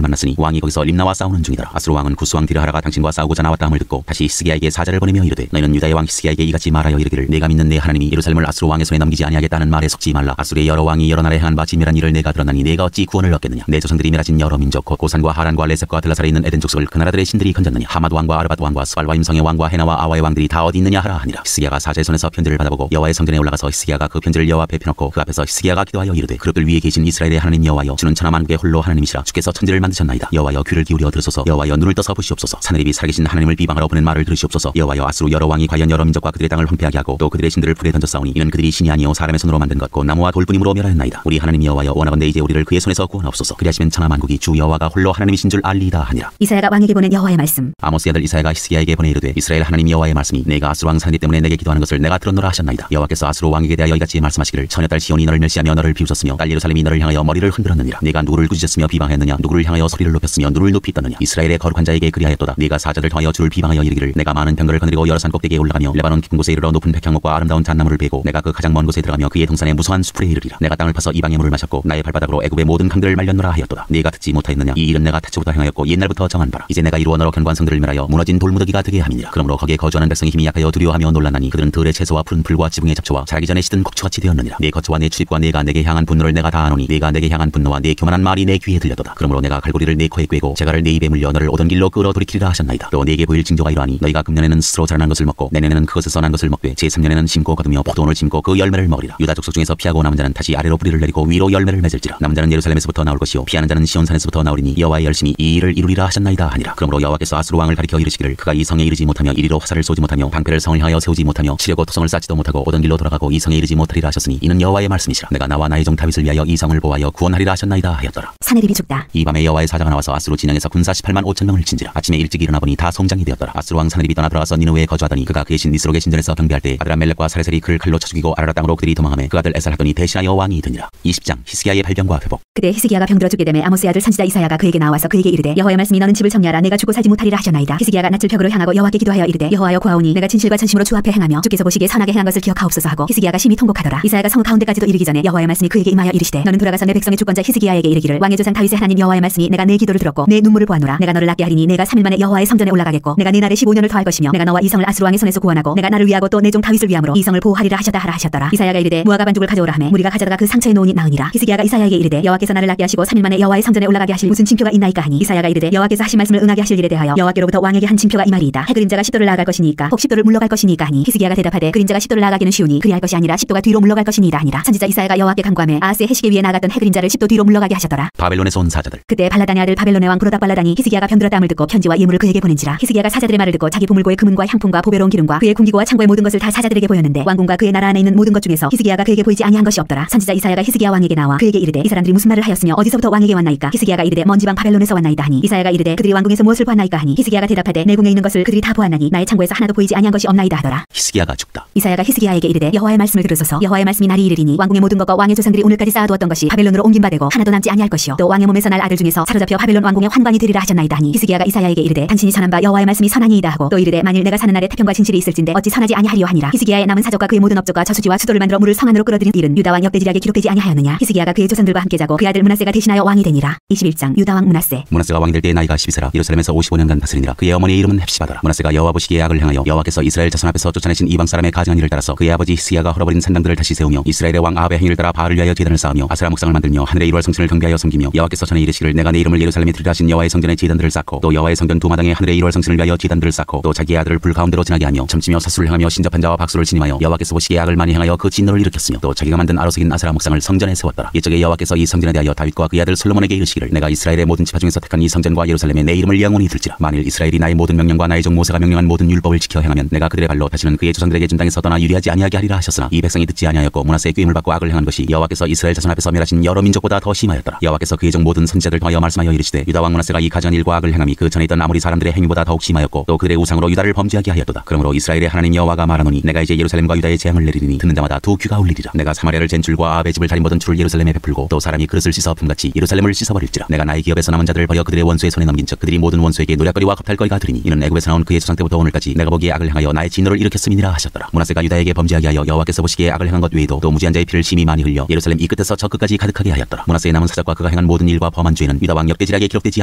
만났으니 왕이 거기서 림나와 싸우는 중이더라. 아수르 왕은 구스 왕 디르하라가 당신과 싸우고자 나왔다 함을 듣고 다시 히스기야에게 사자를 보내며 이르되 너희는 유다의 왕 히스기야에게 이같이 말하여 이르기를 내가 믿는 내 하나님이 예루살렘을 아수르 왕의 손에 넘기지 아니하겠다는 말에 속지 말라. 아수르의 여러 왕이 여러 나라에 행한 바 진멸한 일을 내가 들었나니 내가 어찌 구원을 얻겠느냐. 내 조상들이 멸하진 여러 민족 곧 고산과 하란과 레셉과 들라살에 있는 에덴 족속을 그 나라들의 신들이 건졌느냐. 하맛 왕과 아르밧 왕과 스발와임 성의 왕과 헤나와 아와의 왕들이 다 어디 있느냐 하라 하니라. 히스기야가 사자의 손에서 편지를 받아보고 여호와의 성전에 올라가서 히스기야가 히스기야가 그 편지를 여호와 앞에 펴놓고 그 앞에서 히스기야가 기도하여 이르되 그릇들 위에 계신 이스라엘의 하나님 여호와여 주는 천하 만국의 홀로 하나님이시라 주께서 천지를 만드셨나이다. 여호와여 귀를 기울여 들으소서. 여호와여 눈을 떠서 보시옵소서. 산헤립이 살아계신 하나님을 비방하러 보낸 말을 들으시옵소서. 여호와여 아수르 여러 왕이 과연 여러 민족과 그들의 땅을 황폐하게 하고 또 그들의 신들을 불에 던졌사오니 이는 그들이 신이 아니요 사람의 손으로 만든 것 곧 나무와 돌뿐임으로 멸하였나이다. 우리 하나님 여호와여 원하건대 이제 우리를 그의 손에서 구원하옵소서. 그리하시면 천하 만국이 주 여호와가 홀로 하나님이신 줄 알리이다 하니라. 이사야가 왕에게 보낸 여호와의 말씀. 아모스의 아들 이사야가 히스기야에게 보내 이르되 이스라엘 하나님 여호와의 말씀이 내가 아수르 왕 산헤립 때문에 내게 기도하는 것을 내가 들었노라 하셨나이다. 여호와께서 아수르 왕에게 대하여 이같이 말씀하시기를 처녀딸 시온이 너를 멸시하며 너를 비웃었으며 딸 예루살렘이 너를 향하여 머리를 흔들었느니라. 네가 누구를 꾸짖었으며 비방하였느냐 누구를 향하여 소리를 높였으며 누구를 높이 떴느냐. 이스라엘의 거룩한 자에게 그리하였도다. 네가 사자들 통하여 주를 비방하여 이르기를 내가 많은 병거를 거느리고 여러 산 꼭대기에 올라가며 레바논 깊은 곳에 이르러 높은 백향목과 아름다운 잣나무를 베고 내가 그 가장 먼 곳에 들어가며 그의 동산의 무수한 수풀에 이르리라. 내가 땅을 파서 이방의 물을 마셨고 나의 발바닥으로 애굽의 모든 강들을 말렸노라 하였도다. 네가 듣지 못하였느냐. 이 일은 내가 태초부터 행하였고 옛날부터 정한 바라. 이제 내가 이루어 너로 견고한 성들을 멸하여 무너진 돌무더기가 되게 함이니라. 그러므로 거기에 거주하는 백성이 힘이 약하여 두려워하며 놀랐나니 그들은 들의 채소와 푸른 풀과 지붕의 잡초와 자라기 전에 시든 곡초같이 되었느니라. 네 거처와 네 출입과 네가 내게 향한 분노를 내가 다 아노니 네가 내게 향한 분노와 네 교만한 말이 내 귀에 들렸도다. 그러므로 내가 갈고리를 네 코에 꿰고 재갈을 네 입에 물려 너를 오던 길로 끌어돌이키리라 하셨나이다. 또 네게 보일 징조가 이러하니 너희가 금년에는 스스로 자라난 것을 먹고 내년에는 그것에서 난 것을 먹되 제3년에는 심고 거두며 포도원을 심고 그 열매를 먹으리라. 유다 족속 중에서 피하고 남은 자는 다시 아래로 뿌리를 내리고 위로 열매를 맺을지라. 남은 자는 예루살렘에서부터 나올 것이요 피하는 자는 시온산에서부터 나오리니 여호와의 열심히 이 일을 이루리라 하셨나이다 하니라. 그러므로 여호와께서 아수르 왕을 가리켜 이르시기를 그가 이 성에 이르지 못하며 이리로 화살을 쏘지 못하며 방패를 성을 향하여 세우지 못하며 치려고 토성을 쌓지도 못하고 오던 길로 돌아가고 이 성에 이르지 못하리라 하셨으니 이는 여호와의 말씀이시라. 내가 나와 나의 종 다윗을 위하여 이 성을 보호하여 구원하리라 하셨나이다 하였더라. 산헤립이 죽다. 이 밤에 여호와의 사자가 나와서 아수르 진영에서 군사 18만 5천 명을 친지라. 아침에 일찍 일어나 보니 다 송장이 되었더라. 아수르 왕 산헤립이 떠나 들어가서 니느웨에 거주하더니 그가 그의 신 니스록의 신전에서 경배할 때 아드람멜렉과 사레셀이 그를 칼로 쳐 죽이고 아라라 땅으로 그들이 도망하며 그 아들 에살하더니 대신하여 왕이 되니라. 20장 히스기야의 발병과 회복. 그때 히스기야가 병들어 죽게 되매 아모스의 아들 선지자 이사야가 그에게 나와서 그에게 이르되 여호와의 말씀이 너는 집을 정리하라 내가 죽고 살지 못하리라 하셨나이다. 히스기야가 낯을 벽으로 향하고 여호와께 기도하여 이르되 여호와여 구하오니 내가 진실과 전심으로 주 앞에 행하며 주께서 보시기에 선하게 행한 것을 기억하옵소서 하고 히스기야가 심히 통곡하더라. 이사야가 성 가운데까지도 이르기 전에 여호와의 말씀이 그에게 임하여 이르시되 너는 돌아가서 내 백성의 주권자 히스기야에게 이르기를 왕의 조상 다윗의 하나님 여호와의 말씀이 내가 내 기도를 들었고 내 눈물을 보았노라. 내가 너를 낫게 하리니 내가 3일 만에 여호와의 성전에 올라가겠고 내가 네 날에 15년을 더할 것이며 내가 너와 이 성을 아수르 왕의 손에서 구원하고 내가 나를 위하고 또 내 종 다윗을 위함으로 이 성을 보호하리라 하셨다 하라 하셨더라. 이사야가 이르되 무화과 반죽을 가져오라 하매 무리가 가져다가 그 상처에 놓으니 나으니라. 히스기야가 이사야에게 이르되 여호와께서 나를 낫게 하시고 3일 만에 여호와의 성전에 올라가게 하실 무슨 징표가 있나이까 하니 이사야가 이르되 여호와께서 하신 말씀을 응하게 하실 일에 대하여 여호와께로부터 왕에게 한 징표가 이 말이이다. 해 그림자가 10도를 나아갈 것이니까 혹 10도를 물러갈 것이니까 하니 히스기야가 대답하되 그림자가 10도를 나아가기는 쉬우니 그리할 것이 아니라 10도가 뒤로 물러갈 것이니이다 하니라. 선지자 이사야가 여호와께 간구하매 아하스의 해시계 위에 나아갔던 해 그림자를 10도 뒤로 물러가게 하셨더라. 바벨론에서 온 사자들. 그때 발라단의 아들 바벨론의 왕 브로닥 발라단이 히스기야가 병들었다함을 듣고 편지와 예물을 그에게 보낸지라. 히스기야가 사자들의 말을 듣고 자기 보물고의 금은과 향품과 보배로운 기름과 그의 궁기고와 창고의 모든 것을 다 사자들에게 보였는데 왕궁과 그의 나라 안에 있는 모든 것 중에서 히스기야가 그에게 보이지 아니한 것이 없더라. 선지자 이사야가 히스기야 왕에게 나와 그에게 이르되 이 사람들이 무슨 말을 하였으며 어디서부터 왕에게 왔나이까. 히스기야가 이르되 먼 지방 바벨론에서 왔나이다 하니 이사야가 이르되 그들이 왕궁에서 무엇을 보았나이까 하니 히스기야가 대답하되 내 궁에 있는 것을 그들이 다 보았나니 나의 창고에서 하나도 보이지 아니한 것이 없나이다 하더라. 히스기야가 죽다. 이사야가 히스기야에게 이르되 여호와의 말씀을 들으소서. 여호와의 말씀이 날이 이르리니 왕궁의 모든 것과 왕의 조상들이 오늘까지 쌓아두었던 것이 바벨론으로 옮긴 바 되고 하나도 남지 아니할 것이요 또 왕의 몸에서 날 아들 중에서 사로잡혀 바벨론 왕궁의 환관이 되리라 하셨나이다 하니 히스기야가 이사야에게 이르되 당신이 전한 바 여호와의 말씀이 선하니이다 하고 또 이르되 만일 내가 사는 날에 태평과 진실이 있을진데 어찌 선하지 아니하리요 하니라. 히스기야의 남은 사족과 그의 모든 업적과 저수지와 수도를 만들어 물을 성 안으로 끌어들인 일은 유다 왕 역대지략에 기록되지 아니하였느냐. 히스기야가 그의 조상들과 함께 자고 그의 아들 므낫세가 대신하여 왕이 되니라. 21장 유다 왕 므낫세. 므낫세가 왕이 될 때 나이가 12세라 예루살렘에서 55년간 다스리니라. 그의 어머니의 이름은 헵시바더라. 므낫세가 여호와 보시기에 악을 행하여 여호와께서 이스라엘 자손 앞에서 쫓아내신 이방 사람의 가증한 일을 따라서 그의 아버지 히스기야가 헐어버린 산당들을 다시 세우며 이스라엘의 왕 아합의 행위를 따라 바알을 위하여 제단을 쌓으며 아세라 목상을 만들며 하늘의 1월 성신을 경배하여 섬기며 여호와께서 전에 이르시기를 내가 내 이름을 예루살렘에 드리라 하신 여호와의 성전에 제단들을 쌓고 또 여호와의 성전 두 마당에 하늘의 1월 성신을 위하여 제단들을 쌓고 또 자기의 아들을 불 가운데로 지나게 하며 점치며 사수를 행하며 신접한 자와 박수를 치님하여 여호와께서 보시기에 악을 많이 행하여 그 진노를 일으켰으며 또 자기가 만든 아로색인 아세라 목상을 성전에 세웠더라. 이쪽에 여호와께서 이 성전에 대하여 다윗과 그의 아들 솔로몬에게 이르시기를 내가 이스라엘의 모든 지파 중에서 택한 이 성전과 예루살렘에 내 이름을 영원히 둘지라. 만일 이스라엘이 나의 모든 명령과 나의 종 모세가 명령한 모든 율법을 지켜 행하면 내가 그들의 발로 다시는 그의 조상들에게 준 땅에서 떠나 유리하지 아니하게 하리라 하셨으나 이 백성이 듣지 아니하였고 므낫세의 꾀임을 받고 악을 행한 것이 여호와께서 이스라엘 자손 앞에서 멸하신 여러 민족보다 더 심하였더라. 여호와께서 그의 종 모든 선지자들 통하여 말씀하여 이르시되 유다 왕 므낫세가 이 가증한 일과 악을 행함이 그 전에 있던 아모리 사람들의 행위보다 더욱 심하였고 또 그들의 우상으로 유다를 범죄하게 하였도다. 그러므로 이스라엘의 하나님 여호와가 말하노니 내가 이제 예루살렘과 유다의 재앙을 내리리니 듣는 자마다 두 귀가 울리리라. 내가 사마리아를 잰 줄과 아합의 집을 다린 모든 줄을 예루살렘에 베풀고 또 사람이 그릇을 씻어 품같이 예루살렘을 씻어버릴지라. 내가 나의 기업에서 남은 자들을 버려 그들의 원수의 손에 넘긴 즉 그들이 모든 원수에게 노략거리와 겁탈거리가 되리니 이는 애굽에서 나온 그의 조상 때부터 오늘까지 내가 보기에 악을 행하여 나의 진노를 일으켰음이니라 하셨더라. 므낫세가 유다에게 범죄하게 하여 여호와께서 보시기에 악을 행한 것 외에도 또 무지한 자의 피를 심히 많이 흘려 예루살렘 이 끝에서 저 끝까지 가득하게 하였더라. 므낫세의 남은 사적과 그가 행한 모든 일과 범한 죄는 유다 왕 역대지략에 기록되지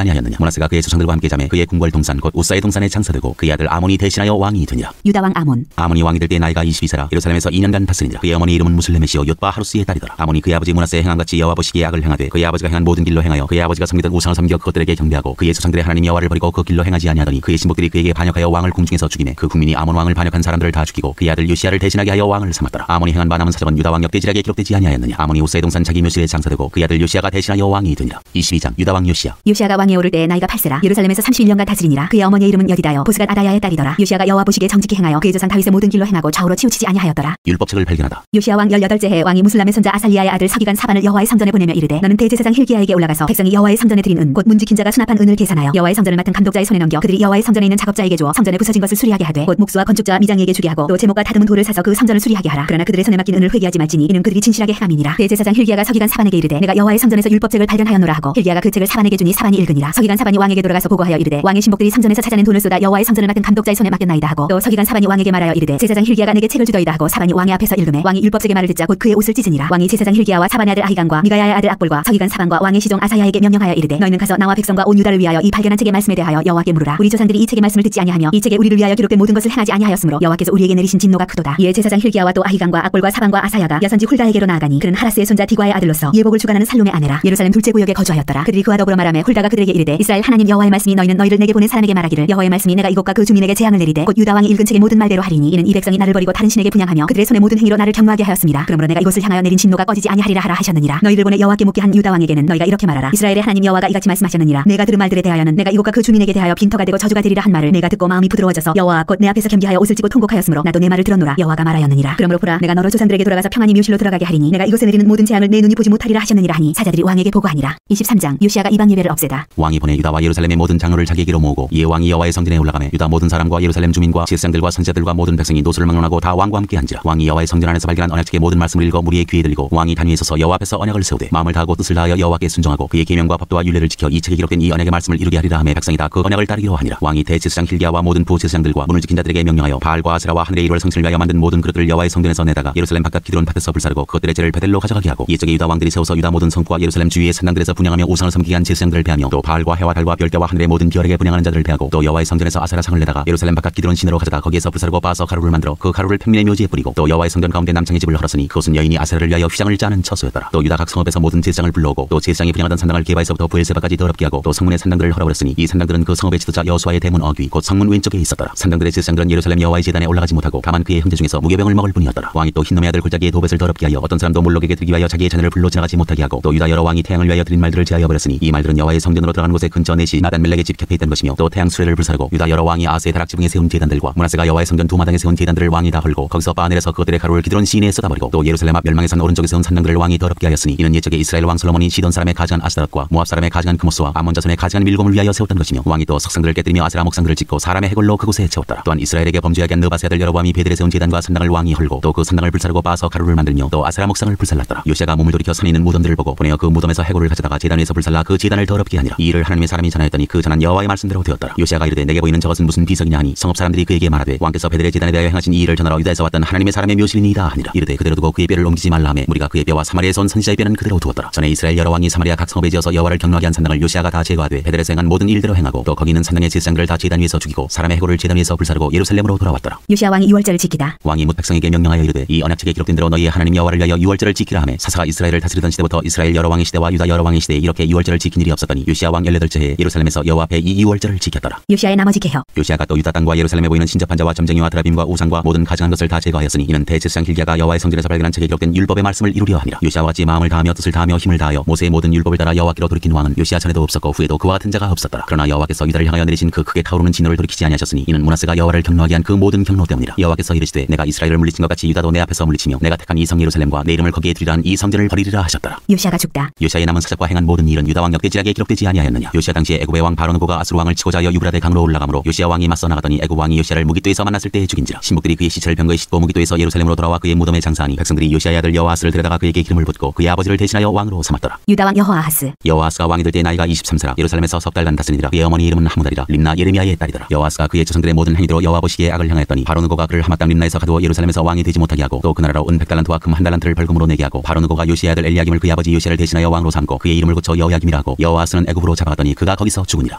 아니하였느냐. 므낫세가 그의 조상들과 함께 자매 그의 궁궐 동산 곧 우사의 동산에 장사되고 그의 아들 아몬이 대신하여 왕이 되니라. 유다 왕 아몬. 아몬이 왕이 될 때 나이가 22세라 예루살렘에서 2년간 다스리니라. 그의 어머니 이름은 무슬레메시오 옅바 하루스의 딸이더라. 아몬이 그의 아버지 므낫세에 행한 같이 여호와 보시기에 악을 행하되 그의 아버지가 행한 모든 길로 행하여 그의 아버지가 섬기던 우상을 섬겨 그것들에게 경배하고 그의 조상들의 하나님 여호와를 버리고 그 길로 행하지 아니하더니 그의 신복들이 그에게 반역하여 왕을 궁중에서 죽이매 그 국민이 아몬 왕을 반역한 사람들을 다 죽이고 그의 아들 요시야를 대신하게 하여 왕을 삼았더라. 아몬이 아몬이 행한 바 남은 사적은 유다 왕 역대지략에 기록되지 아니하였느냐. 아몬이 우스의 동산 자기 묘실에 장사되고 그의 아들 요시야가 대신하여 왕이 되니라. 22장 유다 왕 요시야. 요시야가 왕에 오를 때 나이가 8세라. 예루살렘에서 31년간 다스리니라. 그의 어머니의 이름은 여디다여 보스갓 아다야의 딸이더라. 요시야가 여호와 보시기에 정직히 행하여 그의 조상 다윗의 모든 길로 행하고 좌우로 치우치지 아니하였더라. 율법책을 발견하다. 요시야 왕 18째 해 왕이 무슬람의 손자 아살리야의 아들 서기관 사반을 여호와의 성전에 보내며 이르되 너는 대제사장 힐기야에게 올라가서 백성이 여호와의 성전에 드린 은 곧 문지킨 자가 수납한 은을 계산하여 여호와의 성전을 맡은 감독자의 손에 넘겨 그들이 여호와의 성전에 있는 작업자에게 주어 성전에 부서진 것을 수리하게 하되 곧 목수와 건축자와 미장이에게 주게 하고 또 제목과 다듬은 돌을 사서 그 성전을 수리하게 하라. 그러나 그들의 손에 맡긴 은을 회개하지 말지니 이는 그들이 진실하게 행함이니라. 대제사장 힐기야가 서기관 사반에게 이르되 내가 여호와의 성전에서 율법책을 발견하였노라 하고 힐기야가 그 책을 사반에게 주니 사반이 읽으니라. 서기관 사반이 왕에게 돌아가서 보고하여 이르되 왕의 신복들이 성전에서 찾아낸 돈을 쏟아 여호와의 성전을 맡은 감독자의 손에 맡겼나이다 하고 또 서기관 사반이 왕에게 말하여 이르되 제사장 힐기야가 내게 책을 주더이다 하고 사반이 왕의 앞에서 읽음에 왕이 율법책의 말을 듣자 곧 그의 옷을 찢으니라. 왕이 제사장 힐기야와 사반의 아들 아히간과 미가야의 아들 악볼과 서기관 사반과 왕의 시종 아사야에게 명령하여 이르되 너희는 가서 나와 백성과 온 유다를 위하여 이 발견한 책의 말씀에 대하여 여호와께 물으라. 우리 조상들이 이 책의 말씀을 듣지 아니하며 이 책에 우리를 위하여 기록된 모든 것을 행하지 아니하였으므로 여호와께서 우리에게 내리신 진노가 크도다. 이에 제사장 힐기야와 또 아히간과 악볼과 사반과 아사야가 여선지 훌다에게로 나아가니 그는 하라스의 손자 디과의 아들로서 예복을 주관하는 살롬의 아내라. 예루살렘 둘째 구역에 거주하였더라. 그들이 그와 더불어 말하며 훌다가 그들에게 이르되 이스라엘 하나님 여호와의 말씀이 너희는 너희를 내게 보낸 사람에게 말하기를 여호와의 말씀이 내가 이곳과 그 주민에게 재앙을 내리되 곧 유다 왕이 읽은 책의 모든 말대로 하리니 이는 이 백성이 나를 버리고 다른 신에게 분향하며 그들의 손의 모든 행위로 나를 경노하게 하였습니다. 그러므로 내가 이곳을 향하여 내린 진노가 꺼지지 아니하리라 하라 하셨느니라. 너희를 보내 여호와께 묻게 한 유다 왕에게는 너희가 이렇게 말하라. 이스라엘의 하나님 여호와가 이같이 말씀하셨느니라. 내가 들은 말들에 대하여는 내가 이곳과 그 주민에게 대하여 빈터가 되고 저주가 되리라 한 말을 내가 듣고 마음이 부드러워져서 여호와 곧 내 앞에서 겸비하여 옷을 찢고 통곡하였으므로 나도 내 말을 들었노라. 여호와가 말하였느니라. 그러므로 보라 내가 너로 조상들에게 돌아가서 평안히 묘실로 들어가게 하리니 내가 이곳에 내리는 모든 재앙을 내 눈이 보지 못하리라 하셨느니라 하니 사자들이 왕에게 보고하니라. 23장 요시야가 이방 예배를 없애다. 왕이 보내 유다와 예루살렘의 모든 장로를 자기에게로 모으고 이에 왕이 여호와의 성전에 올라가매 유다 모든 사람과 예루살렘 주민과 제사장들과 선지자들과 모든 백성이 노소를 막론하고 다 왕과 함께 앉으라. 왕이 여호와의 성전 안에서 발견한 언약책의 모든 말씀을 읽어 무리의 귀에 들리고 왕이 단위에 서서 여호와 앞에서 언약을 세우되 마음을 다하고 뜻을 다하여 여호와께 순종하고 그의 계명과 법도와 율례를 지켜 이 책에 기록된 이 언약의 말씀을 이루게 하리라 하며 백성이 다 그 언약을 따르기로 하니라. 왕이 대제사장 힐기야와 모든 부제사장들과 문을 지킨 자들에게 명령하여 바알과 아세라와 하늘의 일월 성신을 위하여 만든 모든 그릇들을 여호와의 성전에서 내다가 예루살렘 바깥 기드론 밭에서 불사르고 그것들의 죄를 베델로 가져가게 하고 이적에 유다 왕들이 세워서 유다 모든 성과 예루살렘 주위의 산당들에서 분향하며 우상을 섬기게 한 제사장들을 배하며 또 바알과 해와 달과 별대와 하늘의 모든 별에게 분향하는 자들을 배하고 또 여호와의 성전에서 아세라 상을 내다가 예루살렘 바깥 기드론 시내로 가져다 거기에서 불사르고 빻아서 가루를 만들어 그 가루를 평민의 묘지에 뿌리고 또 여호와의 성전 가운데 남창의 집을 헐었으니 그것은 여인이 아세라를 위하여 휘장을 짜는 처소였더라. 또 유다 각 성읍에서 모든 제사장을 불러오고 또 제사장이 분향하던 산당을 게바에서부터 부엘세바까지 더럽게 하고 또 성문의 산당들을 헐어버렸으니 이 산당들은 그 성읍의 지도자 여호수아의 대문 어귀 곧 성문 왼쪽에 있었더라. 산당들의 제사장들은 예루살렘 여호와의 제단에 올라가지 못하고 다만 그의 형제 중에서 무교병을 먹을 뿐이었더라. 왕이 또 흰놈의 아들 골짜기의 도벳을 더럽게 하여 어떤 사람도 몰록에게 드리기 위하여 자기의 자녀를 불러 지나가지 못하게 하고 또 유다 여러 왕이 태양을 위하여 드린 말들을 제하여 버렸으니 이 말들은 여호와의 성전으로 들어가는 곳에 근처 넷이 나단 멜렉의 집 곁에 있던 것이며 또 태양 수레를 불사르고 유다 여러 왕이 아스의 다락 지붕에 세운 제단들과 므낫세가 여호와의 성전 두 마당에 세운 제단들을 왕이 다 헐고 거기서 바늘에서 그것들의 가루를 기드론 시내에 쏟아버리고 또 예루살렘 앞 멸망의 산 오른쪽에 세운 산당들을 왕이 더럽게 하였으니 이는 옛적에 이스라엘 왕 솔로몬이 시돈 사람의 가증한 아스다롯과 모압 사람의 가증한 크모스와 아몬 자손의 가증한 밀곰을 위하여 세웠던 것이며 왕이 또 석상들을 깨뜨리며 아세라 목상들을 짓고 사람의 해골로 그곳에 채웠더라. 또한 이스라엘에게 범죄하게 한 느바세 아들 여로보암이 베델에 세운 제단과 산당을 왕이 헐고 또 그 산당을 불사르고 빻아서 가루를 만들며 또 아세라 목상을 불살랐더라. 요시야가 몸을 돌이켜 산에 있는 무덤들을 보고 보내어 그 무덤에서 해골을 가져다가 제단 위에서 불살라 그 제단을 더럽게 하니라. 이 일을 하나님의 사람이 전하였더니 그 전한 여호와의 말씀대로 되었더라. 요시야가 이르되 내게 보이는 저것은 무슨 비석이냐 하니 성읍 사람들이 그에게 말하되 왕께서 베델의 제단에 대하여 행하신 이 일을 전하러 유다에서 왔던 하나님의 사람의 묘실이니이다 하니라. 이르되 그대로 두고 그의 뼈를 옮기지 말라 하매 무리가 그의 뼈와 사마리아에서 온 선지자의 뼈는 그대로 두었더라. 전에 이스라엘 여러 왕이 사마리아 각 성읍에 지어서 여호와를 경노하게 한 산당을 요시야가 다 제거하되 베델에서 행한 모든 일대로 행하고 또 거기 있는 산당의 제사장들을 다 제단 위에서 죽이고 사람의 해골을 제단 위에서 불사르고 예루살렘으로 돌아왔더라. 요시야 왕이 유월절을 지키다. 왕이 뭇 백성에게 명령하여 이르되 이 언약책에 기록된 대로 너희의 하나님 여호와를 위하여 유월절을 지키라 하매 사사가 이스라엘을 다스리던 시대부터 이스라엘 여러 왕의 시대와 유다 여러 왕의 시대에 이렇게 유월절을 지킨 일이 없었더니 요시야 왕 18째 해에 예루살렘에서 여호와 앞에 이 유월절을 지켰더라. 요시야의 나머지 개혁. 요시야가 또 유다 땅과 예루살렘에 보이는 신접한 자와 점쟁이와 드라빔과 우상과 모든 가증한 것을 다 제거하였으니 이는 대제사장 힐기야가 여호와의 성전에서 발견한 책에 기록된 율법의 말씀을 이루려 함이라. 요시야와 같이 마음을 다하며 뜻을 다하며 힘을 다하여 모세의 모든 율법을 따라 여호와께로 돌이킨 왕은 요시야 전에도 없었고 후에도 그와 같은 자가 없었더라. 그러나 여호와께서 유다를 향하여 내리신 그 크게 타오르는 진노를 돌이키지 아니하셨으니 이는 므낫세가 여호와를 경노하게 한 그 모든 경노 때문이라. 여호와께서 이르시되 내가 이스라엘을 물리친 것 같이 유다도 내 앞에서 물리치며 내가 택한 이 성 예루살렘과 내 이름을 거기에 두리라 한 이 성전을 버리리라 하셨더라. 요시야가 죽다. 요시야의 남은 사적과 행한 모든 일은 유다 왕 역대지략에 기록되지 아니하였느냐. 요시야 당시에 애굽의 왕 바로누고가 아수르 왕을 치고자 하여 유브라데 강으로 올라가므로 요시야 왕이 맞서 나가더니 애굽 왕이 요시야를 무기토에서 만났을 때에 죽인지라. 신복들이 그의 시체를 병거에 싣고 무기토에서 예루살렘으로 돌아와 그의 무덤에 장사하니 백성들이 요시야의 아들 여호아스를 데려다가 그에게 기름을 붓고 그의 아버지를 대신하여 왕으로 삼았더라. 유다 왕 여호아하스. 여호아스가 왕이 될 때 나이가 23세라 예루살렘에서 석 달간 다스리니라. 그의 어머니 이름은 하무달이라 림나 예레미야의 딸이더라. 여호아스가 그의 조상들의 모든 행위대로 여호와 보시기에 악을 행하였더니 바로누고가 그를 하맛 땅 림나에서 가두어 예루살렘에서 왕이 되지 못하게 하고 또 그 나라로 은 100달란트와 금 1달란트를 벌금으로 내게 하고 바로누고가 요시야의 아들 엘리야김을 그의 아버지 요시야를 대신하여 왕으로 삼고 그의 이름을 고쳐 여호야김이라 하고 여호아스는 애굽으로 잡아갔더니 그가 거기서 죽으니라.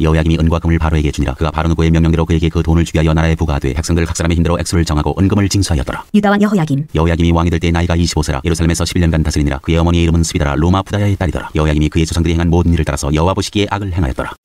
여호야김이 은과 금을 바로에게 주니라. 그가 바로누고의 명령대로 그에게 그 돈을 주게 하여 나라에 부과하되 백성들 각 사람의 힘대로 액수를 정하고 은금을 징수하였더라. 유다 왕 여호야김. 여호야김이 왕이 될 때 나이가 25세라 예루살렘에서 11년간 다스리니라. 그의 어머니의 이름은 스비다라 로마 부다야의 딸이더라. 여호야김이 그의 조상들이 행한 모든 일을 따라서 여호와 보시기에 악을 행하였더라.